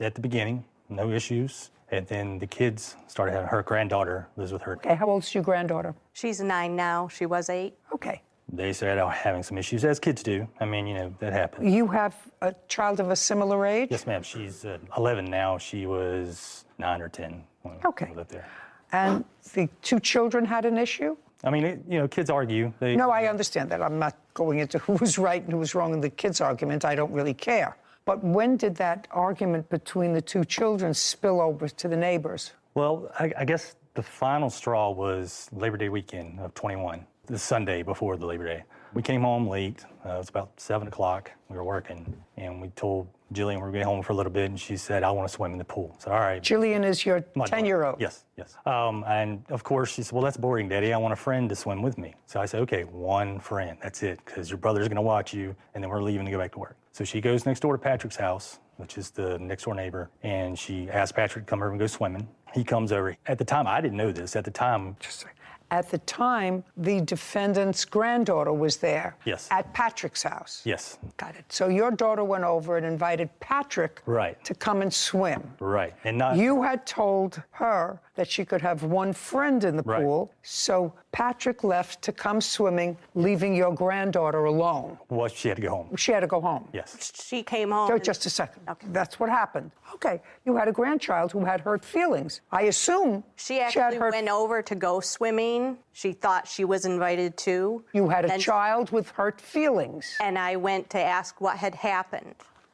Speaker 5: at the beginning, no issues. And then the kids started having, her granddaughter lives with her.
Speaker 3: Okay, how old's your granddaughter?
Speaker 8: She's 9 now. She was 8.
Speaker 3: Okay.
Speaker 5: They started out having some issues, as kids do. I mean, you know, that happens.
Speaker 3: You have a child of a similar age?
Speaker 5: Yes, ma'am. She's 11 now. She was 9 or 10 when
Speaker 3: Okay.
Speaker 5: we lived there.
Speaker 3: And the two children had an issue?
Speaker 5: I mean, kids argue.
Speaker 3: No, I understand that. I'm not going into who was right and who was wrong in the kids' argument. I don't really care. But when did that argument between the two children spill over to the neighbors?
Speaker 5: Well, I guess the final straw was Labor Day weekend of 21, the Sunday before the Labor Day. We came home late. It was about 7 o'clock. We were working, and we told Jillian we were going home for a little bit, and she said, I want to swim in the pool. So, all right.
Speaker 3: Jillian is your 10-year-old?
Speaker 5: Yes. And, of course, she said, well, that's boring, Daddy. I want a friend to swim with me. So I said, okay, one friend. That's it, because your brother's going to watch you, and then we're leaving to go back to work. So she goes next door to Patrick's house, which is the next-door neighbor, and she asked Patrick to come over and go swimming. He comes over. At the time, I didn't know this. At the time, the defendant's granddaughter was there. Yes.
Speaker 3: At Patrick's house.
Speaker 5: Yes.
Speaker 3: Got it. So your daughter went over and invited Patrick
Speaker 5: right.
Speaker 3: to come and swim.
Speaker 5: Right. And not.
Speaker 3: You had told her that she could have one friend in the pool, so Patrick left to come swimming, leaving your granddaughter alone.
Speaker 5: Well, she had to go home.
Speaker 3: She had to go home.
Speaker 5: Yes.
Speaker 8: She came home.
Speaker 3: Just a second. Okay. That's what happened. Okay. You had a grandchild who had hurt feelings. I assume
Speaker 8: she actually went over to go swimming. She thought she was invited too.
Speaker 3: You had a child with hurt feelings.
Speaker 8: And I went to ask what had happened.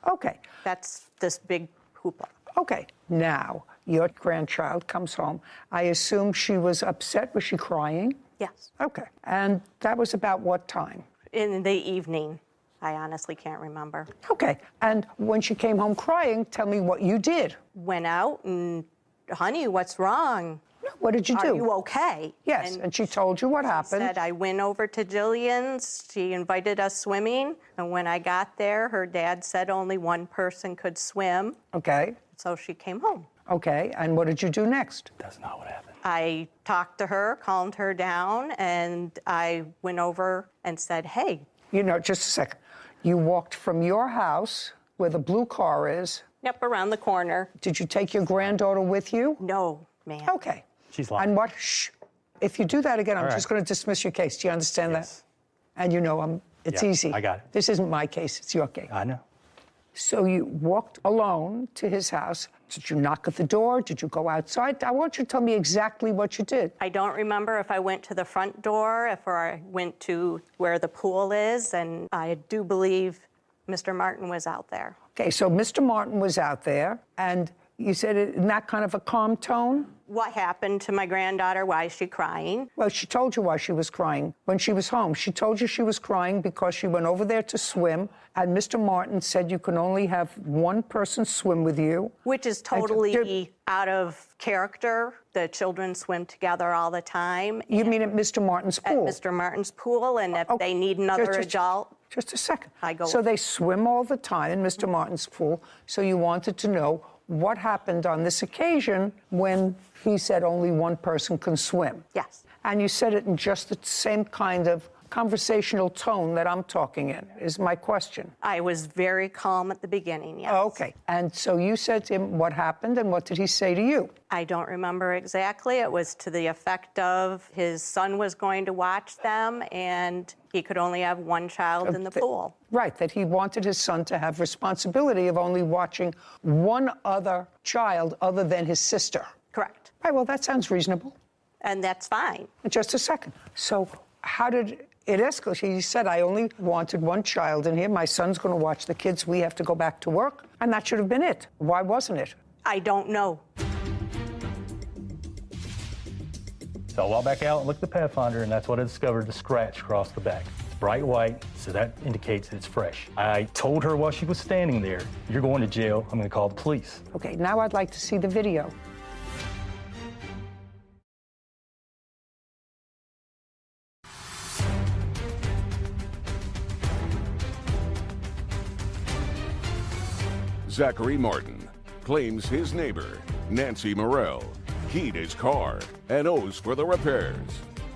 Speaker 3: Okay.
Speaker 8: That's this big hoopla.
Speaker 3: Okay. Now, your grandchild comes home. I assume she was upset. Was she crying?
Speaker 8: Yes.
Speaker 3: Okay. And that was about what time?
Speaker 8: In the evening. I honestly can't remember.
Speaker 3: Okay. And when she came home crying, tell me what you did.
Speaker 8: Went out and, honey, what's wrong?
Speaker 3: What did you do?
Speaker 8: Are you okay?
Speaker 3: Yes, and she told you what happened.
Speaker 8: She said, I went over to Jillian's. She invited us swimming. And when I got there, her dad said only one person could swim.
Speaker 3: Okay.
Speaker 8: So she came home.
Speaker 3: Okay, and what did you do next?
Speaker 5: That's not what happened.
Speaker 8: I talked to her, calmed her down, and I went over and said, hey.
Speaker 3: Just a second. You walked from your house, where the blue car is.
Speaker 8: Yep, around the corner.
Speaker 3: Did you take your granddaughter with you?
Speaker 8: No, ma'am.
Speaker 3: Okay.
Speaker 5: She's lying.
Speaker 3: And what? Shh. If you do that again, I'm just going to dismiss your case. Do you understand that? And it's easy.
Speaker 5: I got it.
Speaker 3: This isn't my case. It's your case.
Speaker 5: I know.
Speaker 3: So you walked alone to his house. Did you knock at the door? Did you go outside? I want you to tell me exactly what you did.
Speaker 8: I don't remember if I went to the front door, or I went to where the pool is, and I do believe Mr. Martin was out there.
Speaker 3: Okay, so Mr. Martin was out there, and you said it in that kind of a calm tone?
Speaker 8: What happened to my granddaughter? Why is she crying?
Speaker 3: Well, she told you why she was crying when she was home. She told you she was crying because she went over there to swim, and Mr. Martin said you can only have one person swim with you.
Speaker 8: Which is totally out of character. The children swim together all the time.
Speaker 3: You mean at Mr. Martin's pool?
Speaker 8: At Mr. Martin's pool, and if they need another adult...
Speaker 3: Just a second.
Speaker 8: I go.
Speaker 3: So they swim all the time in Mr. Martin's pool, so you wanted to know what happened on this occasion when he said only one person can swim.
Speaker 8: Yes.
Speaker 3: And you said it in just the same kind of conversational tone that I'm talking in, is my question.
Speaker 8: I was very calm at the beginning, yes.
Speaker 3: Oh, okay. And so you said to him what happened, and what did he say to you?
Speaker 8: I don't remember exactly. It was to the effect of his son was going to watch them, and he could only have one child in the pool.
Speaker 3: Right, that he wanted his son to have responsibility of only watching one other child other than his sister.
Speaker 8: Correct.
Speaker 3: Right, well, that sounds reasonable.
Speaker 8: And that's fine.
Speaker 3: Just a second. So how did it escalate? He said, I only wanted one child in here. My son's going to watch the kids. We have to go back to work. And that should have been it. Why wasn't it?
Speaker 8: I don't know.
Speaker 5: So I walked back out and looked at the Pathfinder, and that's what I discovered, the scratch across the back. Bright white, so that indicates it's fresh. I told her while she was standing there, you're going to jail. I'm going to call the police.
Speaker 3: Okay, now I'd like to see the video.
Speaker 1: Zachary Martin claims his neighbor, Nancy Morrell, keyed his car and owes for the repairs.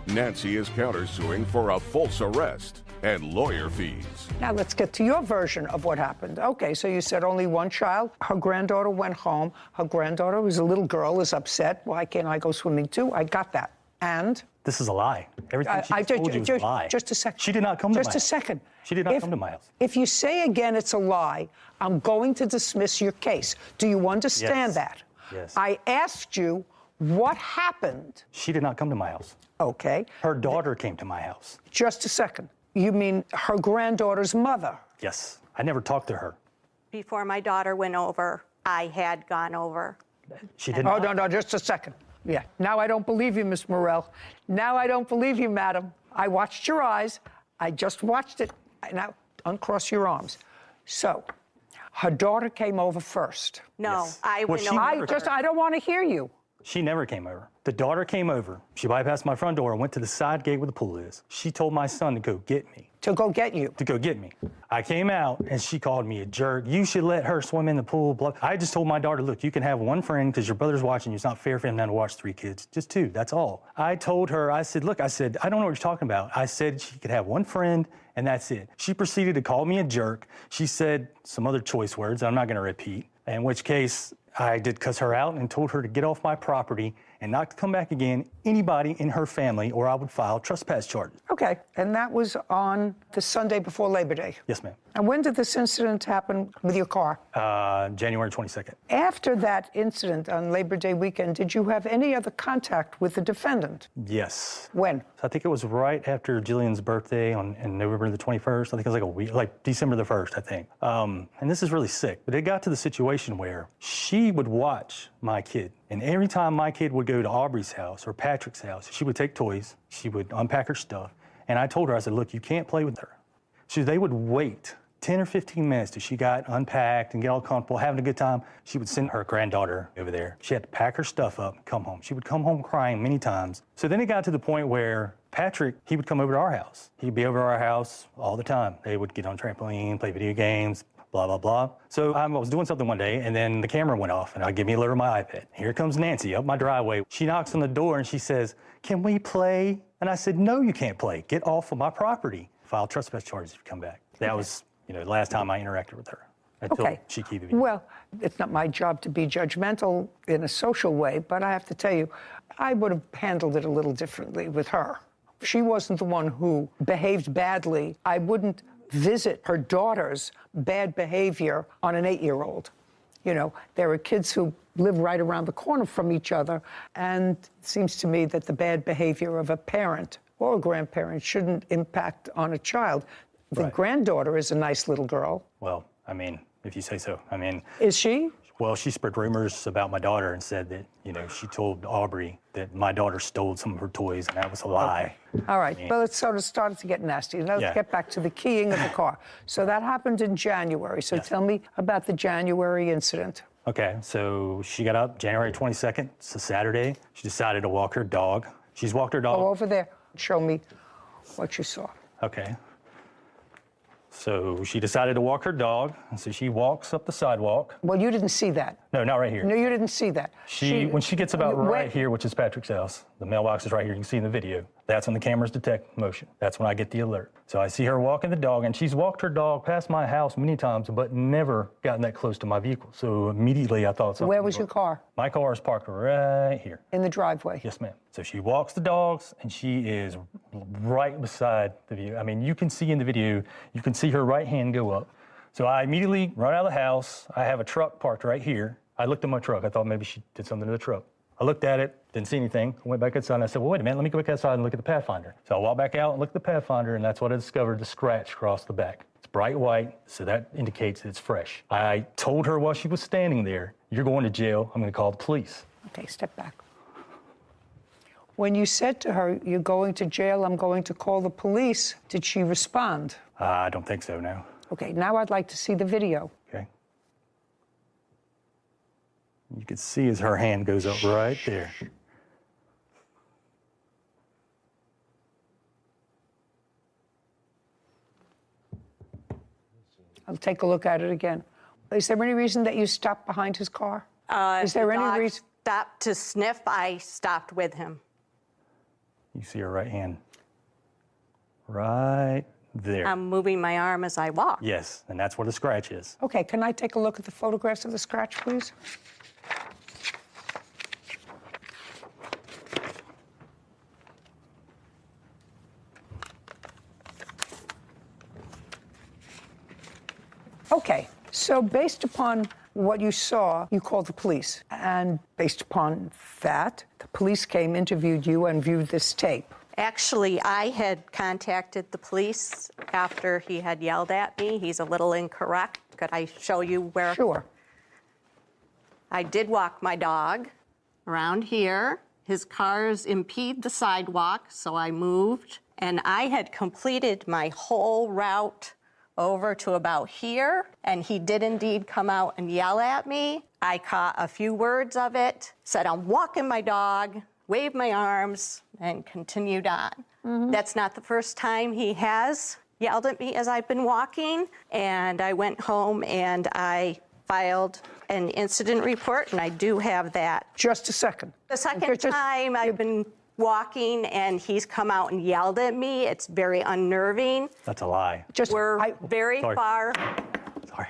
Speaker 1: Nancy is countersuing for a false arrest and lawyer fees.
Speaker 3: Now let's get to your version of what happened. Okay, so you said only one child. Her granddaughter went home. Her granddaughter, who's a little girl, is upset. Why can't I go swimming too? I got that. And?
Speaker 5: This is a lie. Everything she told you was a lie.
Speaker 3: Just a second.
Speaker 5: She did not come to my house.
Speaker 3: Just a second.
Speaker 5: She did not come to my house.
Speaker 3: If you say again it's a lie, I'm going to dismiss your case. Do you understand that?
Speaker 5: Yes.
Speaker 3: I asked you What happened?
Speaker 5: She did not come to my house.
Speaker 3: Okay.
Speaker 5: Her daughter came to my house.
Speaker 3: Just a second. You mean her granddaughter's mother?
Speaker 5: Yes. I never talked to her.
Speaker 8: Before my daughter went over, I had gone over.
Speaker 5: She didn't.
Speaker 3: Oh, no, just a second. Yeah. Now I don't believe you, Miss Morell. Now I don't believe you, madam. I watched your eyes. I just watched it. Now, uncross your arms. So, her daughter came over first.
Speaker 8: No,
Speaker 5: Yes.
Speaker 8: I
Speaker 5: Well,
Speaker 8: went
Speaker 5: she
Speaker 8: over.
Speaker 5: never-
Speaker 3: I don't want to hear you.
Speaker 5: She never came over. The daughter came over. She bypassed my front door and went to the side gate where the pool is. She told my son to go get me.
Speaker 3: To go get you?
Speaker 5: To go get me. I came out and she called me a jerk. You should let her swim in the pool. Blah. I just told my daughter, look, you can have one friend because your brother's watching you. It's not fair for him now to watch 3 kids. Just 2, that's all. I told her, I said, look, I don't know what you're talking about. I said she could have one friend and that's it. She proceeded to call me a jerk. She said some other choice words I'm not going to repeat, in which case I did cuss her out and told her to get off my property and not to come back again, anybody in her family, or I would file trespass charges.
Speaker 3: Okay, and that was on the Sunday before Labor Day.
Speaker 5: Yes, ma'am.
Speaker 3: And when did this incident happen with your car?
Speaker 5: January 22nd.
Speaker 3: After that incident on Labor Day weekend, did you have any other contact with the defendant?
Speaker 5: Yes.
Speaker 3: When?
Speaker 5: So I think it was right after Jillian's birthday on November the 21st. I think it was like a week, like December the 1st, I think. And this is really sick, but it got to the situation where she would watch my kid. And every time my kid would go to Aubrey's house or Patrick's house, she would take toys, she would unpack her stuff. And I told her, I said, look, you can't play with her. So they would wait 10 or 15 minutes till she got unpacked and get all comfortable, having a good time. She would send her granddaughter over there. She had to pack her stuff up and come home. She would come home crying many times. So then it got to the point where Patrick, he would come over to our house. He'd be over to our house all the time. They would get on trampoline, play video games, blah, blah, blah. So I was doing something one day, and then the camera went off, and I give me a look at my iPad. Here comes Nancy up my driveway. She knocks on the door, and she says, can we play? And I said, no, you can't play. Get off of my property. File trespass charges if you come back. That was, the last time I interacted with her. Until she keyed the video.
Speaker 3: Well, it's not my job to be judgmental in a social way, but I have to tell you, I would have handled it a little differently with her. She wasn't the one who behaved badly. I wouldn't visit her daughter's bad behavior on an 8-year-old. There are kids who live right around the corner from each other, and it seems to me that the bad behavior of a parent or a grandparent shouldn't impact on a child. The granddaughter is a nice little girl.
Speaker 5: Well, I mean, if you say so. I mean...
Speaker 3: Is she?
Speaker 5: Well, she spread rumors about my daughter and said that, she told Aubrey that my daughter stole some of her toys, and that was a lie.
Speaker 3: Okay. All right. Well, it sort of started to get nasty. Now let's get back to the keying of the car. So that happened in January. So tell me about the January incident.
Speaker 5: Okay, so she got up January 22nd. It's a Saturday. She decided to walk her dog. She's walked her dog.
Speaker 3: Go over there. Show me what you saw.
Speaker 5: Okay. So she decided to walk her dog, and so she walks up the sidewalk.
Speaker 3: Well, you didn't see that.
Speaker 5: No, not right here.
Speaker 3: No, you didn't see that.
Speaker 5: When she gets about right here, which is Patrick's house, the mailbox is right here, you can see in the video. That's when the cameras detect motion. That's when I get the alert. So I see her walking the dog, and she's walked her dog past my house many times, but never gotten that close to my vehicle. So immediately I thought something.
Speaker 3: Where was your car?
Speaker 5: My car is parked right here.
Speaker 3: In the driveway?
Speaker 5: Yes, ma'am. So she walks the dogs, and she is right beside the view. I mean, you can see in the video, you can see her right hand go up. So I immediately run out of the house. I have a truck parked right here. I looked at my truck. I thought maybe she did something to the truck. I looked at it, didn't see anything. I went back inside and I said, well, wait a minute, let me go back outside and look at the Pathfinder. So I walked back out and looked at the Pathfinder, and that's what I discovered, the scratch across the back. It's bright white, so that indicates it's fresh. I told her while she was standing there, you're going to jail, I'm gonna call the police.
Speaker 3: Okay, step back. When you said to her, you're going to jail, I'm going to call the police, did she respond?
Speaker 5: I don't think so, no.
Speaker 3: Okay, now I'd like to see the video.
Speaker 5: Okay. You can see as her hand goes up right there.
Speaker 3: I'll take a look at it again. Is there any reason that you stopped behind his car? Is there any reason?
Speaker 8: Stopped to sniff, I stopped with him.
Speaker 5: You see her right hand right there.
Speaker 8: I'm moving my arm as I walk.
Speaker 5: Yes, and that's where the scratch is.
Speaker 3: Okay, can I take a look at the photographs of the scratch, please? Okay, so based upon what you saw, you called the police. And based upon that, the police came, interviewed you, and viewed this tape.
Speaker 8: Actually, I had contacted the police after he had yelled at me. He's a little incorrect. Could I show you where?
Speaker 3: Sure.
Speaker 8: I did walk my dog around here. His cars impede the sidewalk, so I moved. And I had completed my whole route over to about here, and he did indeed come out and yell at me. I caught a few words of it, said I'm walking my dog, waved my arms, and continued on. That's not the first time he has yelled at me as I've been walking, and I went home and I filed an incident report, and I do have that.
Speaker 3: Just a second.
Speaker 8: The second time I've been walking and he's come out and yelled at me, it's very unnerving.
Speaker 5: That's a lie.
Speaker 8: We're very far.
Speaker 5: Sorry.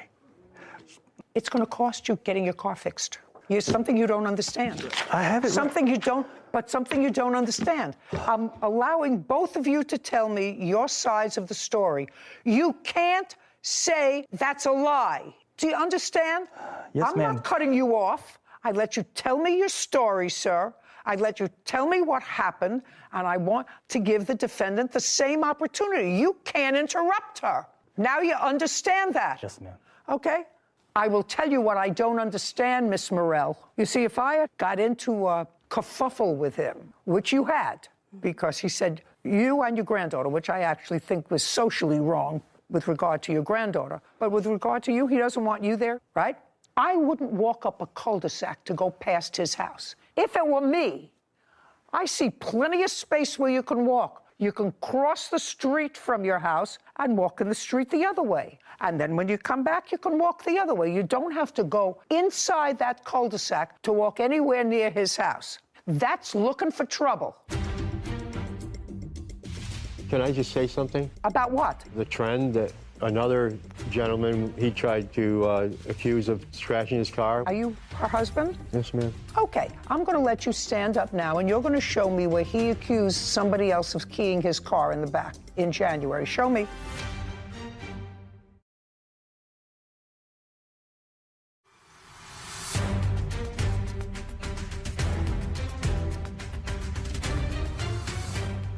Speaker 3: It's going to cost you getting your car fixed. It's something you don't understand.
Speaker 5: I have it.
Speaker 3: Something you don't understand. I'm allowing both of you to tell me your sides of the story. You can't say that's a lie. Do you understand?
Speaker 5: Yes,
Speaker 3: I'm
Speaker 5: ma'am.
Speaker 3: not cutting you off. I let you tell me your story, sir. I let you tell me what happened, and I want to give the defendant the same opportunity. You can't interrupt her. Now you understand that?
Speaker 5: Yes, ma'am.
Speaker 3: Okay. I will tell you what I don't understand, Miss Morell. You see, if I had got into a kerfuffle with him, which you had, because he said you and your granddaughter, which I actually think was socially wrong with regard to your granddaughter, but with regard to you, he doesn't want you there, right? I wouldn't walk up a cul-de-sac to go past his house. If it were me, I see plenty of space where you can walk. You can cross the street from your house and walk in the street the other way. And then when you come back, you can walk the other way. You don't have to go inside that cul-de-sac to walk anywhere near his house. That's looking for trouble.
Speaker 9: Can I just say something?
Speaker 3: About what?
Speaker 9: The trend that another gentleman, he tried to accuse of scratching his car.
Speaker 3: Are you her husband?
Speaker 9: Yes, ma'am.
Speaker 3: Okay, I'm going to let you stand up now, and you're going to show me where he accused somebody else of keying his car in the back in January. Show me.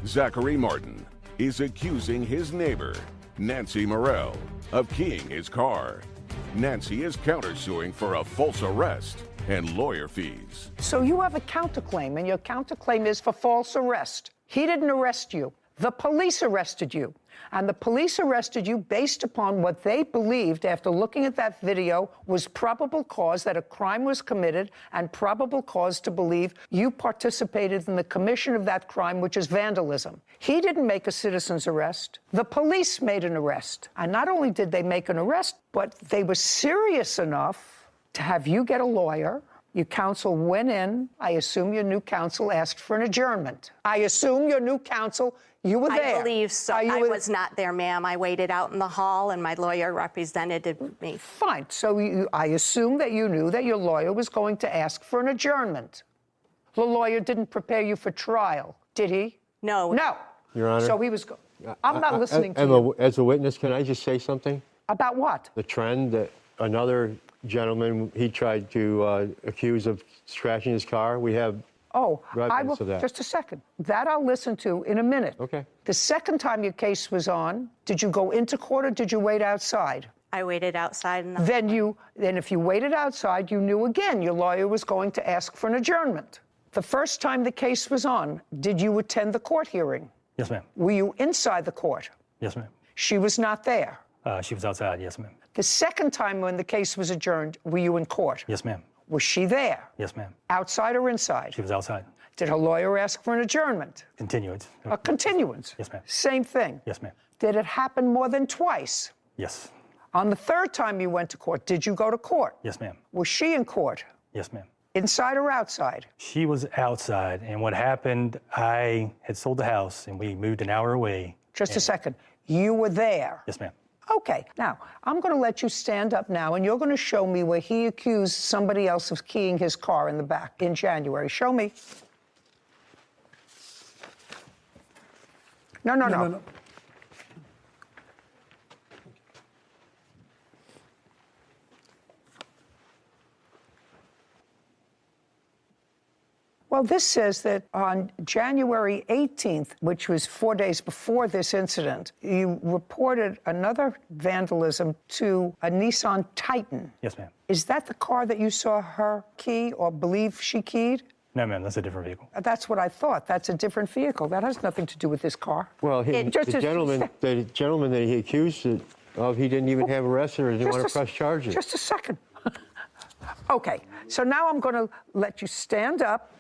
Speaker 1: Zachary Martin is accusing his neighbor, Nancy Morell, of keying his car. Nancy is countersuing for a false arrest and lawyer fees.
Speaker 3: So you have a counterclaim, and your counterclaim is for false arrest. He didn't arrest you. The police arrested you. And the police arrested you based upon what they believed, after looking at that video, was probable cause that a crime was committed and probable cause to believe you participated in the commission of that crime, which is vandalism. He didn't make a citizen's arrest. The police made an arrest. And not only did they make an arrest, but they were serious enough to have you get a lawyer. Your counsel went in. I assume your new counsel asked for an adjournment. I assume your new counsel, you were there.
Speaker 8: I believe so. I was not there, ma'am. I waited out in the hall, and my lawyer represented me.
Speaker 3: Fine. So I assume that you knew that your lawyer was going to ask for an adjournment. The lawyer didn't prepare you for trial, did he?
Speaker 8: No.
Speaker 3: No.
Speaker 9: Your Honor.
Speaker 3: So he was. I'm not listening to you.
Speaker 9: As a witness, can I just say something?
Speaker 3: About what?
Speaker 9: The trend that another gentleman, he tried to accuse of scratching his car. We have evidence of that.
Speaker 3: Just a second. That I'll listen to in a minute.
Speaker 9: Okay.
Speaker 3: The second time your case was on, did you go into court or did you wait outside?
Speaker 8: I waited outside. In the
Speaker 3: Then if you waited outside, you knew again your lawyer was going to ask for an adjournment. The first time the case was on, did you attend the court hearing?
Speaker 5: Yes, ma'am.
Speaker 3: Were you inside the court?
Speaker 5: Yes, ma'am.
Speaker 3: She was not there.
Speaker 5: She was outside. Yes, ma'am.
Speaker 3: The second time when the case was adjourned, were you in court?
Speaker 5: Yes, ma'am.
Speaker 3: Was she there?
Speaker 5: Yes, ma'am.
Speaker 3: Outside or inside?
Speaker 5: She was outside.
Speaker 3: Did her lawyer ask for an adjournment?
Speaker 5: Continuance.
Speaker 3: A continuance?
Speaker 5: Yes, ma'am.
Speaker 3: Same thing?
Speaker 5: Yes, ma'am.
Speaker 3: Did it happen more than twice?
Speaker 5: Yes.
Speaker 3: On the third time you went to court, did you go to court?
Speaker 5: Yes, ma'am.
Speaker 3: Was she in court?
Speaker 5: Yes, ma'am.
Speaker 3: Inside or outside?
Speaker 5: She was outside, and what happened, I had sold the house, and we moved an hour away.
Speaker 3: Just a second. You were there?
Speaker 5: Yes, ma'am.
Speaker 3: Okay. Now, I'm going to let you stand up now, and you're going to show me where he accused somebody else of keying his car in the back in January. Show me. No. Well, this says that on January 18th, which was 4 days before this incident, you reported another vandalism to a Nissan Titan.
Speaker 5: Yes, ma'am.
Speaker 3: Is that the car that you saw her key or believe she keyed?
Speaker 5: No, ma'am, that's a different vehicle.
Speaker 3: That's what I thought. That's a different vehicle. That has nothing to do with this car.
Speaker 9: Well, the gentleman that he accused of, he didn't even have arrested or didn't want to press charges.
Speaker 3: Just a second. Okay, so now I'm going to let you stand up,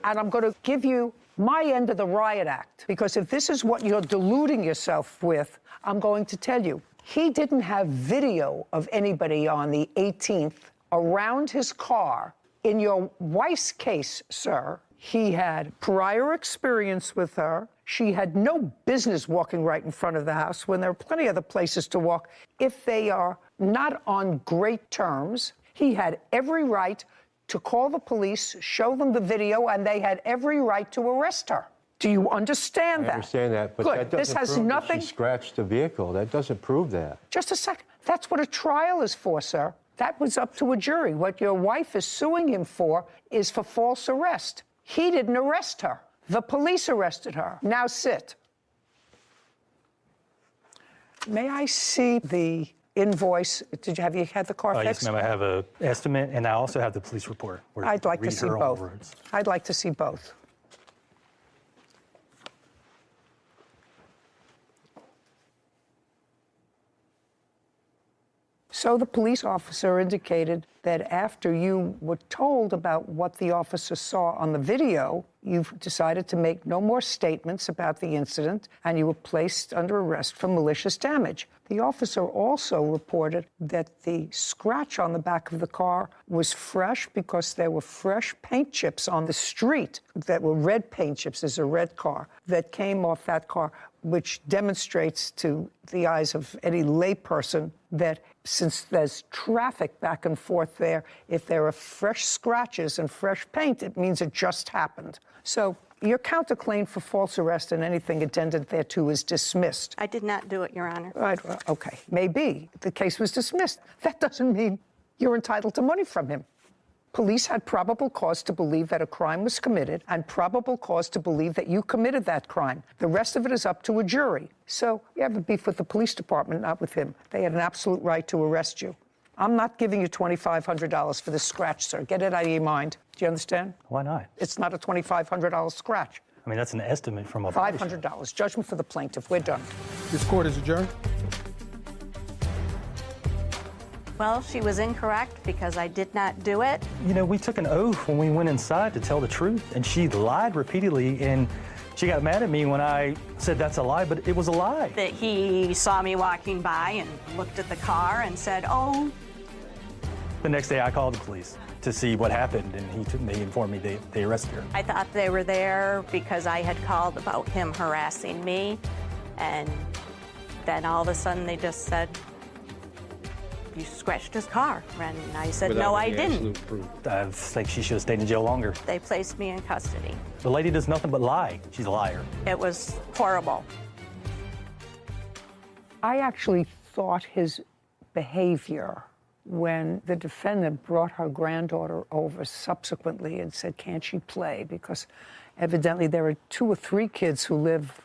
Speaker 3: and I'm going to give you my end of the riot act. Because if this is what you're deluding yourself with, I'm going to tell you. He didn't have video of anybody on the 18th around his car. In your wife's case, sir, he had prior experience with her. She had no business walking right in front of the house when there are plenty of other places to walk. If they are not on great terms, he had every right to call the police, show them the video, and they had every right to arrest her. Do you understand that?
Speaker 9: I understand that, but
Speaker 3: Good.
Speaker 9: that doesn't
Speaker 3: This has
Speaker 9: prove
Speaker 3: nothing.
Speaker 9: that she scratched the vehicle. That doesn't prove that.
Speaker 3: Just a second. That's what a trial is for, sir. That was up to a jury. What your wife is suing him for is for false arrest. He didn't arrest her. The police arrested her. Now sit. May I see the invoice? Have you had the car fixed?
Speaker 5: Yes, ma'am. I have an estimate, and I also have the police report. where
Speaker 3: I'd like to
Speaker 5: read
Speaker 3: see
Speaker 5: her own
Speaker 3: both.
Speaker 5: words.
Speaker 3: I'd like to see both. So the police officer indicated that after you were told about what the officer saw on the video, you've decided to make no more statements about the incident, and you were placed under arrest for malicious damage. The officer also reported that the scratch on the back of the car was fresh because there were fresh paint chips on the street that were red paint chips. There's a red car that came off that car, which demonstrates to the eyes of any layperson that since there's traffic back and forth there, if there are fresh scratches and fresh paint, it means it just happened. So your counterclaim for false arrest and anything addended thereto is dismissed.
Speaker 8: I did not do it, Your Honor.
Speaker 3: Right, well, okay, maybe. The case was dismissed. That doesn't mean you're entitled to money from him. Police had probable cause to believe that a crime was committed and probable cause to believe that you committed that crime. The rest of it is up to a jury. So you have a beef with the police department, not with him. They had an absolute right to arrest you. I'm not giving you $2,500 for this scratch, sir. Get it out of your mind. Do you understand?
Speaker 5: Why not?
Speaker 3: It's not a $2,500 scratch.
Speaker 5: I mean, that's an estimate from a
Speaker 3: $500. Judgment for the plaintiff. We're done.
Speaker 2: This court is adjourned.
Speaker 8: Well, she was incorrect because I did not do it.
Speaker 5: You know, we took an oath when we went inside to tell the truth, and she lied repeatedly, and she got mad at me when I said that's a lie, but it was a lie.
Speaker 8: That he saw me walking by and looked at the car and said, oh.
Speaker 5: The next day I called the police to see what happened, and they informed me they arrested her.
Speaker 8: I thought they were there because I had called about him harassing me, and then all of a sudden they just said, you scratched his car. And I said, no, I didn't.
Speaker 5: I think she should have stayed in jail longer.
Speaker 8: They placed me in custody.
Speaker 5: The lady does nothing but lie. She's a liar.
Speaker 8: It was horrible.
Speaker 3: I actually thought his behavior when the defendant brought her granddaughter over subsequently and said, can't she play? Because evidently there are 2 or 3 kids who live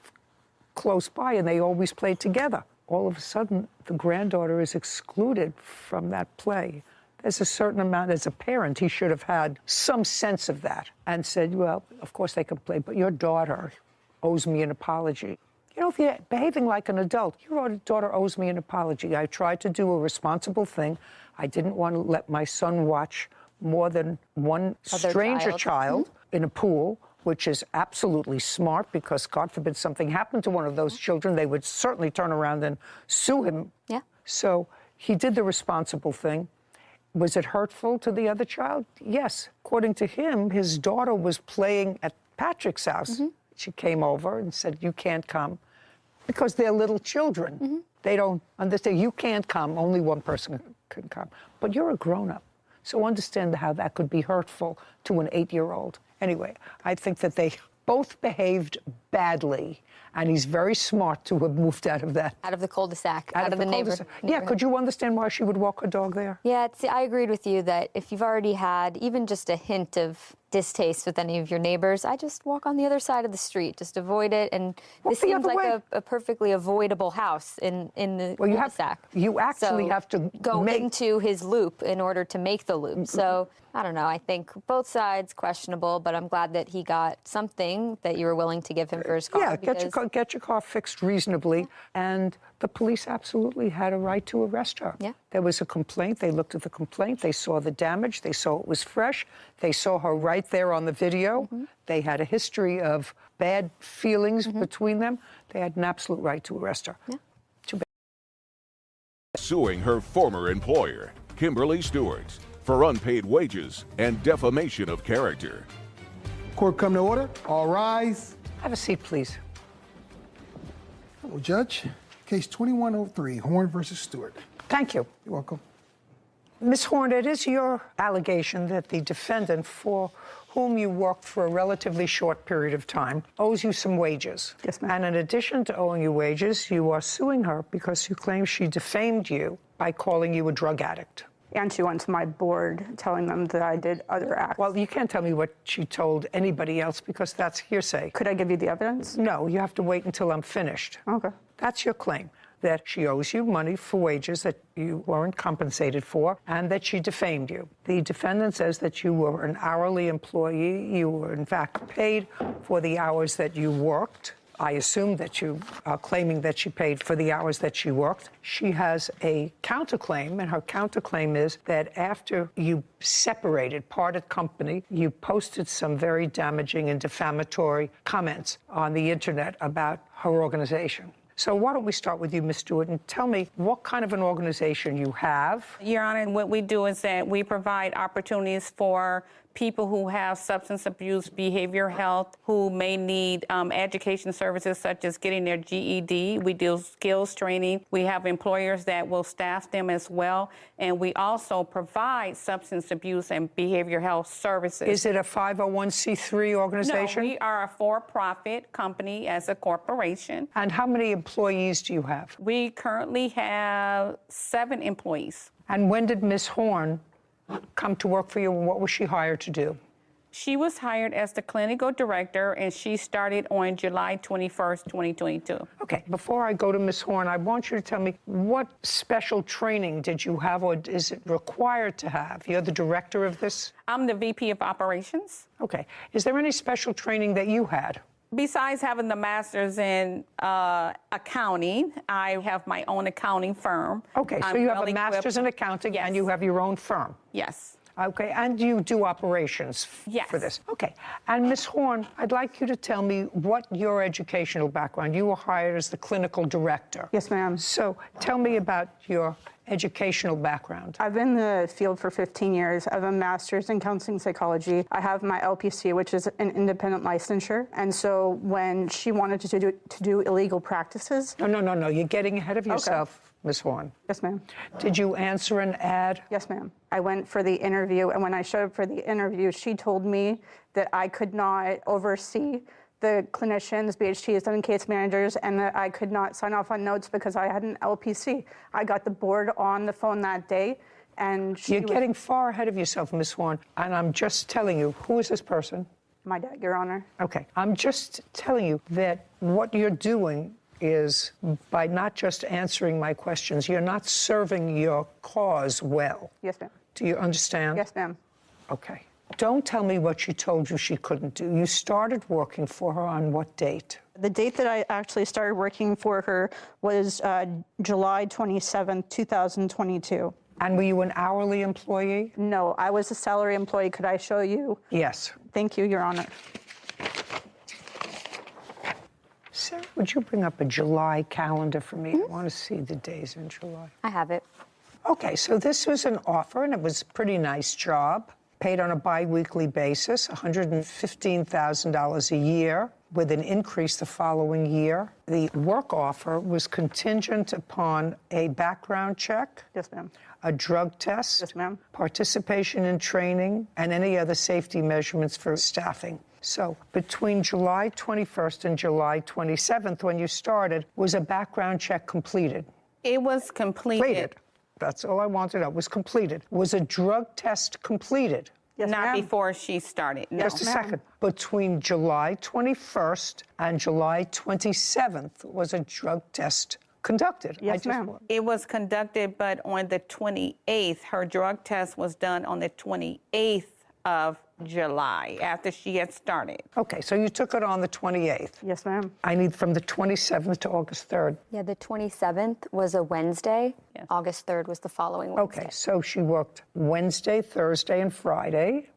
Speaker 3: close by and they always played together. All of a sudden, the granddaughter is excluded from that play. There's a certain amount, as a parent, he should have had some sense of that and said, well, of course they can play, but your daughter owes me an apology. You know, if you're behaving like an adult, your daughter owes me an apology. I tried to do a responsible thing. I didn't want to let my son watch more than one stranger child in a pool, which is absolutely smart because, God forbid, something happened to one of those children, they would certainly turn around and sue him.
Speaker 7: Yeah.
Speaker 3: So he did the responsible thing. Was it hurtful to the other child? Yes. According to him, his daughter was playing at Patrick's house. She came over and said, you can't come, because they're little children. They don't understand. You can't come. Only one person can come. But you're a grown-up. So understand how that could be hurtful to an 8-year-old. Anyway, I think that they both behaved badly, and he's very smart to have moved out of that.
Speaker 7: Out of the cul-de-sac, out of the neighborhood.
Speaker 3: Yeah, could you understand why she would walk her dog there?
Speaker 7: Yeah, I agreed with you that if you've already had even just a hint of distaste with any of your neighbors, I just walk on the other side of the street, just avoid it. And
Speaker 3: Walk
Speaker 7: this
Speaker 3: the
Speaker 7: seems
Speaker 3: other
Speaker 7: like
Speaker 3: way.
Speaker 7: a perfectly avoidable house in the
Speaker 3: Well,
Speaker 7: cul-de-sac.
Speaker 3: you actually have to
Speaker 7: go into his loop in order to make the loop. So I don't know. I think both sides questionable, but I'm glad that he got something that you were willing to give him for his car.
Speaker 3: Yeah, get your car fixed reasonably. And the police absolutely had a right to arrest her.
Speaker 7: Yeah.
Speaker 3: There was a complaint. They looked at the complaint. They saw the damage. They saw it was fresh. They saw her right there on the video. They had a history of bad feelings between them. They had an absolute right to arrest her.
Speaker 7: Yeah.
Speaker 3: Too bad.
Speaker 1: Suing her former employer, Kimberly Stewart, for unpaid wages and defamation of character.
Speaker 2: Court come to order. All rise.
Speaker 3: Have a seat, please.
Speaker 2: Hello, Judge. Case 2103, Horn versus Stewart.
Speaker 3: Thank you.
Speaker 2: You're welcome.
Speaker 3: Ms. Horn, it is your allegation that the defendant, for whom you worked for a relatively short period of time, owes you some wages.
Speaker 11: Yes, ma'am.
Speaker 3: And in addition to owing you wages, you are suing her because you claim she defamed you by calling you a drug addict.
Speaker 11: And she went to my board telling them that I did other acts.
Speaker 3: Well, you can't tell me what she told anybody else because that's hearsay.
Speaker 11: Could I give you the evidence?
Speaker 3: No, you have to wait until I'm finished.
Speaker 11: Okay.
Speaker 3: That's your claim, that she owes you money for wages that you weren't compensated for and that she defamed you. The defendant says that you were an hourly employee. You were, in fact, paid for the hours that you worked. I assume that you are claiming that she paid for the hours that she worked. She has a counterclaim, and her counterclaim is that after you separated, parted company, you posted some very damaging and defamatory comments on the internet about her organization. So why don't we start with you, Ms. Stewart, and tell me what kind of an organization you have.
Speaker 14: Your Honor, what we do is that we provide opportunities for people who have substance abuse, behavioral health, who may need education services such as getting their GED. We do skills training. We have employers that will staff them as well. And we also provide substance abuse and behavioral health services.
Speaker 3: Is it a 501c3 organization?
Speaker 14: No, we are a for-profit company as a corporation.
Speaker 3: And how many employees do you have?
Speaker 14: We currently have 7 employees.
Speaker 3: And when did Ms. Horn come to work for you, and what was she hired to do?
Speaker 14: She was hired as the clinical director, and she started on July 21st, 2022.
Speaker 3: Okay, before I go to Ms. Horn, I want you to tell me what special training did you have, or is it required to have? You're the director of this?
Speaker 14: I'm the VP of operations.
Speaker 3: Okay. Is there any special training that you had?
Speaker 14: Besides having the master's in accounting, I have my own accounting firm.
Speaker 3: Okay, so you have a master's in accounting and you have your own firm.
Speaker 14: Yes.
Speaker 3: Okay, and you do operations for this. Okay, and Ms. Horn, I'd like you to tell me what your educational background. You were hired as the clinical director.
Speaker 11: Yes, ma'am.
Speaker 3: So tell me about your educational background.
Speaker 11: I've been in the field for 15 years. I have a master's in counseling psychology. I have my LPC, which is an independent licensure. And so when she wanted to do illegal practices...
Speaker 3: No. You're getting ahead of yourself, Ms. Horn.
Speaker 11: Yes, ma'am.
Speaker 3: Did you answer an ad?
Speaker 11: Yes, ma'am. I went for the interview, and when I showed up for the interview, she told me that I could not oversee the clinicians, BHTs, and case managers, and that I could not sign off on notes because I had an LPC. I got the board on the phone that day, and
Speaker 3: You're getting far ahead of yourself, Ms. Horn, and I'm just telling you, who is this person?
Speaker 11: My dad, Your Honor.
Speaker 3: Okay, I'm just telling you that what you're doing is, by not just answering my questions, you're not serving your cause well.
Speaker 11: Yes, ma'am.
Speaker 3: Do you understand?
Speaker 11: Yes, ma'am.
Speaker 3: Okay. Don't tell me what she told you she couldn't do. You started working for her on what date?
Speaker 11: The date that I actually started working for her was July 27th, 2022.
Speaker 3: And were you an hourly employee?
Speaker 11: No, I was a salary employee. Could I show you?
Speaker 3: Yes.
Speaker 11: Thank you, Your Honor.
Speaker 3: Sarah, would you bring up a July calendar for me? I want to see the days in July.
Speaker 7: I have it.
Speaker 3: Okay, so this was an offer, and it was a pretty nice job, paid on a biweekly basis, $115,000 a year, with an increase the following year. The work offer was contingent upon a background check.
Speaker 11: Yes, ma'am.
Speaker 3: A drug test.
Speaker 11: Yes, ma'am.
Speaker 3: Participation in training, and any other safety measurements for staffing. So between July 21st and July 27th, when you started, was a background check completed?
Speaker 14: It was completed.
Speaker 3: That's all I wanted to know, was completed. Was a drug test completed?
Speaker 11: Yes,
Speaker 14: Not
Speaker 11: ma'am.
Speaker 14: before she started. No.
Speaker 3: Just a second. Between July 21st and July 27th was a drug test conducted.
Speaker 11: Yes, ma'am.
Speaker 14: It was conducted, but on the 28th, her drug test was done on the 28th of July after she had started.
Speaker 3: Okay, so you took it on the 28th.
Speaker 11: Yes, ma'am.
Speaker 3: I need from the 27th to August 3rd.
Speaker 7: Yeah, the 27th was a Wednesday. Yes. August 3rd was the following Wednesday.
Speaker 3: Okay, so she worked Wednesday, Thursday, and Friday.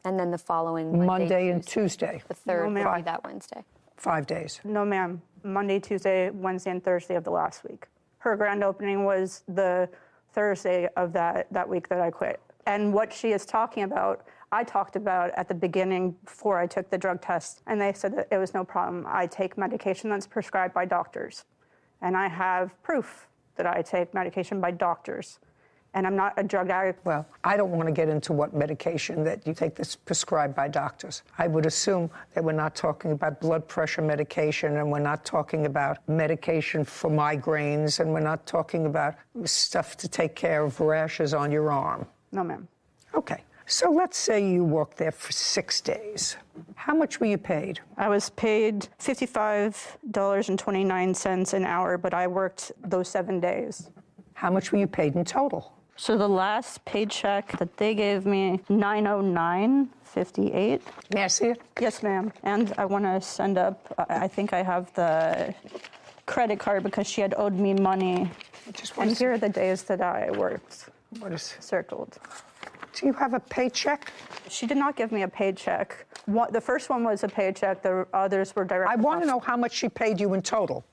Speaker 7: And then the following
Speaker 3: Monday and Tuesday.
Speaker 7: The third
Speaker 11: No,
Speaker 7: would
Speaker 11: ma'am.
Speaker 7: be that Wednesday.
Speaker 3: 5 days.
Speaker 11: No, ma'am. Monday, Tuesday, Wednesday, and Thursday of the last week. Her grand opening was the Thursday of that week that I quit. And what she is talking about, I talked about at the beginning before I took the drug test, and they said that it was no problem. I take medication that's prescribed by doctors, and I have proof that I take medication by doctors, and I'm not a drug addict.
Speaker 3: Well, I don't want to get into what medication that you take that's prescribed by doctors. I would assume that we're not talking about blood pressure medication, and we're not talking about medication for migraines, and we're not talking about stuff to take care of rashes on your arm.
Speaker 11: No, ma'am.
Speaker 3: Okay. So let's say you worked there for 6 days. How much were you paid?
Speaker 11: I was paid $55.29 an hour, but I worked those 7 days.
Speaker 3: How much were you paid in total?
Speaker 11: So the last paycheck that they gave me, $909.58.
Speaker 3: May I see it?
Speaker 11: Yes, ma'am. And I want to send up, I think I have the credit card because she had owed me money. And here are the days that I worked.
Speaker 3: What is
Speaker 11: circled?
Speaker 3: Do you have a paycheck?
Speaker 11: She did not give me a paycheck. The first one was a paycheck. The others were direct.
Speaker 3: I want to know how much she paid you in total.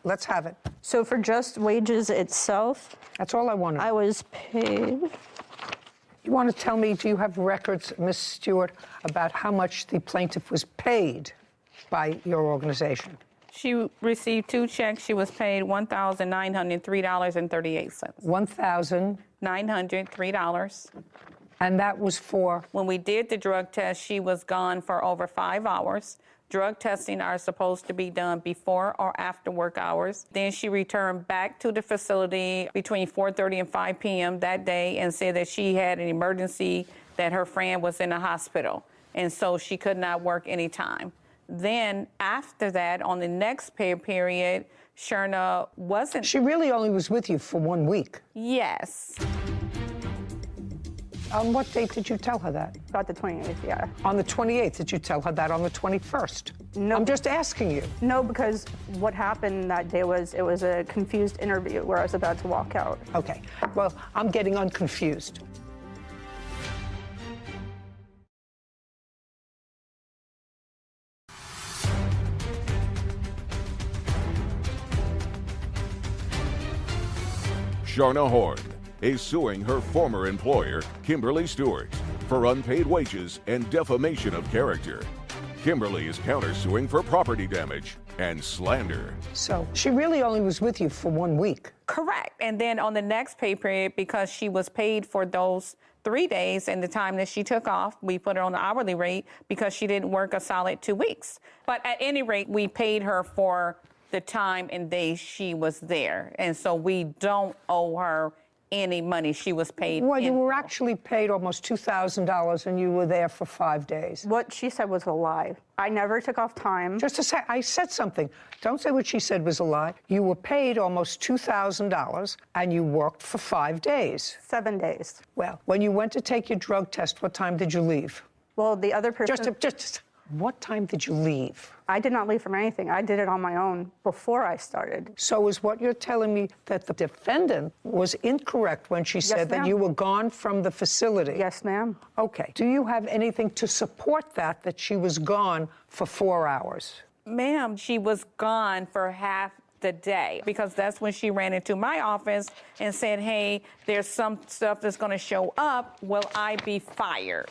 Speaker 3: Let's have it.
Speaker 11: So for just wages itself,
Speaker 3: that's all I want to know.
Speaker 11: I was paid.
Speaker 3: You want to tell me, do you have records, Ms. Stewart, about how much the plaintiff was paid by your organization?
Speaker 14: She received 2 checks. She was paid $1,903.38.
Speaker 3: $1,903. And that was for?
Speaker 14: When we did the drug test, she was gone for over 5 hours. Drug testing are supposed to be done before or after work hours. Then she returned back to the facility between 4:30 and 5 p.m. that day and said that she had an emergency, that her friend was in the hospital, and so she could not work anytime. Then after that, on the next pay period, Sherna wasn't.
Speaker 3: She really only was with you for 1 week.
Speaker 14: Yes.
Speaker 3: On what date did you tell her that?
Speaker 11: About the 28th, yeah.
Speaker 3: On the 28th, did you tell her that on the 21st?
Speaker 11: No.
Speaker 3: I'm just asking you.
Speaker 11: No, because what happened that day was it was a confused interview where I was about to walk out.
Speaker 3: Okay. Well, I'm getting unconfused.
Speaker 1: Sharna Horn is suing her former employer, Kimberly Stewart, for unpaid wages and defamation of character. Kimberly is countersuing for property damage and slander.
Speaker 3: So she really only was with you for 1 week.
Speaker 14: Correct. And then on the next pay period, because she was paid for those 3 days and the time that she took off, we put her on the hourly rate because she didn't work a solid 2 weeks. But at any rate, we paid her for the time and days she was there. And so we don't owe her any money. She was paid.
Speaker 3: Well, you were actually paid almost $2,000 and you were there for 5 days.
Speaker 11: What she said was a lie. I never took off time.
Speaker 3: Just a sec, I said something. Don't say what she said was a lie. You were paid almost $2,000 and you worked for 5 days.
Speaker 11: 7 days.
Speaker 3: Well, when you went to take your drug test, what time did you leave?
Speaker 11: Well, the other person...
Speaker 3: Just what time did you leave?
Speaker 11: I did not leave from anything. I did it on my own before I started.
Speaker 3: So is what you're telling me that the defendant was incorrect when she said that you were gone from the facility?
Speaker 11: Yes, ma'am.
Speaker 3: Okay. Do you have anything to support that she was gone for 4 hours?
Speaker 14: Ma'am, she was gone for half the day because that's when she ran into my office and said, hey, there's some stuff that's going to show up. Will I be fired?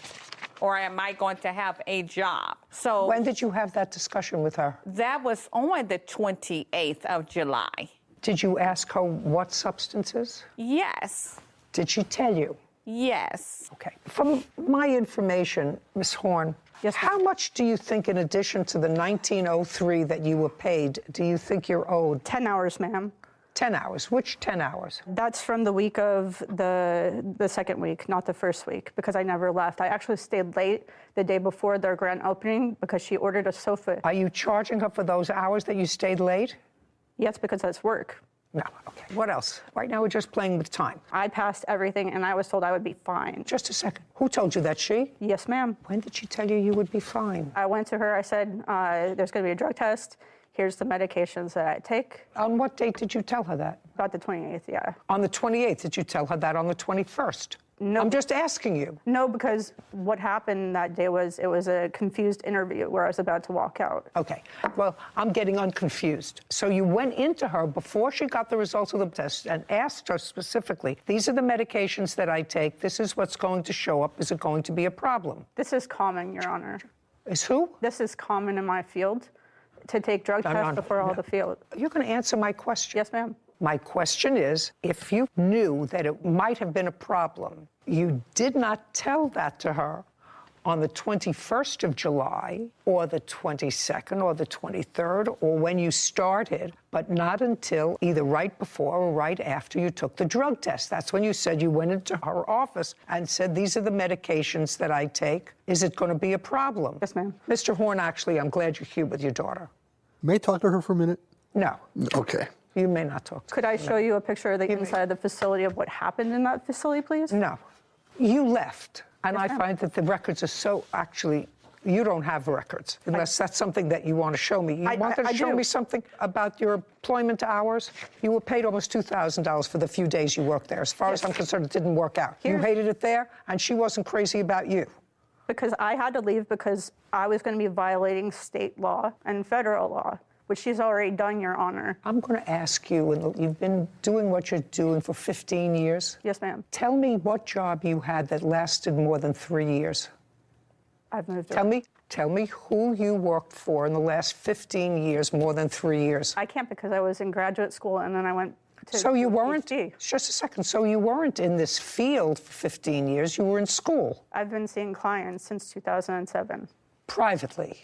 Speaker 14: Or am I going to have a job? So
Speaker 3: when did you have that discussion with her?
Speaker 14: That was on the 28th of July.
Speaker 3: Did you ask her what substances?
Speaker 14: Yes.
Speaker 3: Did she tell you?
Speaker 14: Yes.
Speaker 3: Okay. From my information, Ms. Horn, yes, how much do you think, in addition to the $19.03 that you were paid, do you think you're owed?
Speaker 11: 10 hours, ma'am.
Speaker 3: 10 hours. Which 10 hours?
Speaker 11: That's from the week of the second week, not the first week, because I never left. I actually stayed late the day before their grand opening because she ordered a sofa.
Speaker 3: Are you charging her for those hours that you stayed late?
Speaker 11: Yes, because that's work.
Speaker 3: No, okay. What else? Right now we're just playing with time.
Speaker 11: I passed everything and I was told I would be fine.
Speaker 3: Just a second. Who told you that? She?
Speaker 11: Yes, ma'am.
Speaker 3: When did she tell you you would be fine?
Speaker 11: I went to her, I said, there's going to be a drug test. Here's the medications that I take.
Speaker 3: On what date did you tell her that?
Speaker 11: About the 28th, yeah.
Speaker 3: On the 28th, did you tell her that on the 21st?
Speaker 11: No.
Speaker 3: I'm just asking you.
Speaker 11: No, because what happened that day was it was a confused interview where I was about to walk out.
Speaker 3: Okay. Well, I'm getting unconfused. So you went into her before she got the results of the test and asked her specifically, these are the medications that I take. This is what's going to show up. Is it going to be a problem?
Speaker 11: This is common, Your Honor.
Speaker 3: Is who?
Speaker 11: This is common in my field, to take drug tests before all the field.
Speaker 3: You're going to answer my question.
Speaker 11: Yes, ma'am.
Speaker 3: My question is, if you knew that it might have been a problem, you did not tell that to her on the 21st of July or the 22nd or the 23rd or when you started, but not until either right before or right after you took the drug test. That's when you said you went into her office and said, these are the medications that I take. Is it going to be a problem?
Speaker 11: Yes, ma'am.
Speaker 3: Mr. Horn, actually, I'm glad you're here with your daughter.
Speaker 12: May I talk to her for a minute?
Speaker 3: No.
Speaker 12: Okay.
Speaker 3: You may not talk to
Speaker 11: Could I show you a picture of the inside of the facility of what happened in that facility, please?
Speaker 3: No. You left, and I find that the records are so, actually, you don't have records, unless that's something that you want to show me. You wanted to show me something about your employment hours? You were paid almost $2,000 for the few days you worked there. As far as I'm concerned, it didn't work out. You hated it there, and she wasn't crazy about you.
Speaker 11: Because I had to leave because I was going to be violating state law and federal law, which she's already done, Your Honor.
Speaker 3: I'm going to ask you, and you've been doing what you're doing for 15 years.
Speaker 11: Yes, ma'am.
Speaker 3: Tell me what job you had that lasted more than 3 years.
Speaker 11: I've moved
Speaker 3: Tell me who you worked for in the last 15 years, more than 3 years.
Speaker 11: I can't because I was in graduate school and then I went to
Speaker 3: So you weren't,
Speaker 11: PhD.
Speaker 3: just a second, so you weren't in this field for 15 years, you were in school?
Speaker 11: I've been seeing clients since 2007.
Speaker 3: Privately?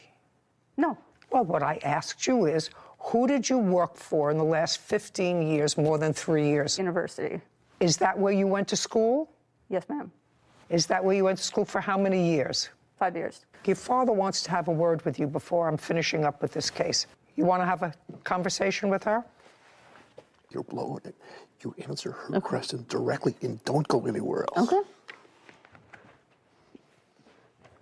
Speaker 11: No.
Speaker 3: Well, what I asked you is, who did you work for in the last 15 years, more than 3 years?
Speaker 11: University.
Speaker 3: Is that where you went to school?
Speaker 11: Yes, ma'am.
Speaker 3: Is that where you went to school for how many years?
Speaker 11: 5 years.
Speaker 3: Your father wants to have a word with you before I'm finishing up with this case. You want to have a conversation with her?
Speaker 12: You're blowing it. You answer her question directly and don't go anywhere else.
Speaker 11: Okay.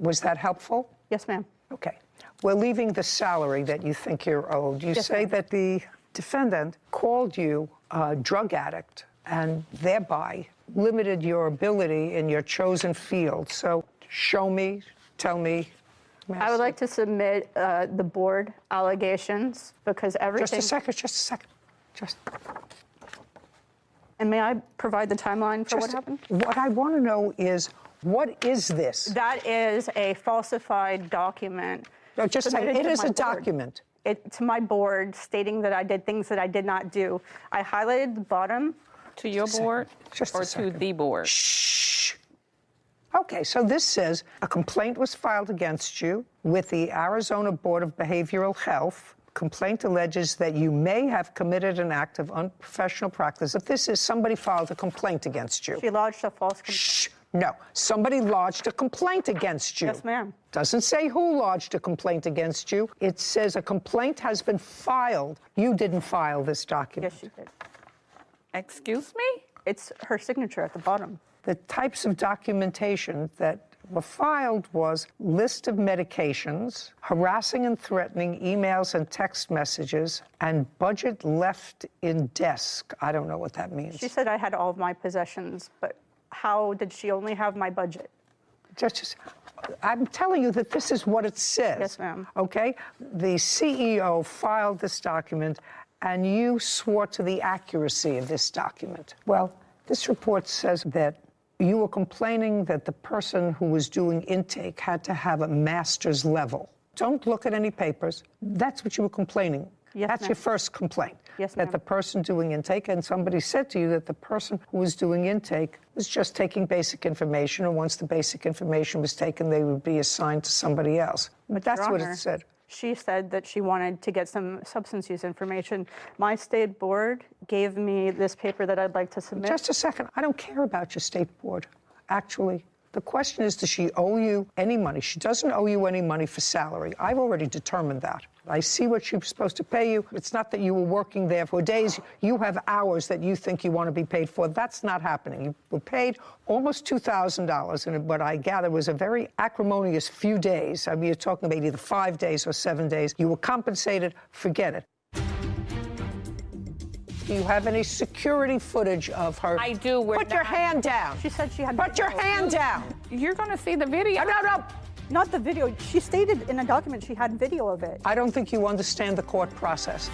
Speaker 3: Was that helpful?
Speaker 11: Yes, ma'am.
Speaker 3: Okay. We're leaving the salary that you think you're owed. You say that the defendant called you a drug addict and thereby limited your ability in your chosen field. So show me, tell me.
Speaker 11: I would like to submit the board allegations because everything...
Speaker 3: Just a second.
Speaker 11: And may I provide the timeline for what happened?
Speaker 3: What I want to know is, what is this?
Speaker 11: That is a falsified document.
Speaker 3: No, just say it is a document.
Speaker 11: To my board stating that I did things that I did not do. I highlighted the bottom.
Speaker 14: To your board or to the board?
Speaker 3: Shh. Okay, so this says a complaint was filed against you with the Arizona Board of Behavioral Health. Complaint alleges that you may have committed an act of unprofessional practice. If this is somebody filed a complaint against you.
Speaker 11: She lodged a false complaint.
Speaker 3: Shh. No, somebody lodged a complaint against you.
Speaker 11: Yes, ma'am.
Speaker 3: Doesn't say who lodged a complaint against you. It says a complaint has been filed. You didn't file this document.
Speaker 11: Yes, she did.
Speaker 14: Excuse me?
Speaker 11: It's her signature at the bottom.
Speaker 3: The types of documentation that were filed was list of medications, harassing and threatening emails and text messages, and budget left in desk. I don't know what that means.
Speaker 11: She said I had all of my possessions, but how did she only have my budget?
Speaker 3: I'm telling you that this is what it says.
Speaker 11: Yes, ma'am.
Speaker 3: Okay? The CEO filed this document, and you swore to the accuracy of this document. Well, this report says that you were complaining that the person who was doing intake had to have a master's level. Don't look at any papers. That's what you were complaining.
Speaker 11: Yes,
Speaker 3: That's
Speaker 11: ma'am.
Speaker 3: your first complaint.
Speaker 11: Yes,
Speaker 3: that
Speaker 11: ma'am.
Speaker 3: the person doing intake, and somebody said to you that the person who was doing intake was just taking basic information, and once the basic information was taken, they would be assigned to somebody else. But that's
Speaker 11: Your
Speaker 3: what
Speaker 11: Honor,
Speaker 3: it said.
Speaker 11: She said that she wanted to get some substance use information. My state board gave me this paper that I'd like to submit.
Speaker 3: Just a second. I don't care about your state board, actually. The question is, does she owe you any money? She doesn't owe you any money for salary. I've already determined that. I see what she was supposed to pay you. It's not that you were working there for days. You have hours that you think you want to be paid for. That's not happening. You were paid almost $2,000, and what I gather was a very acrimonious few days. I mean, you're talking about either 5 days or 7 days. You were compensated. Forget it. Do you have any security footage of her?
Speaker 14: I do.
Speaker 3: Put your hand down.
Speaker 11: She said she had.
Speaker 3: Put your hand down.
Speaker 14: You're going to see the video.
Speaker 3: No.
Speaker 11: Not the video. She stated in a document she had video of it.
Speaker 3: I don't think you understand the court process.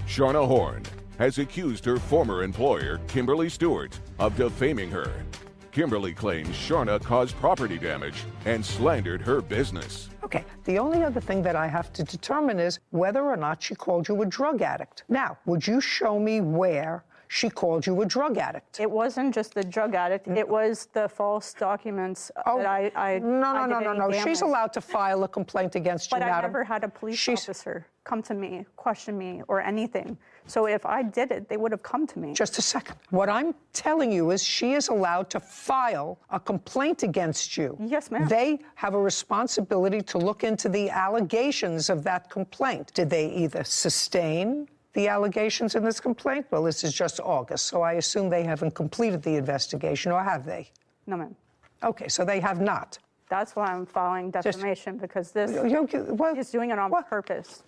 Speaker 1: Shauna Horn has accused her former employer, Kimberly Stewart, of defaming her. Kimberly claims Shauna caused property damage and slandered her business.
Speaker 3: Okay, the only other thing that I have to determine is whether or not she called you a drug addict. Now, would you show me where she called you a drug addict?
Speaker 11: It wasn't just the drug addict. It was the false documents that I
Speaker 3: No. She's allowed to file a complaint against you,
Speaker 11: But I
Speaker 3: madam.
Speaker 11: never had a police officer come to me, question me, or anything. So if I did it, they would have come to me.
Speaker 3: Just a second. What I'm telling you is she is allowed to file a complaint against you.
Speaker 11: Yes, ma'am.
Speaker 3: They have a responsibility to look into the allegations of that complaint. Did they either sustain the allegations in this complaint? Well, this is just August, so I assume they haven't completed the investigation, or have they?
Speaker 11: No, ma'am.
Speaker 3: Okay, so they have not.
Speaker 11: That's why I'm filing defamation, because this is doing it on purpose.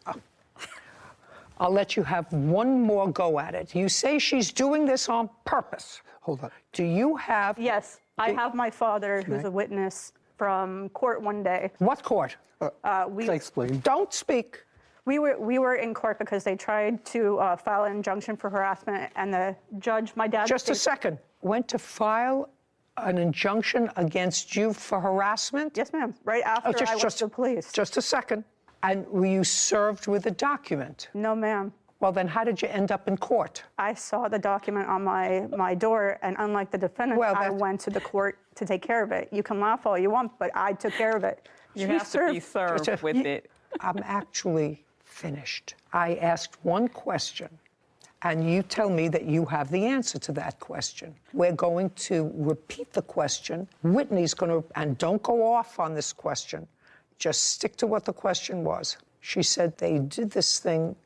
Speaker 3: I'll let you have one more go at it. You say she's doing this on purpose.
Speaker 12: Hold on.
Speaker 3: Do you have...
Speaker 11: Yes, I have my father, who's a witness from court one day.
Speaker 3: What court?
Speaker 12: Can I explain?
Speaker 3: Don't speak.
Speaker 11: We were in court because they tried to file an injunction for harassment, and the judge, my dad...
Speaker 3: Just a second. Went to file an injunction against you for harassment?
Speaker 11: Yes, ma'am. Right after I went to the police.
Speaker 3: Just a second. And were you served with a document?
Speaker 11: No, ma'am.
Speaker 3: Well, then how did you end up in court?
Speaker 11: I saw the document on my door, and unlike the defendant, I went to the court to take care of it. You can laugh all you want, but I took care of it.
Speaker 14: You have to be served with it.
Speaker 3: I'm actually finished. I asked one question, and you tell me that you have the answer to that question. We're going to repeat the question. Whitney's going to, and don't go off on this question. Just stick to what the question was. She said they did this thing,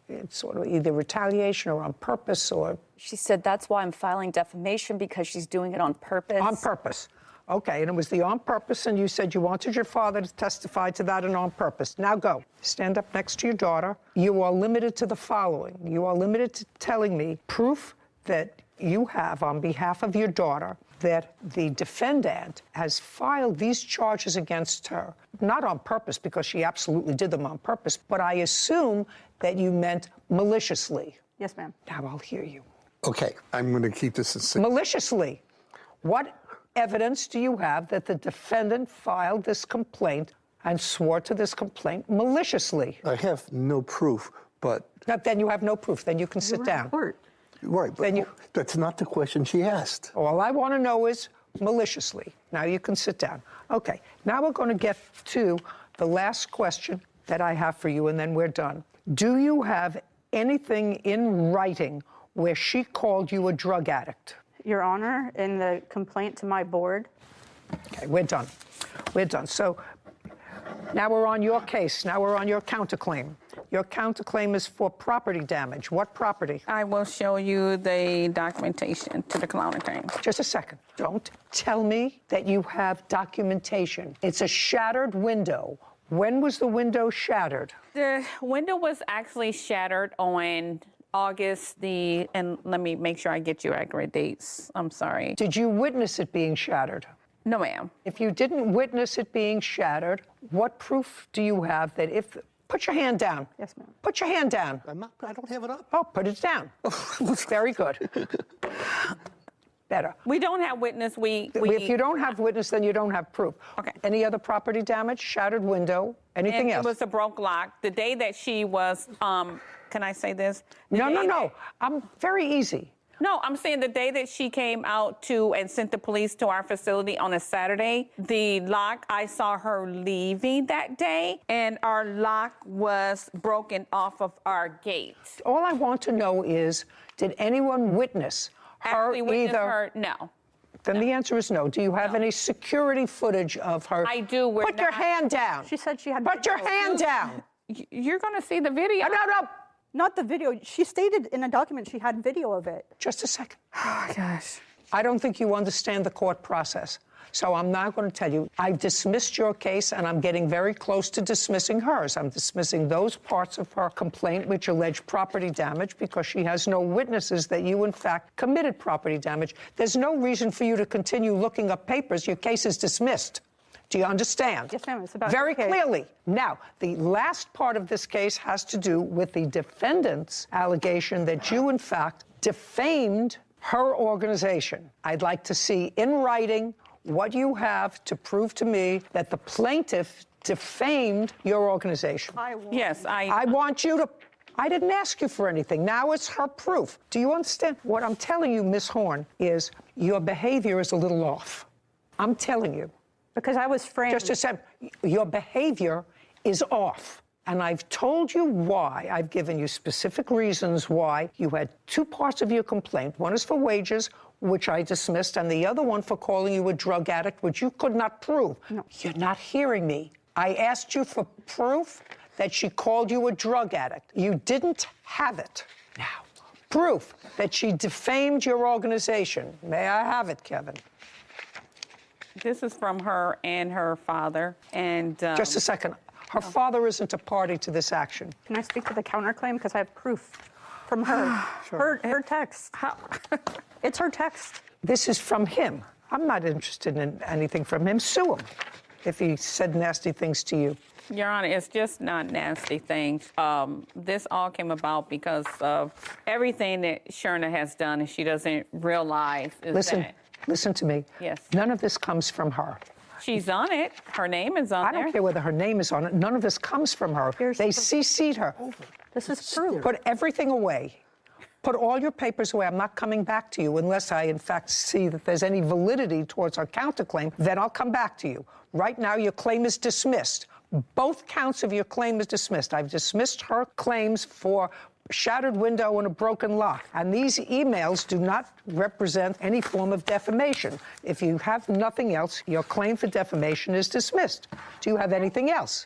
Speaker 3: it's sort of either retaliation or on purpose, or...
Speaker 6: She said that's why I'm filing defamation, because she's doing it on purpose.
Speaker 3: On purpose. Okay, and it was the on purpose, and you said you wanted your father to testify to that and on purpose. Now go. Stand up next to your daughter. You are limited to the following. You are limited to telling me proof that you have on behalf of your daughter that the defendant has filed these charges against her, not on purpose, because she absolutely did them on purpose, but I assume that you meant maliciously.
Speaker 11: Yes, ma'am.
Speaker 3: Now I'll hear you.
Speaker 12: Okay, I'm going to keep this in
Speaker 3: Maliciously. What evidence do you have that the defendant filed this complaint and swore to this complaint maliciously?
Speaker 12: I have no proof, but...
Speaker 3: Then you have no proof. Then you can sit down.
Speaker 12: Right, but that's not the question she asked.
Speaker 3: All I want to know is maliciously. Now you can sit down. Okay, now we're going to get to the last question that I have for you, and then we're done. Do you have anything in writing where she called you a drug addict?
Speaker 11: Your Honor, in the complaint to my board.
Speaker 3: Okay, we're done. We're done. So now we're on your case. Now we're on your counterclaim. Your counterclaim is for property damage. What property?
Speaker 14: I will show you the documentation to the counterclaim.
Speaker 3: Just a second. Don't tell me that you have documentation. It's a shattered window. When was the window shattered?
Speaker 14: The window was actually shattered on August and let me make sure I get you accurate dates. I'm sorry.
Speaker 3: Did you witness it being shattered?
Speaker 14: No, ma'am.
Speaker 3: If you didn't witness it being shattered, what proof do you have that if... Put your hand down.
Speaker 11: Yes, ma'am.
Speaker 3: Put your hand down.
Speaker 12: I don't have it up.
Speaker 3: Oh, put it down. Very good. Better.
Speaker 14: We don't have witness.
Speaker 3: If you don't have witness, then you don't have proof.
Speaker 14: Okay.
Speaker 3: Any other property damage? Shattered window? Anything else?
Speaker 14: It was a broke lock. The day that she was can I say this?
Speaker 3: No. I'm very easy.
Speaker 14: No, I'm saying the day that she came out to and sent the police to our facility on a Saturday, the lock, I saw her leaving that day, and our lock was broken off of our gate.
Speaker 3: All I want to know is, did anyone witness her either?
Speaker 14: No.
Speaker 3: Then the answer is no. Do you have any security footage of her?
Speaker 14: I do.
Speaker 3: Put your hand down.
Speaker 11: She said she had.
Speaker 3: Put your hand down.
Speaker 14: You're going to see the video.
Speaker 3: No.
Speaker 11: Not the video. She stated in a document she had video of it.
Speaker 3: Just a second.
Speaker 14: Oh, gosh.
Speaker 3: I don't think you understand the court process. So I'm not going to tell you. I dismissed your case, and I'm getting very close to dismissing hers. I'm dismissing those parts of her complaint which allege property damage because she has no witnesses that you, in fact, committed property damage. There's no reason for you to continue looking up papers. Your case is dismissed. Do you understand?
Speaker 11: Yes, ma'am. It's about
Speaker 3: very
Speaker 11: your case.
Speaker 3: clearly. Now, the last part of this case has to do with the defendant's allegation that you, in fact, defamed her organization. I'd like to see in writing what you have to prove to me that the plaintiff defamed your organization.
Speaker 14: Yes,
Speaker 3: I want you to. I didn't ask you for anything. Now it's her proof. Do you understand? What I'm telling you, Miss Horn, is your behavior is a little off. I'm telling you.
Speaker 11: Because I was framed.
Speaker 3: Just a second. Your behavior is off. And I've told you why. I've given you specific reasons why. You had two parts of your complaint. One is for wages, which I dismissed, and the other one for calling you a drug addict, which you could not prove. No. You're not hearing me. I asked you for proof that she called you a drug addict. You didn't have it. Now, proof that she defamed your organization. May I have it, Kevin?
Speaker 14: This is from her and her father. And
Speaker 3: just a second. Her father isn't a party to this action.
Speaker 11: Can I speak to the counterclaim? Because I have proof from her.
Speaker 3: Sure.
Speaker 11: Her text. It's her text.
Speaker 3: This is from him. I'm not interested in anything from him. Sue him if he said nasty things to you.
Speaker 14: Your Honor, it's just not nasty things. This all came about because of everything that Sherna has done, and she doesn't realize is that.
Speaker 3: Listen to me.
Speaker 14: Yes.
Speaker 3: None of this comes from her.
Speaker 14: She's on it. Her name is on
Speaker 3: I
Speaker 14: there.
Speaker 3: don't care whether her name is on it. None of this comes from her. They CC'd her.
Speaker 11: This is proof.
Speaker 3: Put everything away. Put all your papers away. I'm not coming back to you unless I, in fact, see that there's any validity towards her counterclaim. Then I'll come back to you. Right now, your claim is dismissed. Both counts of your claim is dismissed. I've dismissed her claims for shattered window and a broken lock. And these emails do not represent any form of defamation. If you have nothing else, your claim for defamation is dismissed. Do you have anything else?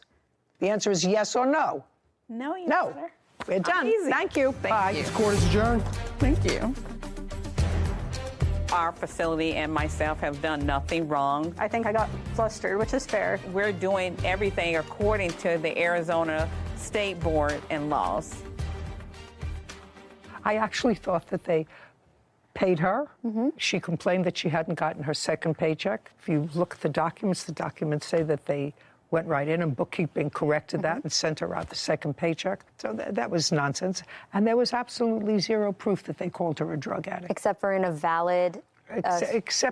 Speaker 3: The answer is yes or no.
Speaker 14: No, Your
Speaker 3: No.
Speaker 14: Honor.
Speaker 3: We're done.
Speaker 14: Easy.
Speaker 3: Thank you. Bye.
Speaker 2: This court is adjourned.
Speaker 14: Thank you. Our facility and myself have done nothing wrong.
Speaker 11: I think I got flustered, which is fair.
Speaker 14: We're doing everything according to the Arizona State Board and laws.
Speaker 3: I actually thought that they paid her. She complained that she hadn't gotten her second paycheck. If you look at the documents say that they went right in and bookkeeping corrected that and sent her out the second paycheck. So that was nonsense. And there was absolutely zero proof that they called her a drug addict.
Speaker 7: Except for in a valid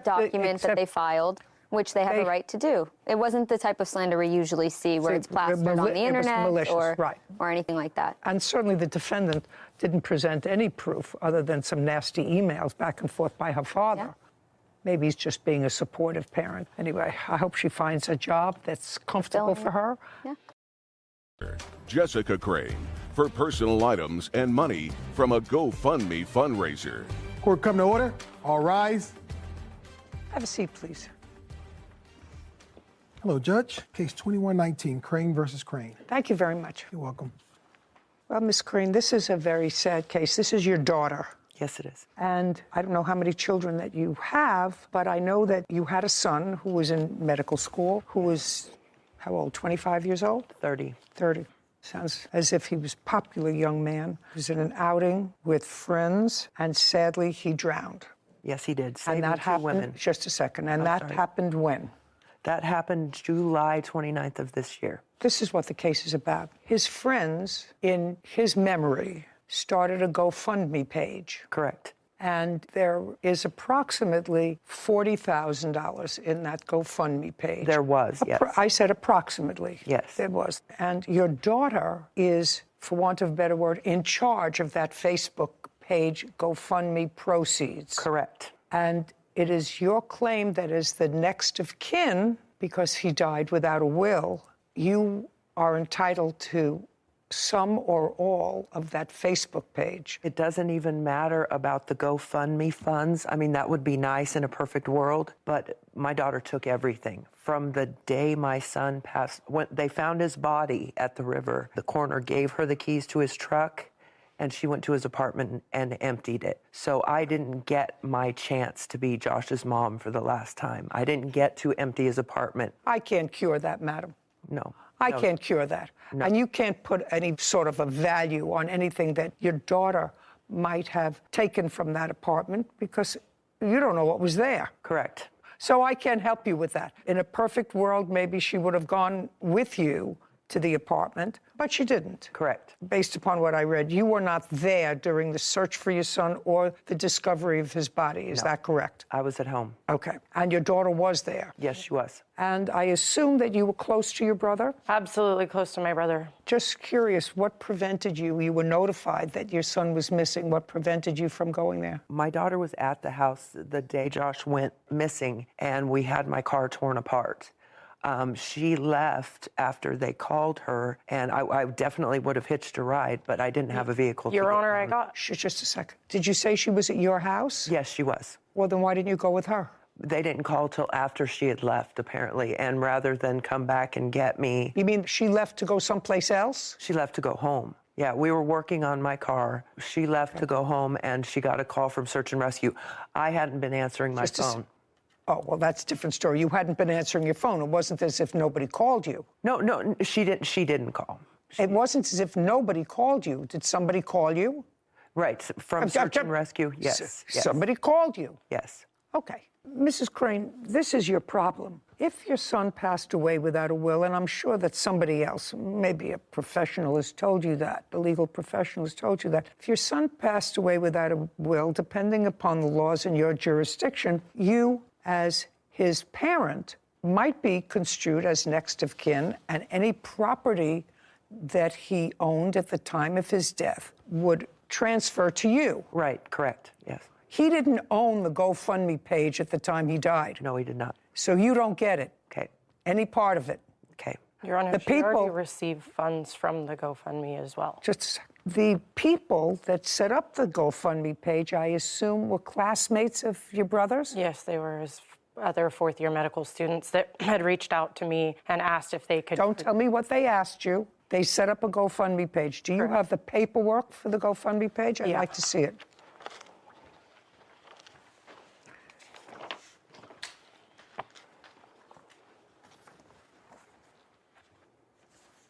Speaker 7: document that they filed, which they have a right to do. It wasn't the type of slander we usually see where it's plastered on the internet or anything like that.
Speaker 3: And certainly the defendant didn't present any proof other than some nasty emails back and forth by her father.
Speaker 7: Yeah.
Speaker 3: Maybe he's just being a supportive parent. Anyway, I hope she finds a job that's comfortable for her.
Speaker 7: Yeah.
Speaker 1: Jessica Crane for personal items and money from a GoFundMe fundraiser.
Speaker 2: Court come to order. All rise.
Speaker 3: Have a seat, please.
Speaker 2: Hello, Judge. Case 2119, Crane versus Crane.
Speaker 3: Thank you very much.
Speaker 2: You're welcome.
Speaker 3: Well, Miss Crane, this is a very sad case. This is your daughter.
Speaker 13: Yes, it is.
Speaker 3: And I don't know how many children that you have, but I know that you had a son who was in medical school, who was, how old, 25 years old?
Speaker 13: 30.
Speaker 3: 30. Sounds as if he was a popular young man. He was in an outing with friends, and sadly, he drowned.
Speaker 13: Yes, he did.
Speaker 3: And that happened,
Speaker 13: women.
Speaker 3: just a second, and that happened when?
Speaker 13: That happened July 29th of this year.
Speaker 3: This is what the case is about. His friends, in his memory, started a GoFundMe page.
Speaker 13: Correct.
Speaker 3: And there is approximately $40,000 in that GoFundMe page.
Speaker 13: There was, yes.
Speaker 3: I said approximately.
Speaker 13: Yes.
Speaker 3: There was. And your daughter is for want of a better word, in charge of that Facebook page GoFundMe proceeds.
Speaker 13: Correct.
Speaker 3: And it is your claim that as the next of kin, because he died without a will, you are entitled to some or all of that Facebook page.
Speaker 13: It doesn't even matter about the GoFundMe funds. I mean, that would be nice in a perfect world, but my daughter took everything. From the day my son passed, when they found his body at the river, the coroner gave her the keys to his truck, and she went to his apartment and emptied it. So I didn't get my chance to be Josh's mom for the last time. I didn't get to empty his apartment.
Speaker 3: I can't cure that, madam.
Speaker 13: No.
Speaker 3: I
Speaker 13: No.
Speaker 3: can't cure that.
Speaker 13: No.
Speaker 3: And you can't put any sort of a value on anything that your daughter might have taken from that apartment because you don't know what was there.
Speaker 13: Correct.
Speaker 3: So I can't help you with that. In a perfect world, maybe she would have gone with you to the apartment, but she didn't.
Speaker 13: Correct.
Speaker 3: Based upon what I read, you were not there during the search for your son or the discovery of his body. Is that correct?
Speaker 13: I was at home.
Speaker 3: Okay. And your daughter was there?
Speaker 13: Yes, she was.
Speaker 3: And I assume that you were close to your brother?
Speaker 10: Absolutely close to my brother.
Speaker 3: Just curious, what prevented you? You were notified that your son was missing. What prevented you from going there?
Speaker 13: My daughter was at the house the day Josh went missing, and we had my car torn apart. She left after they called her, and I definitely would have hitched a ride, but I didn't have a vehicle.
Speaker 10: Your
Speaker 13: to
Speaker 10: Honor,
Speaker 13: get
Speaker 10: I
Speaker 13: home.
Speaker 10: got...
Speaker 3: Just a second. Did you say she was at your house?
Speaker 13: Yes, she was.
Speaker 3: Well, then why didn't you go with her?
Speaker 13: They didn't call till after she had left, apparently, and rather than come back and get me...
Speaker 3: You mean she left to go someplace else?
Speaker 13: She left to go home. Yeah, we were working on my car. She left to go home, and she got a call from Search and Rescue. I hadn't been answering my phone.
Speaker 3: Oh, well, that's a different story. You hadn't been answering your phone. It wasn't as if nobody called you.
Speaker 13: No, she didn't call.
Speaker 3: It wasn't as if nobody called you. Did somebody call you?
Speaker 13: Right, from Search and Rescue, yes.
Speaker 3: Somebody called you?
Speaker 13: Yes.
Speaker 3: Okay. Mrs. Crane, this is your problem. If your son passed away without a will, and I'm sure that somebody else, maybe a professional has told you that, a legal professional has told you that, if your son passed away without a will, depending upon the laws in your jurisdiction, you, as his parent, might be construed as next of kin, and any property that he owned at the time of his death would transfer to you.
Speaker 13: Right, correct, yes.
Speaker 3: He didn't own the GoFundMe page at the time he died.
Speaker 13: No, he did not.
Speaker 3: So you don't get it.
Speaker 13: Okay.
Speaker 3: Any part of it.
Speaker 13: Okay.
Speaker 10: Your Honor,
Speaker 3: The
Speaker 10: she already
Speaker 3: people-
Speaker 10: received funds from the GoFundMe as well.
Speaker 3: Just a second. The people that set up the GoFundMe page, I assume, were classmates of your brother's?
Speaker 10: Yes, they were his other fourth-year medical students that had reached out to me and asked if they could...
Speaker 3: Don't tell me what they asked you. They set up a GoFundMe page. Do you have the paperwork for the GoFundMe page? I'd like to see it.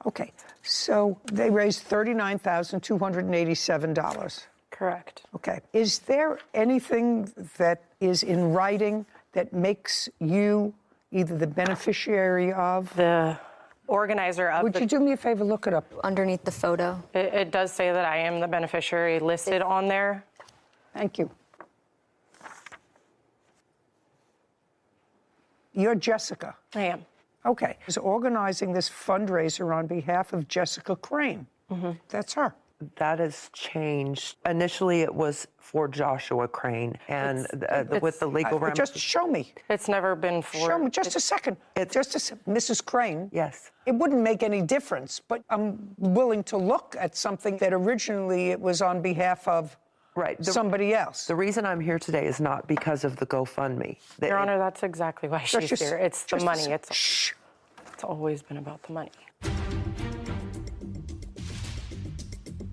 Speaker 3: Okay, so they raised $39,287.
Speaker 10: Correct.
Speaker 3: Okay. Is there anything that is in writing that makes you either the beneficiary of?
Speaker 10: The organizer of
Speaker 3: Would you do me a favor, look it up?
Speaker 7: Underneath the photo.
Speaker 10: It does say that I am the beneficiary listed on there.
Speaker 3: Thank you. You're Jessica.
Speaker 10: I am.
Speaker 3: Okay. Is organizing this fundraiser on behalf of Jessica Crane. That's her.
Speaker 13: That has changed. Initially, it was for Joshua Crane, and with the legal
Speaker 3: Just show me.
Speaker 10: It's never been for...
Speaker 3: Show me, just a second. Mrs. Crane.
Speaker 13: Yes.
Speaker 3: It wouldn't make any difference, but I'm willing to look at something that originally it was on behalf of somebody else.
Speaker 13: The reason I'm here today is not because of the GoFundMe.
Speaker 10: Your Honor, that's exactly why she's
Speaker 3: Just-
Speaker 10: here. It's the
Speaker 3: just a
Speaker 10: money.
Speaker 3: sec-
Speaker 10: It's always been about the money.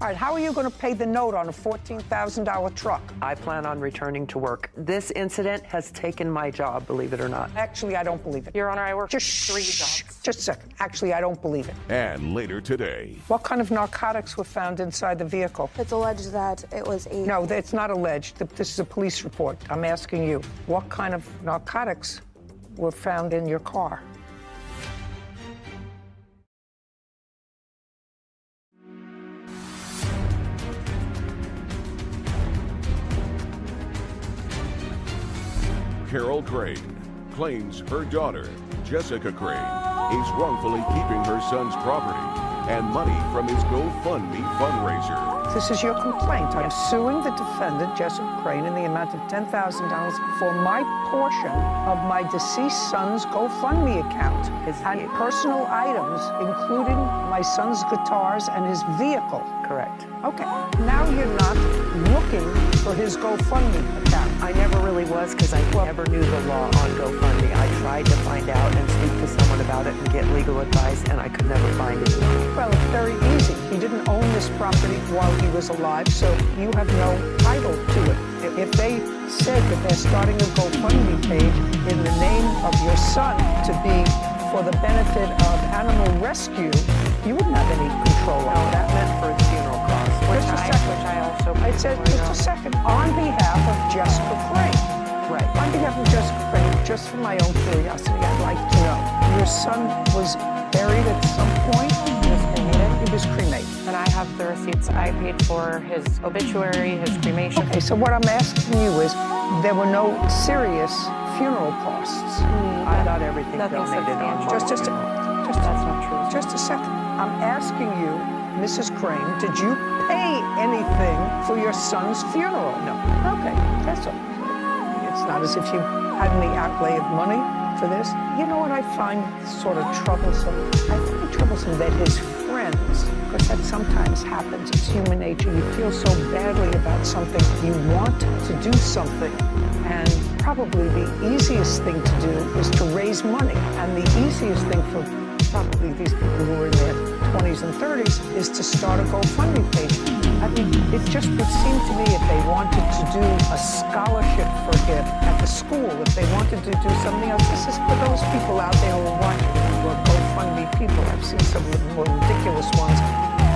Speaker 3: All right, how are you going to pay the note on a $14,000 truck?
Speaker 13: I plan on returning to work. This incident has taken my job, believe it or not.
Speaker 3: Actually, I don't believe it.
Speaker 10: Your Honor, I work
Speaker 3: Just
Speaker 10: 3 jobs.
Speaker 3: Just a second. Actually, I don't believe it.
Speaker 1: And later today,
Speaker 3: What kind of narcotics were found inside the vehicle?
Speaker 15: It's alleged that it was a...
Speaker 3: No, it's not alleged. This is a police report. I'm asking you, what kind of narcotics were found in your car?
Speaker 1: Carol Crane claims her daughter, Jessica Crane, is wrongfully keeping her son's property and money from his GoFundMe fundraiser.
Speaker 3: This is your complaint. I'm suing the defendant, Jessica Crane, in the amount of $10,000 for my portion of my deceased son's GoFundMe account and personal items, including my son's guitars and his vehicle.
Speaker 13: Correct.
Speaker 3: Okay. Now you're not looking for his GoFundMe account.
Speaker 13: I never really was because I never knew the law on GoFundMe. I tried to find out and speak to someone about it and get legal advice, and I could never find it.
Speaker 3: Well, it's very easy. He didn't own this property while he was alive, so you have no title to it. If they said that they're starting a GoFundMe page in the name of your son to be for the benefit of animal rescue, you wouldn't have any control over
Speaker 13: No, that meant for his funeral costs,
Speaker 3: Just a second.
Speaker 10: Which I also
Speaker 3: It said, just a second, on behalf of Jessica Crane.
Speaker 13: Right.
Speaker 3: On behalf of Jessica Crane, just for my own curiosity, I'd like to know. Your son was buried at some point?
Speaker 10: He was cremated.
Speaker 3: He was cremated.
Speaker 10: And I have the receipts. I paid for his obituary, his cremation.
Speaker 3: Okay, so what I'm asking you is, there were no serious funeral costs.
Speaker 13: I got everything
Speaker 10: Nothing
Speaker 13: donated on
Speaker 10: substantial.
Speaker 3: That's not true. Just a second. I'm asking you, Mrs. Crane, did you pay anything for your son's funeral?
Speaker 13: No.
Speaker 3: Okay, that's all. It's not as if you had any outlay of money for this. You know what I find sort of troublesome? I find it troublesome that his friends, because that sometimes happens, it's human nature, you feel so badly about something, you want to do something, and probably the easiest thing to do is to raise money. And the easiest thing for probably these people who are in their 20s and 30s is to start a GoFundMe page. I mean, it just would seem to me if they wanted to do a scholarship for him at the school, if they wanted to do something else, this is for those people out there who are watching, who are GoFundMe people. I've seen some of the more ridiculous ones,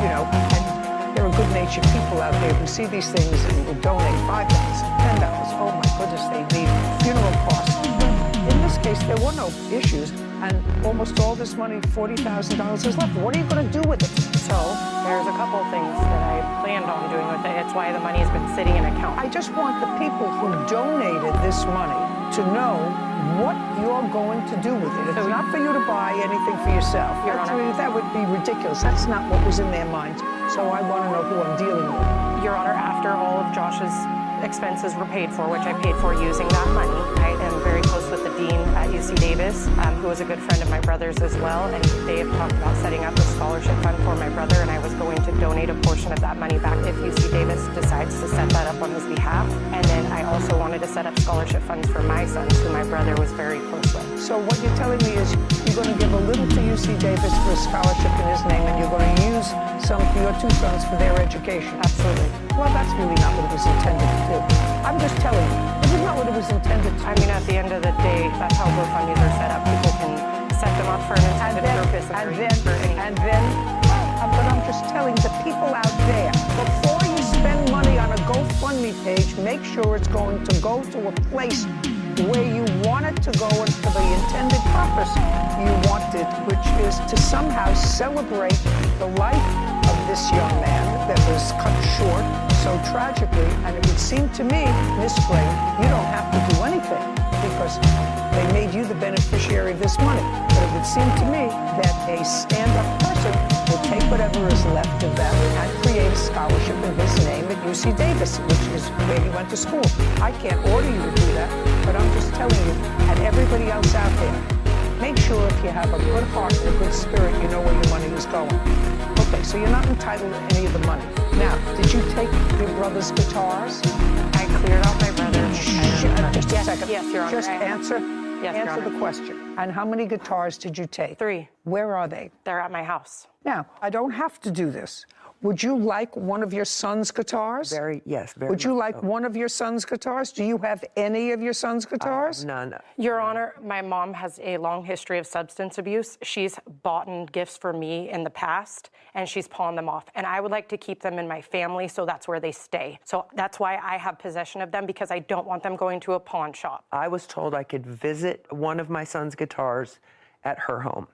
Speaker 3: you know, and there are good-natured people out there who see these things and will donate $5, $10. Oh my goodness, they need funeral costs. But in this case, there were no issues, and almost all this money, $40,000, is left. What are you going to do with it?
Speaker 10: So there's a couple things that I planned on doing with it. It's why the money has been sitting in account.
Speaker 3: I just want the people who donated this money to know what you're going to do with it. It's not for you to buy anything for yourself.
Speaker 10: Your Honor.
Speaker 3: That would be ridiculous. That's not what was in their minds. So I want to know who I'm dealing with.
Speaker 10: Your Honor, after all of Josh's expenses were paid for, which I paid for using that money, I am very close with the dean at UC Davis, who is a good friend of my brother's as well, and they have talked about setting up a scholarship fund for my brother, and I was going to donate a portion of that money back if UC Davis decides to set that up on his behalf. And then I also wanted to set up scholarship funds for my sons, who my brother was very close with.
Speaker 3: So what you're telling me is you're going to give a little to UC Davis for a scholarship in his name, and you're going to use some for your two sons for their education.
Speaker 10: Absolutely.
Speaker 3: Well, that's really not what it was intended to do. I'm just telling you, this is not what it was intended to do.
Speaker 10: I mean, at the end of the day, that's how GoFundMes are set up. People can set them up for an intended purpose.
Speaker 3: But I'm just telling the people out there, before you spend money on a GoFundMe page, make sure it's going to go to a place where you want it to go and for the intended purpose you want it, which is to somehow celebrate the life of this young man that was cut short so tragically. And it would seem to me, Miss Crane, you don't have to do anything because they made you the beneficiary of this money. But it would seem to me that a stand-up person will take whatever is left of that and create a scholarship in his name at UC Davis, which is where he went to school. I can't order you to do that, but I'm just telling you, and everybody else out there, make sure if you have a good heart and a good spirit, you know where your money is going. Okay, so you're not entitled to any of the money. Now, did you take your brother's guitars?
Speaker 10: I cleared out my brother's.
Speaker 3: Just a second.
Speaker 10: Yes, Your Honor.
Speaker 3: Just answer.
Speaker 10: Yes, Your
Speaker 3: Answer
Speaker 10: Honor.
Speaker 3: the question. And how many guitars did you take?
Speaker 10: 3.
Speaker 3: Where are they?
Speaker 10: They're at my house.
Speaker 3: Now, I don't have to do this. Would you like one of your son's guitars?
Speaker 13: Yes, very
Speaker 3: Would you
Speaker 13: much
Speaker 3: like
Speaker 13: so.
Speaker 3: one of your son's guitars? Do you have any of your son's guitars?
Speaker 13: None.
Speaker 10: Your Honor, my mom has a long history of substance abuse. She's bought gifts for me in the past, and she's pawned them off. And I would like to keep them in my family, so that's where they stay. So that's why I have possession of them, because I don't want them going to a pawn shop.
Speaker 13: I was told I could visit one of my son's guitars at her home.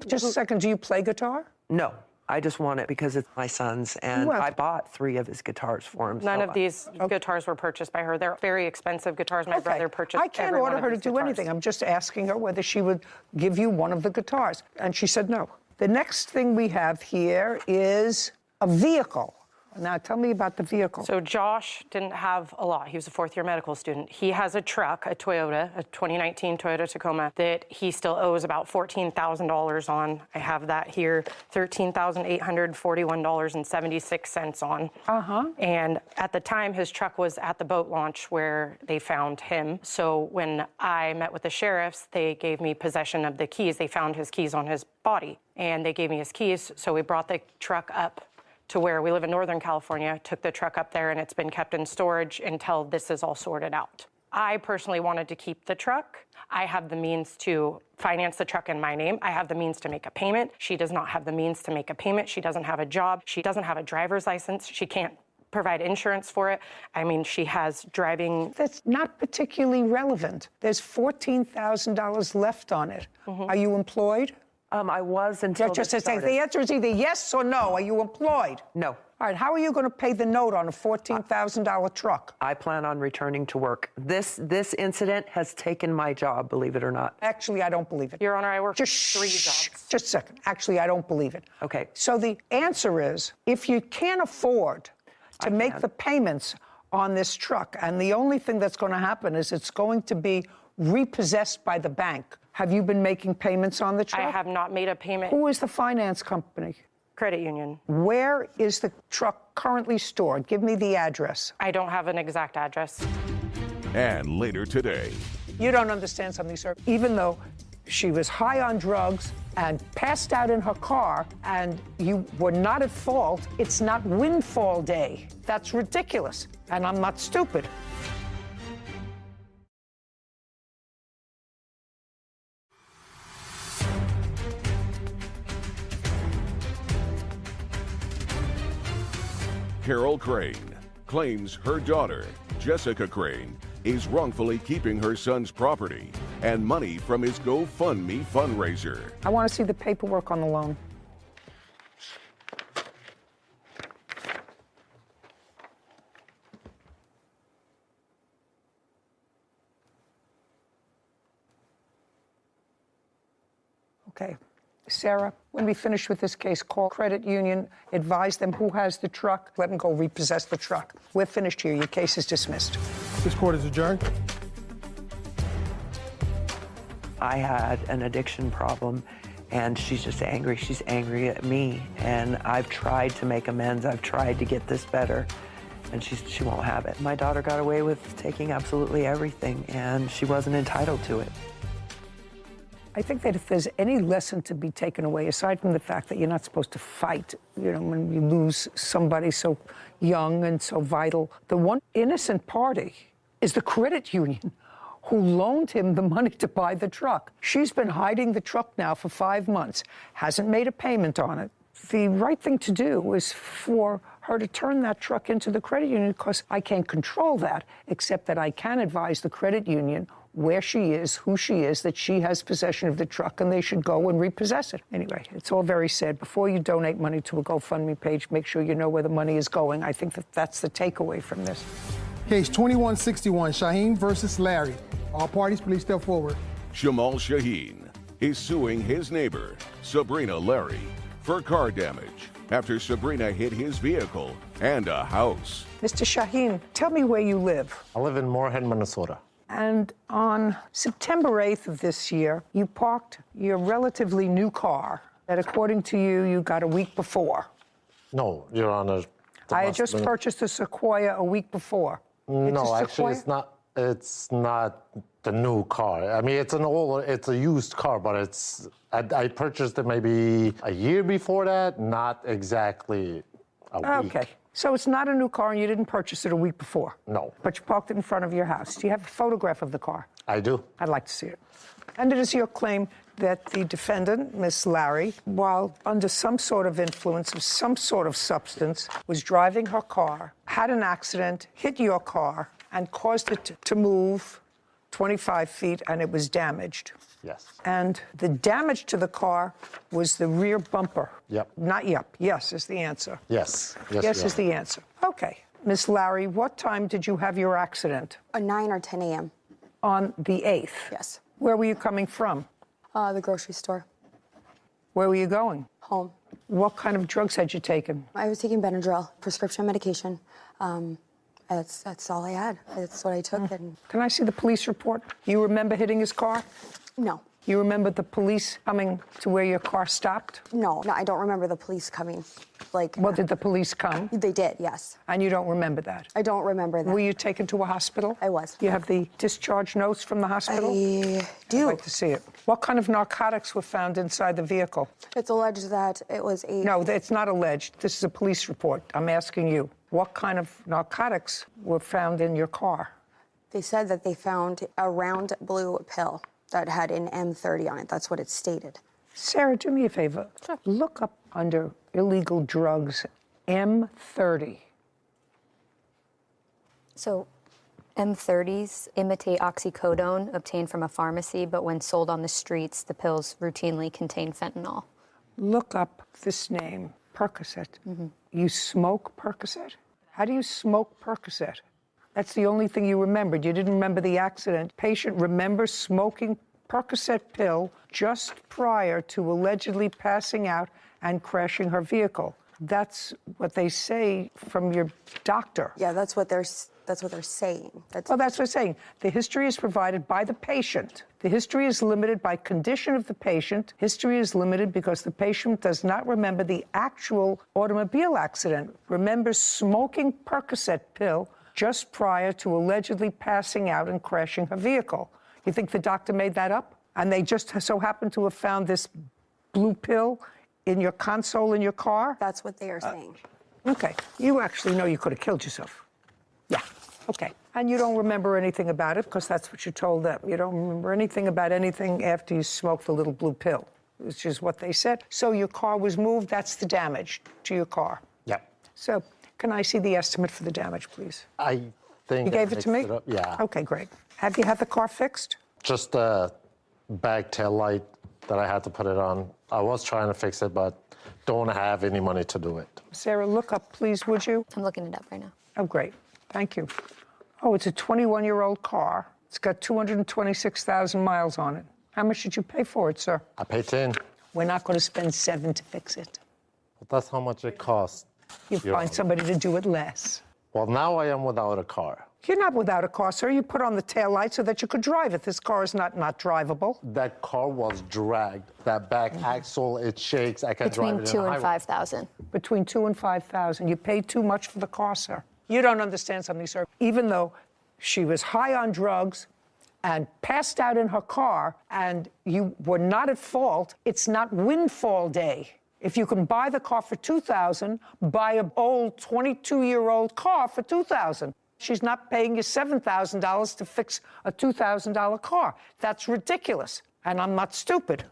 Speaker 3: Just a second, do you play guitar?
Speaker 13: No. I just want it because it's my son's, and
Speaker 3: Well,
Speaker 13: I bought 3 of his guitars for him.
Speaker 10: None
Speaker 13: so
Speaker 10: of these guitars were purchased by her. They're very expensive guitars. My brother purchased
Speaker 3: I can't
Speaker 10: every one
Speaker 3: order
Speaker 10: of
Speaker 3: her to
Speaker 10: these
Speaker 3: do
Speaker 10: guitars.
Speaker 3: anything. I'm just asking her whether she would give you one of the guitars. And she said no. The next thing we have here is a vehicle. Now, tell me about the vehicle.
Speaker 10: So Josh didn't have a lot. He was a fourth-year medical student. He has a truck, a Toyota, a 2019 Toyota Tacoma, that he still owes about $14,000 on. I have that here, $13,841.76 on. And at the time, his truck was at the boat launch where they found him. So when I met with the sheriffs, they gave me possession of the keys. They found his keys on his body, and they gave me his keys. So we brought the truck up to where we live in Northern California, took the truck up there, and it's been kept in storage until this is all sorted out. I personally wanted to keep the truck. I have the means to finance the truck in my name. I have the means to make a payment. She does not have the means to make a payment. She doesn't have a job. She doesn't have a driver's license. She can't provide insurance for it. I mean, she has driving.
Speaker 3: That's not particularly relevant. There's $14,000 left on it. Are you employed?
Speaker 13: I was until
Speaker 3: Just to say, the answer is either yes or no. Are you employed?
Speaker 13: No.
Speaker 3: All right, how are you going to pay the note on a $14,000 truck?
Speaker 13: I plan on returning to work. This incident has taken my job, believe it or not.
Speaker 3: Actually, I don't believe it.
Speaker 10: Your Honor, I work
Speaker 3: just
Speaker 10: 3 jobs.
Speaker 3: Just a second. Actually, I don't believe it.
Speaker 13: Okay.
Speaker 3: So the answer is, if you can't afford to make the payments on this truck, and the only thing that's going to happen is it's going to be repossessed by the bank. Have you been making payments on the truck?
Speaker 10: I have not made a payment.
Speaker 3: Who is the finance company?
Speaker 10: Credit union.
Speaker 3: Where is the truck currently stored? Give me the address.
Speaker 10: I don't have an exact address.
Speaker 1: And later today.
Speaker 3: You don't understand something, sir. Even though she was high on drugs and passed out in her car and you were not at fault, it's not windfall day. That's ridiculous. And I'm not stupid.
Speaker 1: Carol Crane claims her daughter, Jessica Crane, is wrongfully keeping her son's property and money from his GoFundMe fundraiser.
Speaker 3: I want to see the paperwork on the loan. Okay. Sarah, when we finish with this case, call credit union, advise them who has the truck, let them go repossess the truck. We're finished here. Your case is dismissed.
Speaker 2: This court is adjourned.
Speaker 13: I had an addiction problem, and she's just angry. She's angry at me, and I've tried to make amends. I've tried to get this better, and she won't have it. My daughter got away with taking absolutely everything, and she wasn't entitled to it.
Speaker 3: I think that if there's any lesson to be taken away, aside from the fact that you're not supposed to fight, when you lose somebody so young and so vital, the one innocent party is the credit union who loaned him the money to buy the truck. She's been hiding the truck now for 5 months, hasn't made a payment on it. The right thing to do is for her to turn that truck into the credit union, because I can't control that, except that I can advise the credit union where she is, who she is, that she has possession of the truck, and they should go and repossess it. Anyway, it's all very sad. Before you donate money to a GoFundMe page, make sure you know where the money is going. I think that that's the takeaway from this.
Speaker 2: Case 2161, Shaheen versus Larry. All parties, please step forward.
Speaker 1: Jamal Shaheen is suing his neighbor, Sabrina Larry, for car damage after Sabrina hit his vehicle and a house.
Speaker 3: Mr. Shaheen, tell me where you live.
Speaker 17: I live in Moorhead, Minnesota.
Speaker 3: And on September 8th of this year, you parked your relatively new car that, according to you, you got a week before.
Speaker 17: No, Your Honor.
Speaker 3: I had just purchased a Sequoia a week before.
Speaker 17: No, actually, it's not the new car. I mean, it's a used car, but I purchased it maybe a year before that, not exactly a week.
Speaker 3: Okay. So it's not a new car, and you didn't purchase it a week before?
Speaker 17: No.
Speaker 3: But you parked it in front of your house. Do you have a photograph of the car?
Speaker 17: I do.
Speaker 3: I'd like to see it. And it is your claim that the defendant, Miss Larry, while under some sort of influence of some sort of substance, was driving her car, had an accident, hit your car, and caused it to move 25 feet, and it was damaged.
Speaker 17: Yes.
Speaker 3: And the damage to the car was the rear bumper.
Speaker 17: Yep.
Speaker 3: Not yep. Yes is the answer.
Speaker 17: Yes.
Speaker 3: Yes is the answer. Okay. Miss Larry, what time did you have your accident?
Speaker 15: 9 or 10 a.m.
Speaker 3: On the 8th?
Speaker 15: Yes.
Speaker 3: Where were you coming from?
Speaker 15: The grocery store.
Speaker 3: Where were you going?
Speaker 15: Home.
Speaker 3: What kind of drugs had you taken?
Speaker 15: I was taking Benadryl, prescription medication. That's all I had. That's what I took. And
Speaker 3: Can I see the police report? You remember hitting his car?
Speaker 15: no.
Speaker 3: You remember the police coming to where your car stopped?
Speaker 15: No, I don't remember the police coming.
Speaker 3: Well, did the police come?
Speaker 15: They did, yes.
Speaker 3: And you don't remember that?
Speaker 15: I don't remember that.
Speaker 3: Were you taken to a hospital?
Speaker 15: I was.
Speaker 3: You have the discharge notes from the hospital?
Speaker 15: I do.
Speaker 3: I'd like to see it. What kind of narcotics were found inside the vehicle?
Speaker 15: It's alleged that it was a...
Speaker 3: No, it's not alleged. This is a police report. I'm asking you. What kind of narcotics were found in your car?
Speaker 15: They said that they found a round blue pill that had an M30 on it. That's what it stated.
Speaker 3: Sarah, do me a favor. Sure. Look up under illegal drugs, M30.
Speaker 7: So M30s imitate oxycodone obtained from a pharmacy, but when sold on the streets, the pills routinely contain fentanyl.
Speaker 3: Look up this name, Percocet. You smoke Percocet? How do you smoke Percocet? That's the only thing you remembered. You didn't remember the accident. Patient remembers smoking Percocet pill just prior to allegedly passing out and crashing her vehicle. That's what they say from your doctor.
Speaker 15: Yeah, that's what they're saying.
Speaker 3: Well, that's what I'm saying. The history is provided by the patient. The history is limited by condition of the patient. History is limited because the patient does not remember the actual automobile accident. Remembers smoking Percocet pill just prior to allegedly passing out and crashing her vehicle. You think the doctor made that up? And they just so happen to have found this blue pill in your console in your car?
Speaker 15: That's what they are saying.
Speaker 3: Okay. You actually know you could have killed yourself. Yeah. Okay. And you don't remember anything about it because that's what you told them. You don't remember anything about anything after you smoked the little blue pill, which is what they said. So your car was moved. That's the damage to your car.
Speaker 17: Yep.
Speaker 3: So can I see the estimate for the damage, please?
Speaker 17: I think
Speaker 3: You gave it to me?
Speaker 17: Yeah.
Speaker 3: Okay, great. Have you had the car fixed?
Speaker 17: Just a back tail light that I had to put it on. I was trying to fix it, but don't have any money to do it.
Speaker 3: Sarah, look up, please, would you?
Speaker 7: I'm looking it up right now.
Speaker 3: Oh, great. Thank you. Oh, it's a 21-year-old car. It's got 226,000 miles on it. How much did you pay for it, sir?
Speaker 17: I paid 10.
Speaker 3: We're not going to spend 7 to fix it.
Speaker 17: But that's how much it costs.
Speaker 3: You find somebody to do it less.
Speaker 17: Well, now I am without a car.
Speaker 3: You're not without a car, sir. You put on the taillight so that you could drive it. This car is not drivable.
Speaker 17: That car was dragged. That back axle, it shakes. I can drive it
Speaker 7: Between
Speaker 17: in a
Speaker 7: $2,000 and $5,000.
Speaker 3: Between $2,000 and $5,000. You paid too much for the car, sir. You don't understand something, sir. Even though she was high on drugs and passed out in her car and you were not at fault, it's not windfall day. If you can buy the car for $2,000, buy an old 22-year-old car for $2,000. She's not paying you $7,000 to fix a $2,000 car. That's ridiculous. And I'm not stupid.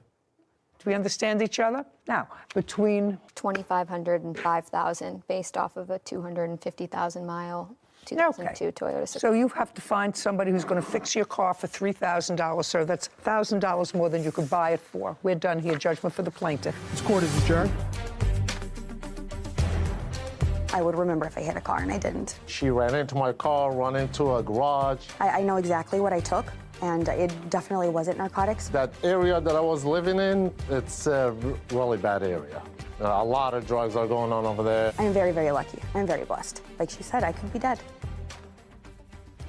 Speaker 3: Do we understand each other? Now, between
Speaker 7: $2,500 and $5,000 based off of a 250,000 mile 2002 Toyota.
Speaker 3: So you have to find somebody who's going to fix your car for $3,000, sir. That's $1,000 more than you could buy it for. We're done here. Judgment for the plaintiff.
Speaker 2: This court is adjourned.
Speaker 15: I would remember if I hit a car, and I didn't.
Speaker 17: She ran into my car, ran into a garage.
Speaker 15: I know exactly what I took, and it definitely wasn't narcotics.
Speaker 17: That area that I was living in, it's a really bad area. A lot of drugs are going on over there.
Speaker 15: I am very, very lucky. I'm very blessed. Like she said, I could be dead.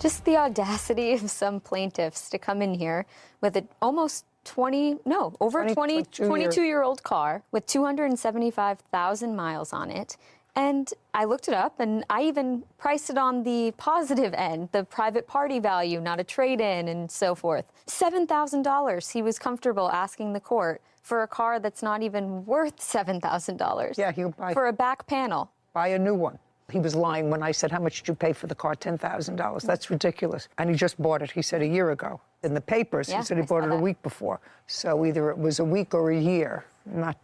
Speaker 7: Just the audacity of some plaintiffs to come in here with an almost 22-year-old car with 275,000 miles on it. And I looked it up, and I even priced it on the positive end, the private party value, not a trade-in, and so forth. $7,000 he was comfortable asking the court for a car that's not even worth $7,000.
Speaker 3: Yeah, he'll buy.
Speaker 7: For a back panel.
Speaker 3: Buy a new one. He was lying when I said, how much did you pay for the car? $10,000. That's ridiculous. And he just bought it, he said, a year ago. In the papers, he said he bought it a week before. So either it was a week or a year, not